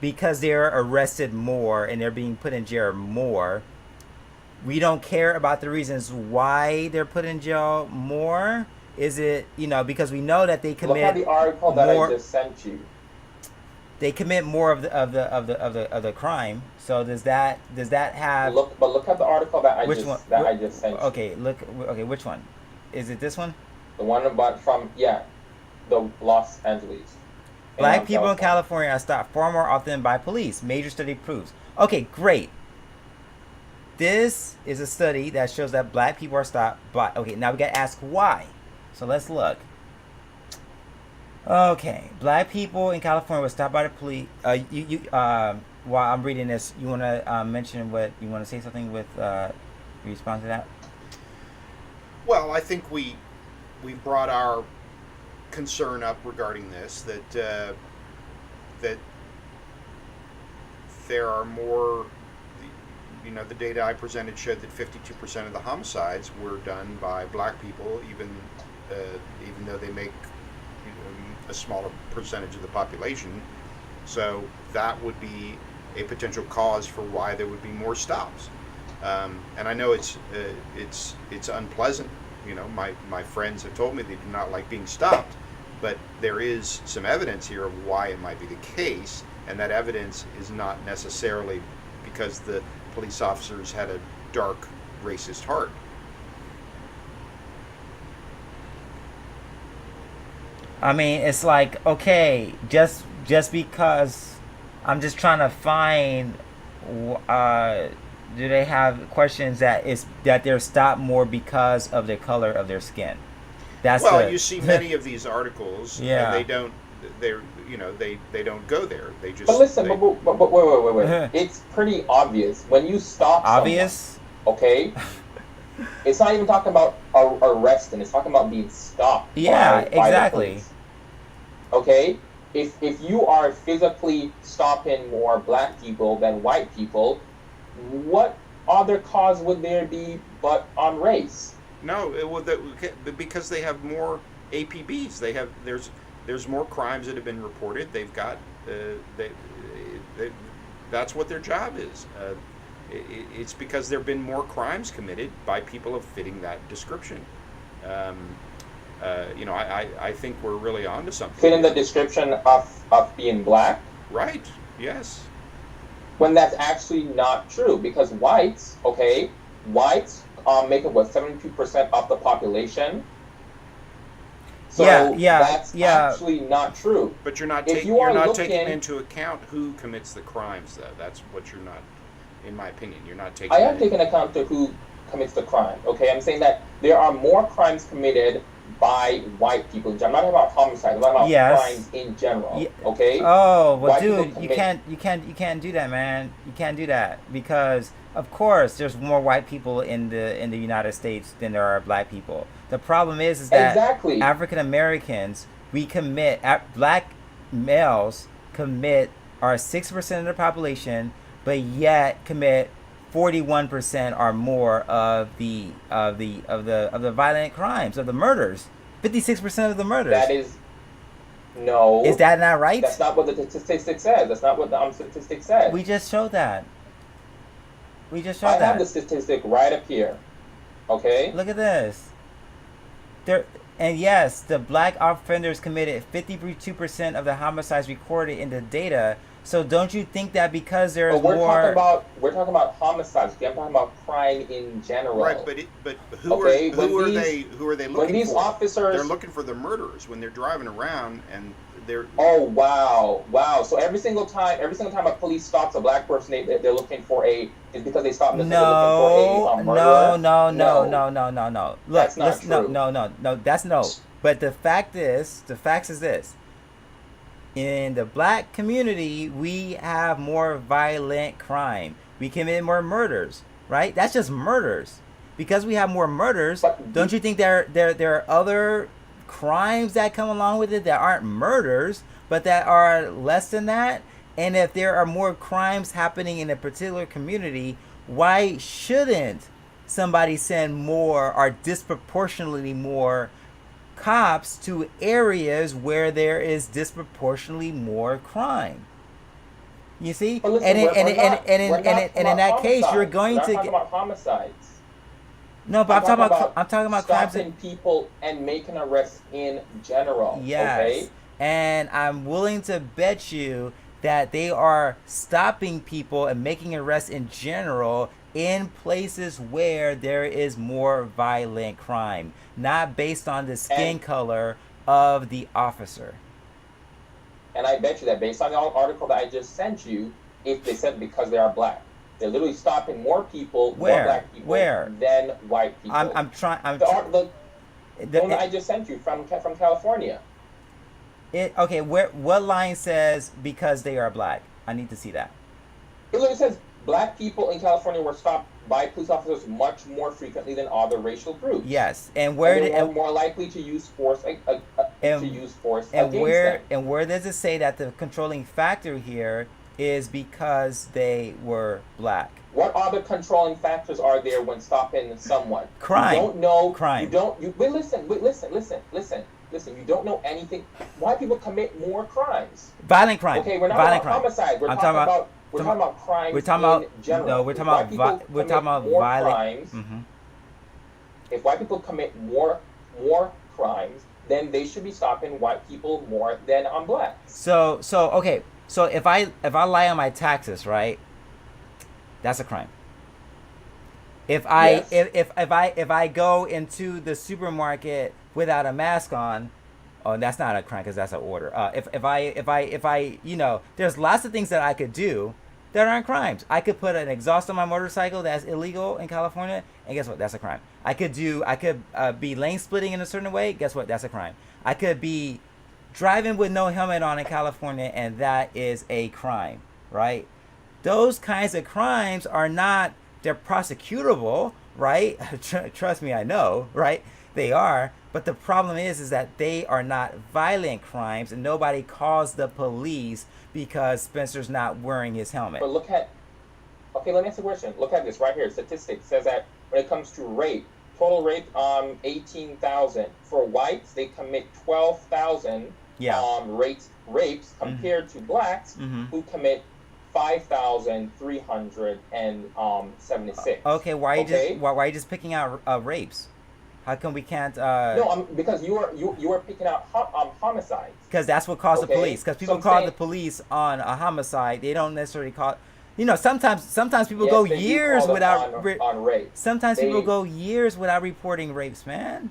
Speaker 1: because they're arrested more and they're being put in jail more, we don't care about the reasons why they're put in jail more? Is it, because we know that they commit
Speaker 3: Look at the article that I just sent you.
Speaker 1: They commit more of the crime. So does that have?
Speaker 3: Look at the article that I just sent you.
Speaker 1: Okay, which one? Is it this one?
Speaker 3: The one about the Los Angeles.
Speaker 1: Black people in California are stopped far more often by police. Major study proves. Okay, great. This is a study that shows that black people are stopped by. Okay, now we gotta ask why. So let's look. Okay, black people in California were stopped by the police. While I'm reading this, you wanna mention what you wanna say something with respond to that?
Speaker 2: Well, I think we brought our concern up regarding this, that there are more. The data I presented showed that 52% of the homicides were done by black people, even though they make a smaller percentage of the population. So that would be a potential cause for why there would be more stops. And I know it's unpleasant. My friends have told me they do not like being stopped, but there is some evidence here of why it might be the case, and that evidence is not necessarily because the police officers had a dark, racist heart.
Speaker 1: I mean, it's like, okay, just because I'm just trying to find, do they have questions that they're stopped more because of the color of their skin?
Speaker 2: You see many of these articles, and they don't go there. They just.
Speaker 3: But listen, but wait. It's pretty obvious when you stop.
Speaker 1: Obvious.
Speaker 3: Someone, okay. It's not even talking about arresting. It's talking about being stopped.
Speaker 1: Yeah,
Speaker 3: by
Speaker 1: exactly.
Speaker 3: the police. Okay, if you are physically stopping more black people than white people, what other cause would there be but on race?
Speaker 2: No, because they have more APBs. There's more crimes that have been reported. They've got they that's what their job is. It's because there have been more crimes committed by people of fitting that description. I think we're really onto something.
Speaker 3: Fitting the description of being black?
Speaker 2: Right, yes.
Speaker 3: When that's actually not true, because whites make up 72% of the population. So that's actually not true.
Speaker 2: But you're not taking into account who commits the crimes, though. That's what you're not, in my opinion. You're not taking.
Speaker 3: I am taking account to who commits the crime. Okay, I'm saying that there are more crimes committed by white people. I'm not talking about homicide. I'm talking about crimes in general. Okay.
Speaker 1: Oh, well, white dude, you can't do that, man. You can't do that because, of course, there's more white people in the United States than there are black people. The problem is that African Americans, black males are 6% of the population, but yet commit 41% or more of the violent crimes, of the murders. 56% of the murders.
Speaker 3: That is no.
Speaker 1: Is that not right?
Speaker 3: That's not what the statistic says. That's not what the statistic says.
Speaker 1: We just showed that. I
Speaker 3: have the statistic right up here. Okay.
Speaker 1: Look at this. And yes, the black offenders committed 52% of the homicides recorded in the data. So don't you think that because there's
Speaker 3: we're
Speaker 1: more...
Speaker 3: We're talking about homicides. I'm talking about crime in general.
Speaker 2: Right, but who are they looking
Speaker 3: when these
Speaker 2: for?
Speaker 3: Officers,
Speaker 2: they're looking for the murderers when they're driving around and they're...
Speaker 3: Oh, wow. So every single time a police stops a black person, they're looking for it's because they stopped them.
Speaker 1: No. Look,
Speaker 3: that's not true.
Speaker 1: No, that's no. But the facts is this. In the black community, we have more violent crime. We commit more murders, right? That's just murders. Because we have more murders, don't you think there are other crimes that come along with it that aren't murders, but that are less than that? And if there are more crimes happening in a particular community, why shouldn't somebody send more or disproportionately more cops to areas where there is disproportionately more crime? You see,
Speaker 3: listen,
Speaker 1: and in that case, you're going to
Speaker 3: talk about homicides.
Speaker 1: No, but I'm talking about crimes
Speaker 3: stopping people and making arrests in general.
Speaker 1: Yes,
Speaker 3: okay?
Speaker 1: And I'm willing to bet you that they are stopping people and making arrests in general in places where there is more violent crime, not based on the skin color of the officer.
Speaker 3: And I bet you that based on the article that I just sent you, if they said because they are black, they're literally stopping more people, more black people than white people. The one I just sent you from California.
Speaker 1: What line says because they are black? I need to see that.
Speaker 3: It literally says black people in California were stopped by police officers much more frequently than other racial groups.
Speaker 1: Yes,
Speaker 3: and they were more likely to use force against them.
Speaker 1: And where does it say that the controlling factor here is because they were black?
Speaker 3: What other controlling factors are there when stopping someone?
Speaker 1: Crime.
Speaker 3: You don't know.
Speaker 1: Crime.
Speaker 3: Listen. You don't know anything. Why people commit more crimes?
Speaker 1: Violent crime.
Speaker 3: Okay, we're not
Speaker 1: violent
Speaker 3: about homicide. We're talking about crimes in general.
Speaker 1: No, we're talking about violent
Speaker 3: crimes.
Speaker 1: Mm-hmm.
Speaker 3: If white people commit more crimes, then they should be stopping white people more than on blacks.
Speaker 1: So if I lie on my taxes, right? That's a crime. If I go into the supermarket without a mask on, oh, that's not a crime because that's an order. If I there's lots of things that I could do that aren't crimes. I could put an exhaust on my motorcycle that's illegal in California, and guess what? That's a crime. I could be lane splitting in a certain way. Guess what? That's a crime. I could be driving with no helmet on in California, and that is a crime, right? Those kinds of crimes are not, they're prosecutable, right? Trust me, I know, right? They are. But the problem is that they are not violent crimes, and nobody calls the police because Spencer's not wearing his helmet.
Speaker 3: But look at Okay, let me ask you a question. Look at this right here. Statistics says that when it comes to rape, total rape, 18,000. For whites, they commit 12,000
Speaker 1: Yeah.
Speaker 3: rapes compared to blacks
Speaker 1: Mm-hmm.
Speaker 3: who commit 5,376.
Speaker 1: Okay, why are you
Speaker 3: Okay?
Speaker 1: just why are you just picking out rapes? How come we can't?
Speaker 3: No, because you are picking out homicides.
Speaker 1: Because that's what calls the
Speaker 3: Okay,
Speaker 1: police. Because
Speaker 3: so
Speaker 1: people
Speaker 3: I'm
Speaker 1: call
Speaker 3: saying-
Speaker 1: the police on a homicide. They don't necessarily call. You know, sometimes people
Speaker 3: Yes,
Speaker 1: go
Speaker 3: they do
Speaker 1: years
Speaker 3: call them
Speaker 1: without.
Speaker 3: on rape.
Speaker 1: Sometimes people
Speaker 3: They-
Speaker 1: go years without reporting rapes, man.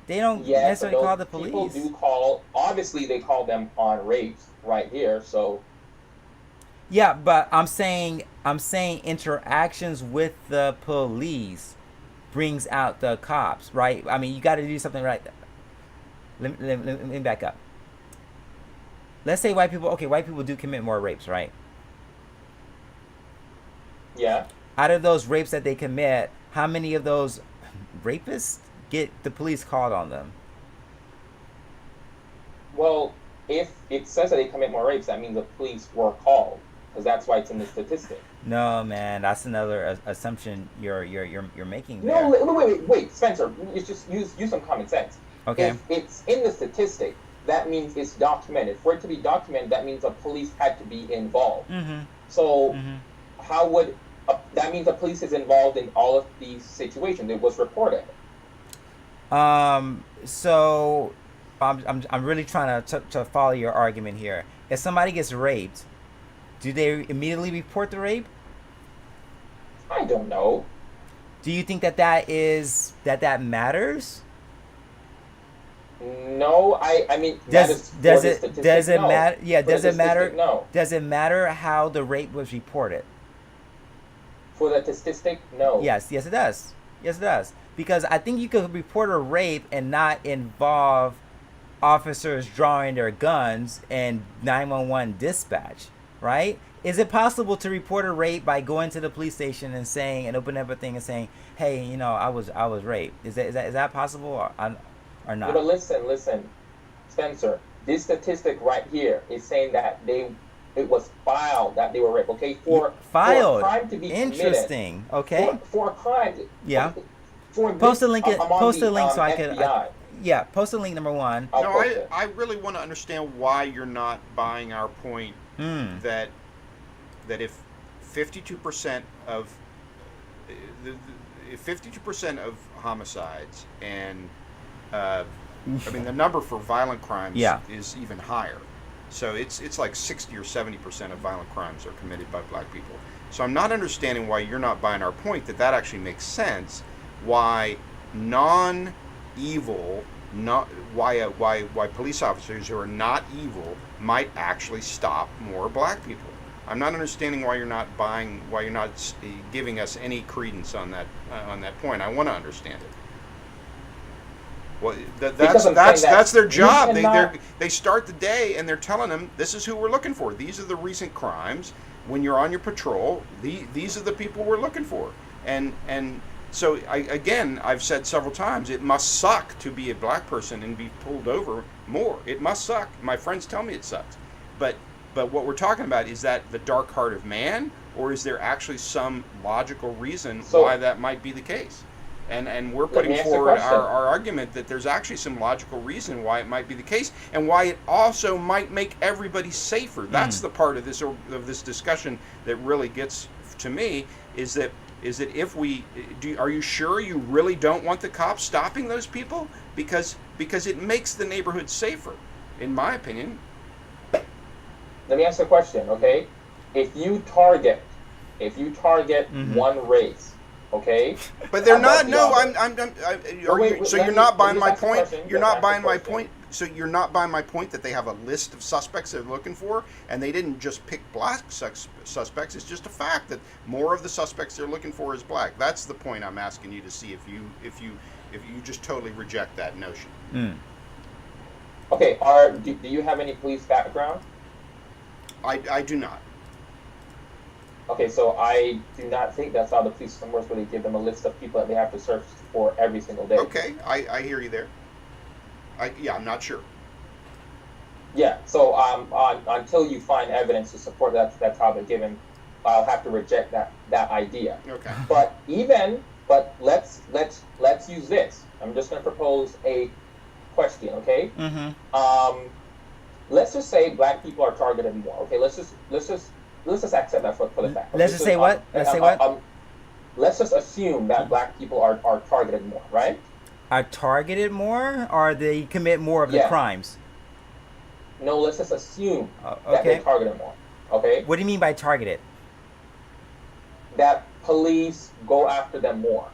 Speaker 1: They don't
Speaker 3: Yes,
Speaker 1: necessarily
Speaker 3: but
Speaker 1: call the
Speaker 3: those people
Speaker 1: police.
Speaker 3: do call. Obviously, they call them on rapes right here. So
Speaker 1: Yeah, but I'm saying interactions with the police brings out the cops, right? I mean, you got to do something right. Let me back up. Let's say white people do commit more rapes, right?
Speaker 3: yeah.
Speaker 1: Out of those rapes that they commit, how many of those rapists get the police called on them?
Speaker 3: Well, if it says that they commit more rapes, that means the police were called, because that's why it's in the statistic.
Speaker 1: No, man, that's another assumption you're making there.
Speaker 3: No, wait, Spencer. You just use some common sense.
Speaker 1: Okay.
Speaker 3: If it's in the statistic, that means it's documented. For it to be documented, that means the police had to be involved.
Speaker 1: Mm-hmm.
Speaker 3: So
Speaker 1: Mm-hmm.
Speaker 3: how would that means the police is involved in all of these situations? It was reported.
Speaker 1: So I'm really trying to follow your argument here. If somebody gets raped, do they immediately report the rape?
Speaker 3: I don't know.
Speaker 1: Do you think that matters?
Speaker 3: No, I mean that is for
Speaker 1: Does
Speaker 3: the
Speaker 1: it
Speaker 3: statistic, no.
Speaker 1: matter? Yeah,
Speaker 3: For the
Speaker 1: does it matter?
Speaker 3: statistic, no.
Speaker 1: Does it matter how the rape was reported?
Speaker 3: For the statistic, no.
Speaker 1: Yes, it does. Yes, it does. Because I think you could report a rape and not involve officers drawing their guns and 911 dispatch, right? Is it possible to report a rape by going to the police station and saying and opening up a thing and saying, "Hey, you know, I was raped." Is that possible or not?
Speaker 3: But listen, Spencer. This statistic right here is saying that it was filed that they were raped. Okay, for
Speaker 1: filed.
Speaker 3: For a crime to be
Speaker 1: Interesting.
Speaker 3: committed,
Speaker 1: Okay.
Speaker 3: For a crime.
Speaker 1: Yeah.
Speaker 3: For
Speaker 1: Post
Speaker 3: this,
Speaker 1: a link.
Speaker 3: I'm on
Speaker 1: Post
Speaker 3: the,
Speaker 1: a link so I
Speaker 3: FBI.
Speaker 1: can. Yeah. Post a link number one.
Speaker 3: I'll
Speaker 2: No,
Speaker 3: post it.
Speaker 2: I really want to understand why you're not buying our point that if 52% of if 52% of homicides and I mean the number for violent crimes is even higher. So it's like 60 or 70% of violent crimes are committed by black people. So I'm not understanding why you're not buying our point that actually makes sense. Why non-evil, why police officers who are not evil might actually stop more black people. I'm not understanding why you're not giving us any credence on that point. I want to understand it. Well, that's their job. They start the day and they're telling them this is who we're looking for. These are the recent crimes. When you're on your patrol, these are the people we're looking for. And so I've said several times, it must suck to be a black person and be pulled over more. It must suck. My friends tell me it sucks. But what we're talking about, is that the dark heart of man, or is there actually some logical reason why that might be the case? And we're putting forward our argument that there's actually some logical reason why it might be the case, and why it also might make everybody safer. That's the part of this discussion that really gets to me, is that if are you sure you really don't want the cops stopping those people? Because it makes the neighborhood safer, in my opinion.
Speaker 3: Let me ask you a question, okay? If you target one race, okay?
Speaker 2: But they're not. No, you're not buying my point. You're not buying my point. So you're not buying my point that they have a list of suspects they're looking for, and they didn't just pick black suspects. It's just a fact that more of the suspects they're looking for is black. That's the point I'm asking you to see if you just totally reject that notion.
Speaker 3: Okay. Do you have any police background?
Speaker 2: I do not.
Speaker 3: Okay, so I do not think that's how the police system works, where they give them a list of people that they have to search for every single day.
Speaker 2: Okay, I hear you there. I'm not sure.
Speaker 3: Yeah, so until you find evidence to support that, that's how they're given I'll have to reject that idea.
Speaker 2: Okay.
Speaker 3: But let's use this. I'm just going to propose a question, okay?
Speaker 1: Mm-hmm.
Speaker 3: Let's just say black people are targeted more. Okay, let's just accept that for the fact.
Speaker 1: Let's just say what? Let's say what?
Speaker 3: Let's just assume that black people are targeted more, right?
Speaker 1: Are targeted more, or they commit more of the crimes?
Speaker 3: No, let's just assume that
Speaker 1: okay.
Speaker 3: they're targeted more. Okay.
Speaker 1: What do you mean by targeted?
Speaker 3: That police go after them more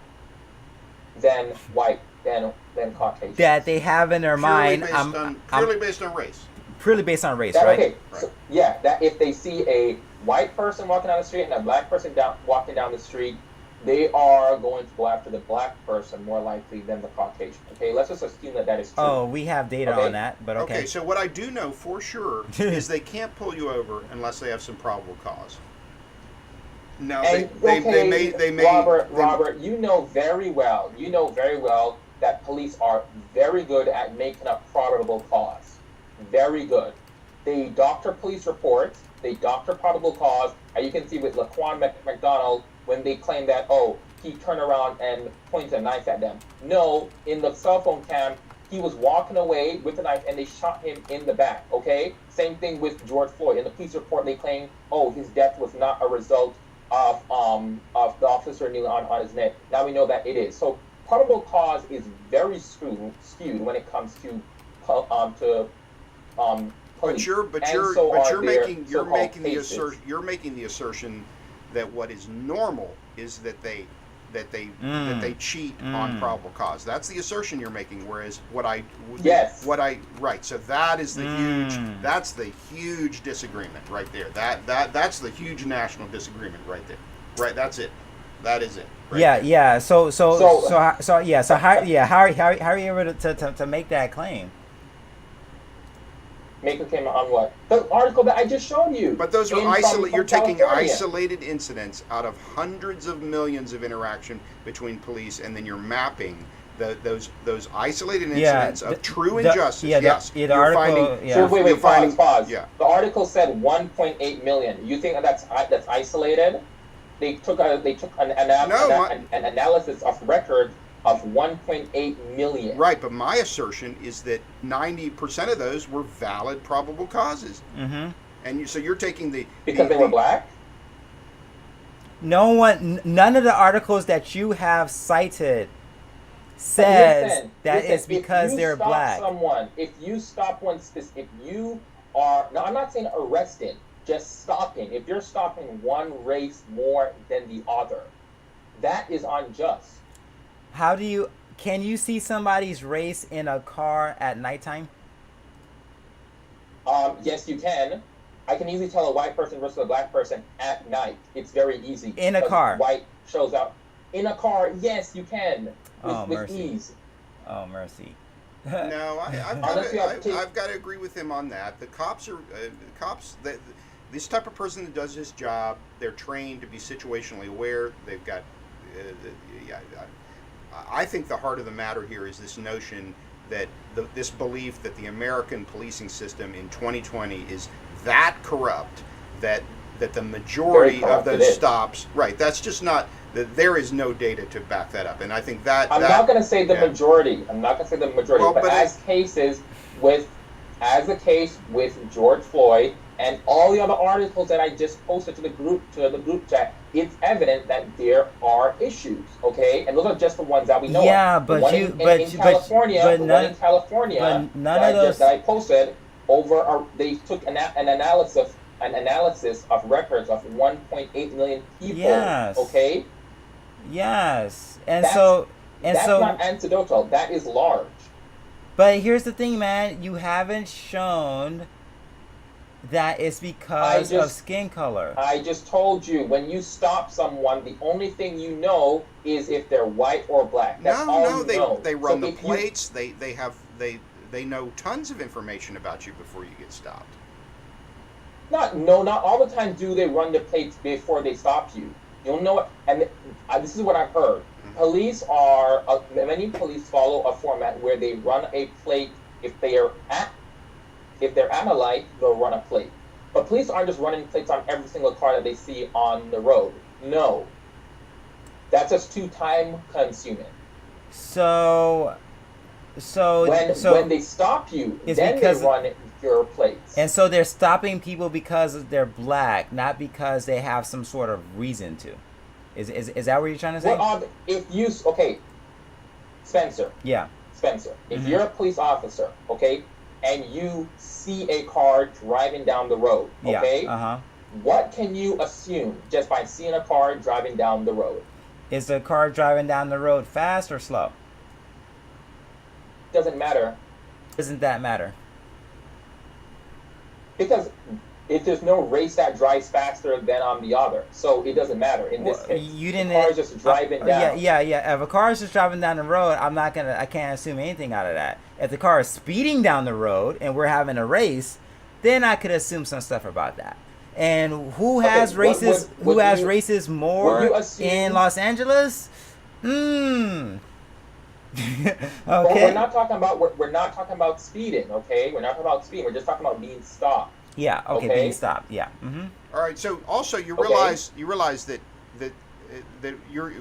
Speaker 3: than white, than Caucasian.
Speaker 1: That they have in their mind.
Speaker 2: Purely based on race.
Speaker 1: Purely based on race,
Speaker 3: that,
Speaker 1: right?
Speaker 3: Okay. Right. So, yeah. That if they see a white person walking down the street and a black person walking down the street, they are going to go after the black person more likely than the Caucasian. Okay, let's just assume that is true.
Speaker 1: Oh, we have data on that, but okay.
Speaker 2: Okay, so what I do know for sure is they can't pull you over unless they have some probable cause. No, they may.
Speaker 3: Robert, you know very well that police are very good at making up probable cause. Very good. They doctor police reports. They doctor probable cause. And you can see with Laquan McDonald when they claim that, oh, he turned around and pointed a knife at them. No, in the cell phone cam, he was walking away with the knife and they shot him in the back, okay? Same thing with George Floyd. In the police report, they claim, oh, his death was not a result of the officer kneeling on his neck. Now we know that it is. So probable cause is very skewed when it comes to police.
Speaker 2: But you're making the assertion that what is normal is that they cheat on probable cause. That's the assertion you're making. Whereas so that is the huge disagreement right there. That's the huge national disagreement right there. Right, that's it. That is it. Right
Speaker 1: yeah,
Speaker 2: there.
Speaker 1: yeah. So how are you able to make that claim?
Speaker 3: Make a claim on what? The article that I just showed you.
Speaker 2: But those are isolated. You're taking isolated incidents out of hundreds of millions of interaction between police, and then you're mapping those isolated incidents of true injustice.
Speaker 1: The article.
Speaker 3: So wait, pause. Yeah. The article said 1.8 million. You think that's isolated? They took an analysis of records of 1.8 million.
Speaker 2: Right, but my assertion is that 90% of those were valid probable causes.
Speaker 1: Mm-hmm.
Speaker 2: And so you're taking
Speaker 3: because they were black?
Speaker 1: None of the articles that you have cited says it's because they're black.
Speaker 3: If you stop I'm not saying arresting, just stopping. If you're stopping one race more than the other, that is unjust.
Speaker 1: Can you see somebody's race in a car at nighttime?
Speaker 3: Yes, you can. I can easily tell a white person versus a black person at night. It's very easy.
Speaker 1: In a car.
Speaker 3: White shows up. In a car, yes, you can. With ease.
Speaker 1: Oh, mercy.
Speaker 2: No, I've got to agree with him on that. The cops are this type of person that does his job. They're trained to be situationally aware. They've got. I think the heart of the matter here is this notion that this belief that the American policing system in 2020 is that corrupt that the majority of those stops. Right. That's just not. There is no data to back that up, and I think that.
Speaker 3: I'm not going to say the majority. I'm not going to say the majority,
Speaker 2: well,
Speaker 3: but as the case with George Floyd and all the other articles that I just posted to the group chat, it's evident that there are issues. Okay, and those are just the ones that we know.
Speaker 1: Yeah,
Speaker 3: of.
Speaker 1: but
Speaker 3: in California, that I posted over. They took an analysis of records of 1.8 million people.
Speaker 1: Yes.
Speaker 3: Okay.
Speaker 1: Yes,
Speaker 3: that's not anecdotal. That is large.
Speaker 1: But here's the thing, man. You haven't shown that it's because of skin color.
Speaker 3: I just told you, when you stop someone, the only thing you know is if they're white or black. That's
Speaker 2: they run the plates. They know tons of information about you before you get stopped.
Speaker 3: Not all the time do they run the plates before they stop you. You'll know it, and this is what I've heard. Mm-hmm. Many police follow a format where they run a plate. If they're at a light, they'll run a plate. But police aren't just running plates on every single car that they see on the road. No. That's just too time consuming.
Speaker 1: So
Speaker 3: When they stop you, then they run your plates.
Speaker 1: And so they're stopping people because they're black, not because they have some sort of reason to. Is that what you're trying to say?
Speaker 3: Well, Spencer.
Speaker 1: Yeah.
Speaker 3: Spencer, if you're a police officer, okay, and you see a car driving down the road, okay, what can you assume just by seeing a car driving down the road?
Speaker 1: Is the car driving down the road fast or slow?
Speaker 3: Doesn't matter.
Speaker 1: Doesn't that matter?
Speaker 3: Because if there's no race that drives faster than on the other, so it doesn't matter in this case.
Speaker 1: You didn't.
Speaker 3: The car is just driving down.
Speaker 1: Yeah. If a car is just driving down the road, I can't assume anything out of that. If the car is speeding down the road and we're having a race, then I could assume some stuff about that. And who has races? Who has races more in Los Angeles? Okay.
Speaker 3: But we're not talking about speeding. Okay, we're not talking about speeding. We're just talking about being stopped.
Speaker 1: Yeah. Okay. Being stopped. Yeah.
Speaker 2: All right. So also you realize that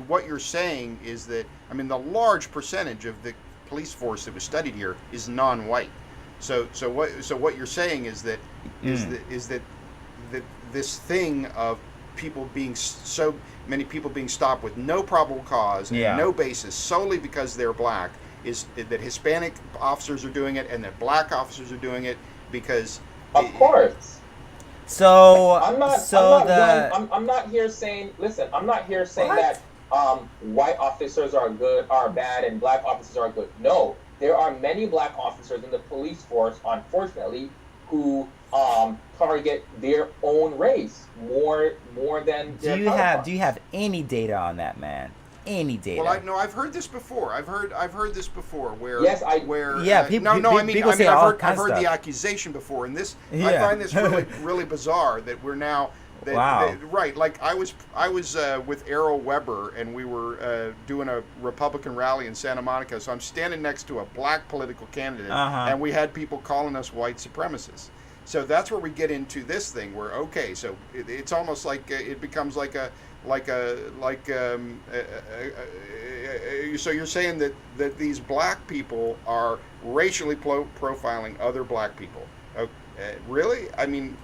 Speaker 2: what you're saying is that, I mean, the large percentage of the police force that was studied here is non-white. So what you're saying is that that this thing of so many people being stopped with no probable cause and no basis solely because they're black, is that Hispanic officers are doing it and that black officers are doing it because.
Speaker 3: Of course.
Speaker 1: So
Speaker 3: I'm not here saying. Listen, I'm not here saying that white officers are bad and black officers are good. No, there are many black officers in the police force, unfortunately, who target their own race more than their counterparts.
Speaker 1: Do you have any data on that, man? Any data?
Speaker 2: Well, I've heard this before. I've heard this before. Where
Speaker 1: people say
Speaker 2: I've heard the accusation before, and this I find this really bizarre that we're now. Right, like I was with Errol Weber, and we were doing a Republican rally in Santa Monica. So I'm standing next to a black political candidate, and we had people calling us white supremacists. So that's where we get into this thing where, okay, so it's almost like it becomes so you're saying that these black people are racially profiling other black people. Really? I mean,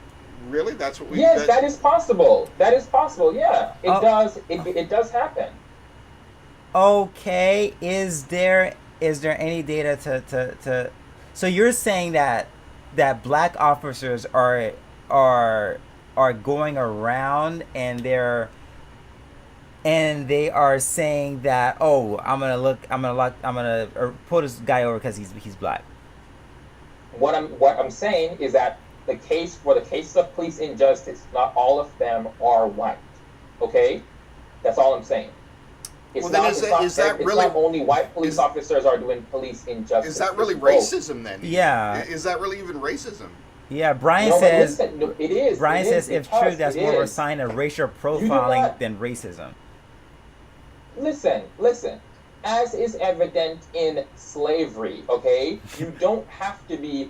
Speaker 2: really? That's what we...
Speaker 3: Yes, that is possible. That is possible, yeah. It does happen.
Speaker 1: Okay, is there any data to so you're saying that black officers are going around and they are saying that, oh, I'm gonna pull this guy over because he's black.
Speaker 3: What I'm saying is that the cases of police injustice, not all of them are white. Okay, that's all I'm saying. It's not only white police officers are doing police injustice.
Speaker 2: Is that really racism then?
Speaker 1: Yeah.
Speaker 2: Is that really even racism?
Speaker 1: Yeah, Brian says.
Speaker 3: It is.
Speaker 1: Brian says, if true, that's more of a sign of racial profiling than racism.
Speaker 3: Listen. As is evident in slavery, okay, you don't have to be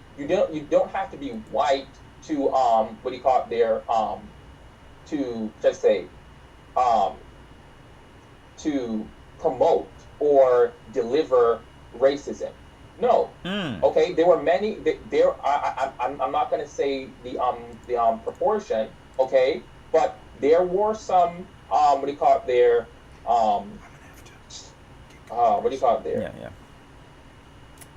Speaker 3: white to to just say to promote or deliver racism. No. Okay, there were many. I'm not going to say the proportion. Okay, but there were some.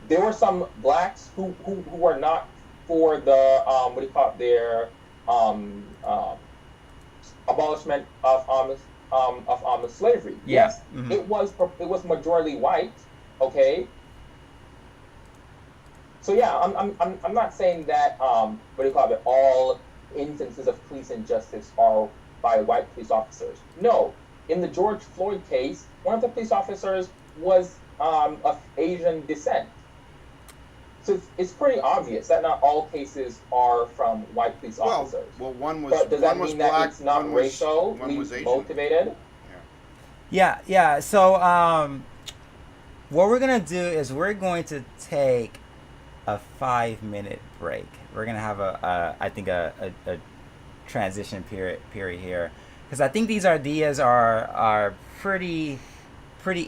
Speaker 3: There were some blacks who were not for the abolishment of slavery. Yes, it was majority white. Okay. So yeah, I'm not saying that all instances of police injustice are by white police officers. No, in the George Floyd case, one of the police officers was of Asian descent. So it's pretty obvious that not all cases are from white police officers.
Speaker 2: Well, one was.
Speaker 3: But does that mean
Speaker 2: black,
Speaker 3: that it's not racially motivated?
Speaker 1: Yeah. So what we're gonna do is we're going to take a 5-minute break. We're gonna have I think a transition period here, because I think these ideas are pretty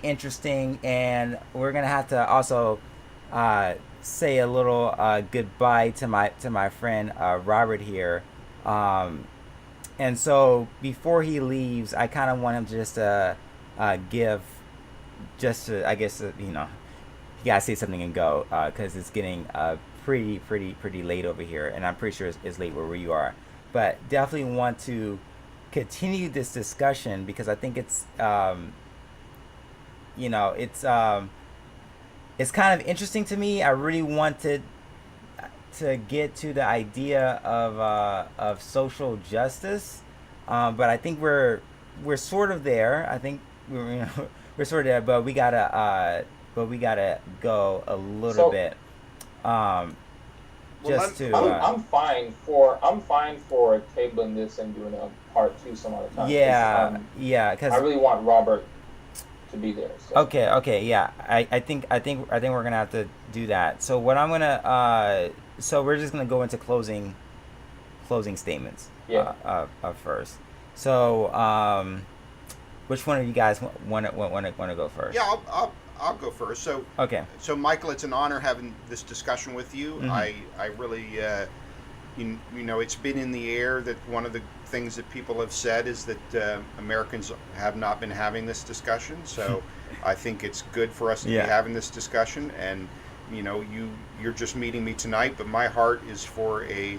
Speaker 1: interesting, and we're gonna have to also say a little goodbye to my friend Robert here. And so before he leaves, I kind of want him to just give, just to, I guess, you gotta say something and go, because it's getting pretty late over here, and I'm pretty sure it's late where you are. But definitely want to continue this discussion, because I think it's it's kind of interesting to me. I really wanted to get to the idea of social justice, but I think we're sort of there. I think we're sort of there, but we gotta go a little bit. I'm
Speaker 3: fine for tabling this and doing a part 2 some other time.
Speaker 1: Because
Speaker 3: I really want Robert to be there. So.
Speaker 1: Okay, yeah. I think we're gonna have to do that. So what I'm gonna so we're just gonna go into closing statements. First. So which one of you guys want to go first?
Speaker 2: Yeah, I'll go first. So
Speaker 1: okay.
Speaker 2: So Michael, it's an honor having this discussion with you.
Speaker 1: Mm-hmm.
Speaker 2: I really it's been in the air that one of the things that people have said is that Americans have not been having this discussion. So I think it's good for us to be having this discussion. And you're just meeting me tonight, but my heart is for a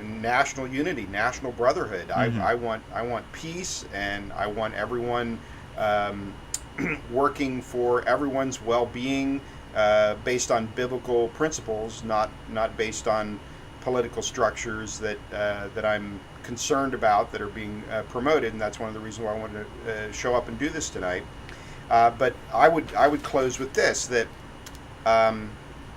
Speaker 2: national unity, national brotherhood.
Speaker 1: Mm-hmm.
Speaker 2: I want peace, and I want everyone working for everyone's well-being based on biblical principles, not based on political structures that I'm concerned about that are being promoted, and that's one of the reasons why I wanted to show up and do this tonight. But I would close with this, that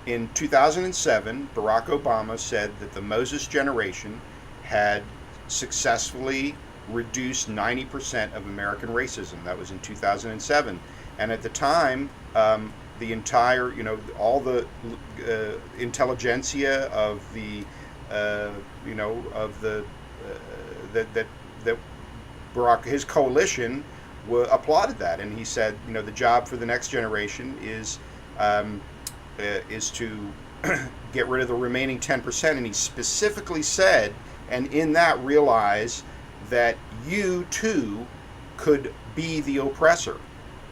Speaker 2: in 2007, Barack Obama said that the Moses generation had successfully reduced 90% of American racism. That was in 2007. And at the time, the entire, all the intelligentsia of the, that Barack, his coalition, applauded that. And he said, the job for the next generation is to get rid of the remaining 10%. And he specifically said, and in that realize that you too could be the oppressor,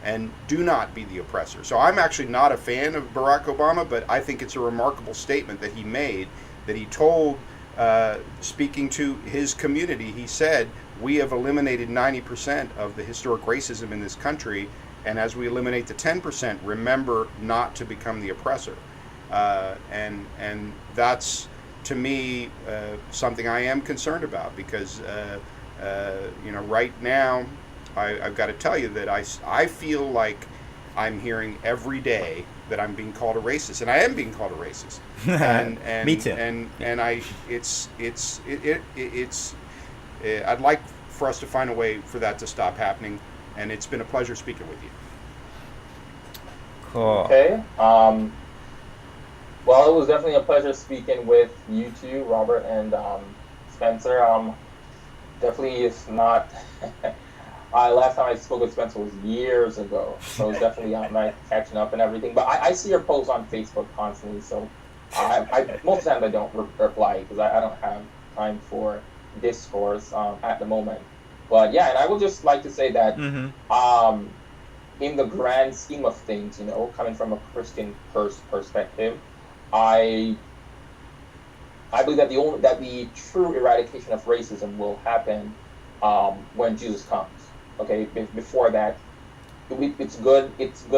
Speaker 2: and do not be the oppressor. So I'm actually not a fan of Barack Obama, but I think it's a remarkable statement that he made, that he told, speaking to his community, he said, we have eliminated 90% of the historic racism in this country, and as we eliminate the 10%, remember not to become the oppressor. And that's, to me, something I am concerned about, because right now, I've got to tell you that I feel like I'm hearing every day that I'm being called a racist, and I am being called a racist. And
Speaker 1: me too.
Speaker 2: And I'd like for us to find a way for that to stop happening. And it's been a pleasure speaking with you.
Speaker 1: Cool.
Speaker 3: Okay. Well, it was definitely a pleasure speaking with you two, Robert and Spencer. Definitely, if not. Last time I spoke with Spencer was years ago, so it's definitely I'm catching up and everything. But I see your posts on Facebook constantly, so I most of the time I don't reply because I don't have time for discourse at the moment. But yeah, and I would just like to say that in the grand scheme of things, coming from a Christian perspective, I believe that the true eradication of racism will happen when Jesus comes. Okay, before that, it's good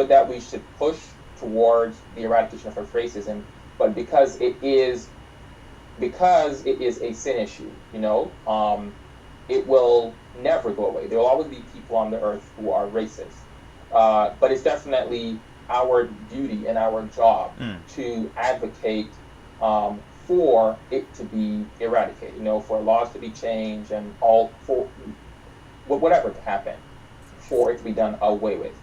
Speaker 3: that we should push towards the eradication of racism, but because it is a sin issue, it will never go away. There will always be people on the earth who are racist, but it's definitely our duty and our job to advocate for it to be eradicated, for laws to be changed and all for whatever to happen, for it to be done away with.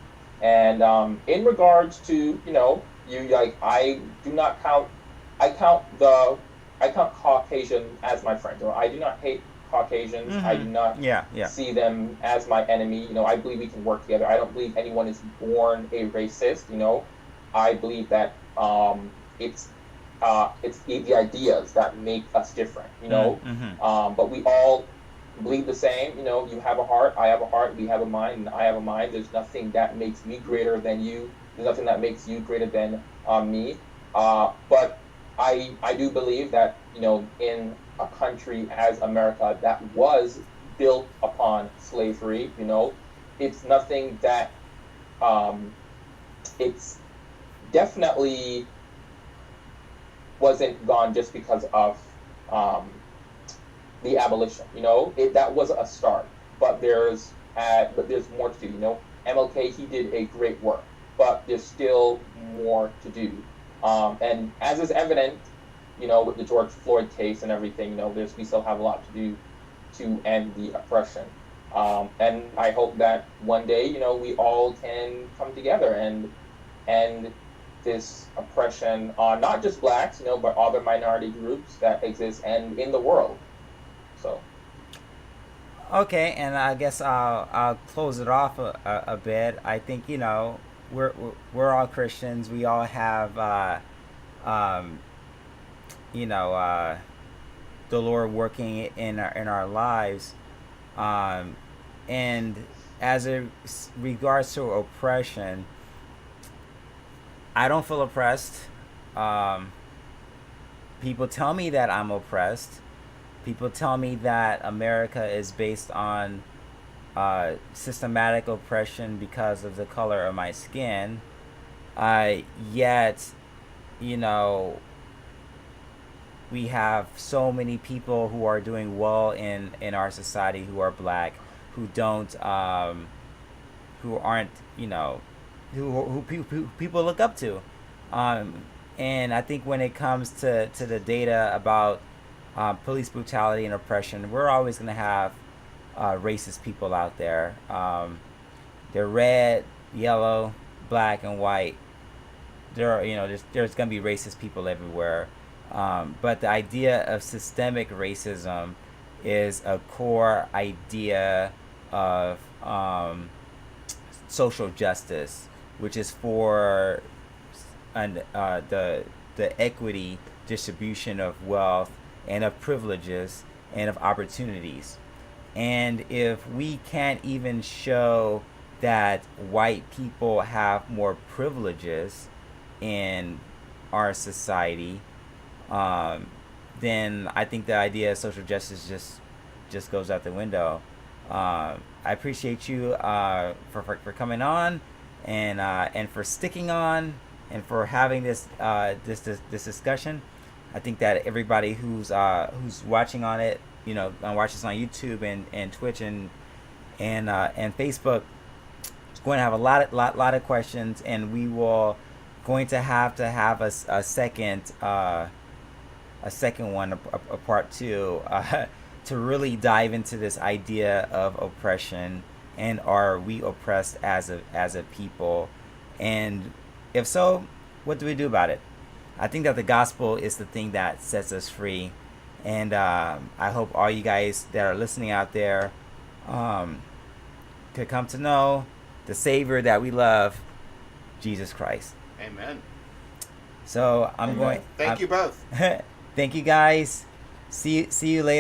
Speaker 3: And in regards to, You like I do not count. I count Caucasian as my friend. I do not hate Caucasians. I do not
Speaker 1: Yeah, yeah.
Speaker 3: see them as my enemy. I believe we can work together. I don't believe anyone is born a racist. I believe that it's the ideas that make us different. But we all believe the same. You have a heart, I have a heart, we have a mind, and I have a mind. There's nothing that makes me greater than you. There's nothing that makes you greater than me. But I do believe that in a country as America that was built upon slavery, it's nothing that it's definitely wasn't gone just because of the abolition. That was a start, but there's more to do. MLK, he did a great work, but there's still more to do. And as is evident, with the George Floyd case and everything, we still have a lot to do to end the oppression. And I hope that one day, we all can come together and end this oppression on not just blacks, but other minority groups that exist and in the world. So.
Speaker 1: Okay, and I guess I'll close it off a bit. I think we're all Christians. We all have the Lord working in our lives, and as it regards to oppression, I don't feel oppressed. People tell me that I'm oppressed. People tell me that America is based on systematic oppression because of the color of my skin. Yet, we have so many people who are doing well in our society who are black, who don't, who aren't, who people look up to. And I think when it comes to the data about police brutality and oppression, we're always going to have racist people out there. They're red, yellow, black, and white. There's going to be racist people everywhere. But the idea of systemic racism is a core idea of social justice, which is for the equity distribution of wealth and of privileges and of opportunities. And if we can't even show that white people have more privileges in our society, then I think the idea of social justice just goes out the window. I appreciate you for coming on and for sticking on and for having this discussion. I think that everybody who's watching on it, watch this on YouTube and Twitch and Facebook, is going to have a lot of questions, and we will going to have a second one, a part two, to really dive into this idea of oppression, and are we oppressed as a people, and if so, what do we do about it? I think that the gospel is the thing that sets us free, and I hope all you guys that are listening out there could come to know the Savior that we love, Jesus Christ.
Speaker 2: Amen.
Speaker 1: So I'm
Speaker 3: Amen.
Speaker 1: going.
Speaker 2: Thank you both.
Speaker 1: Thank you guys. See you later.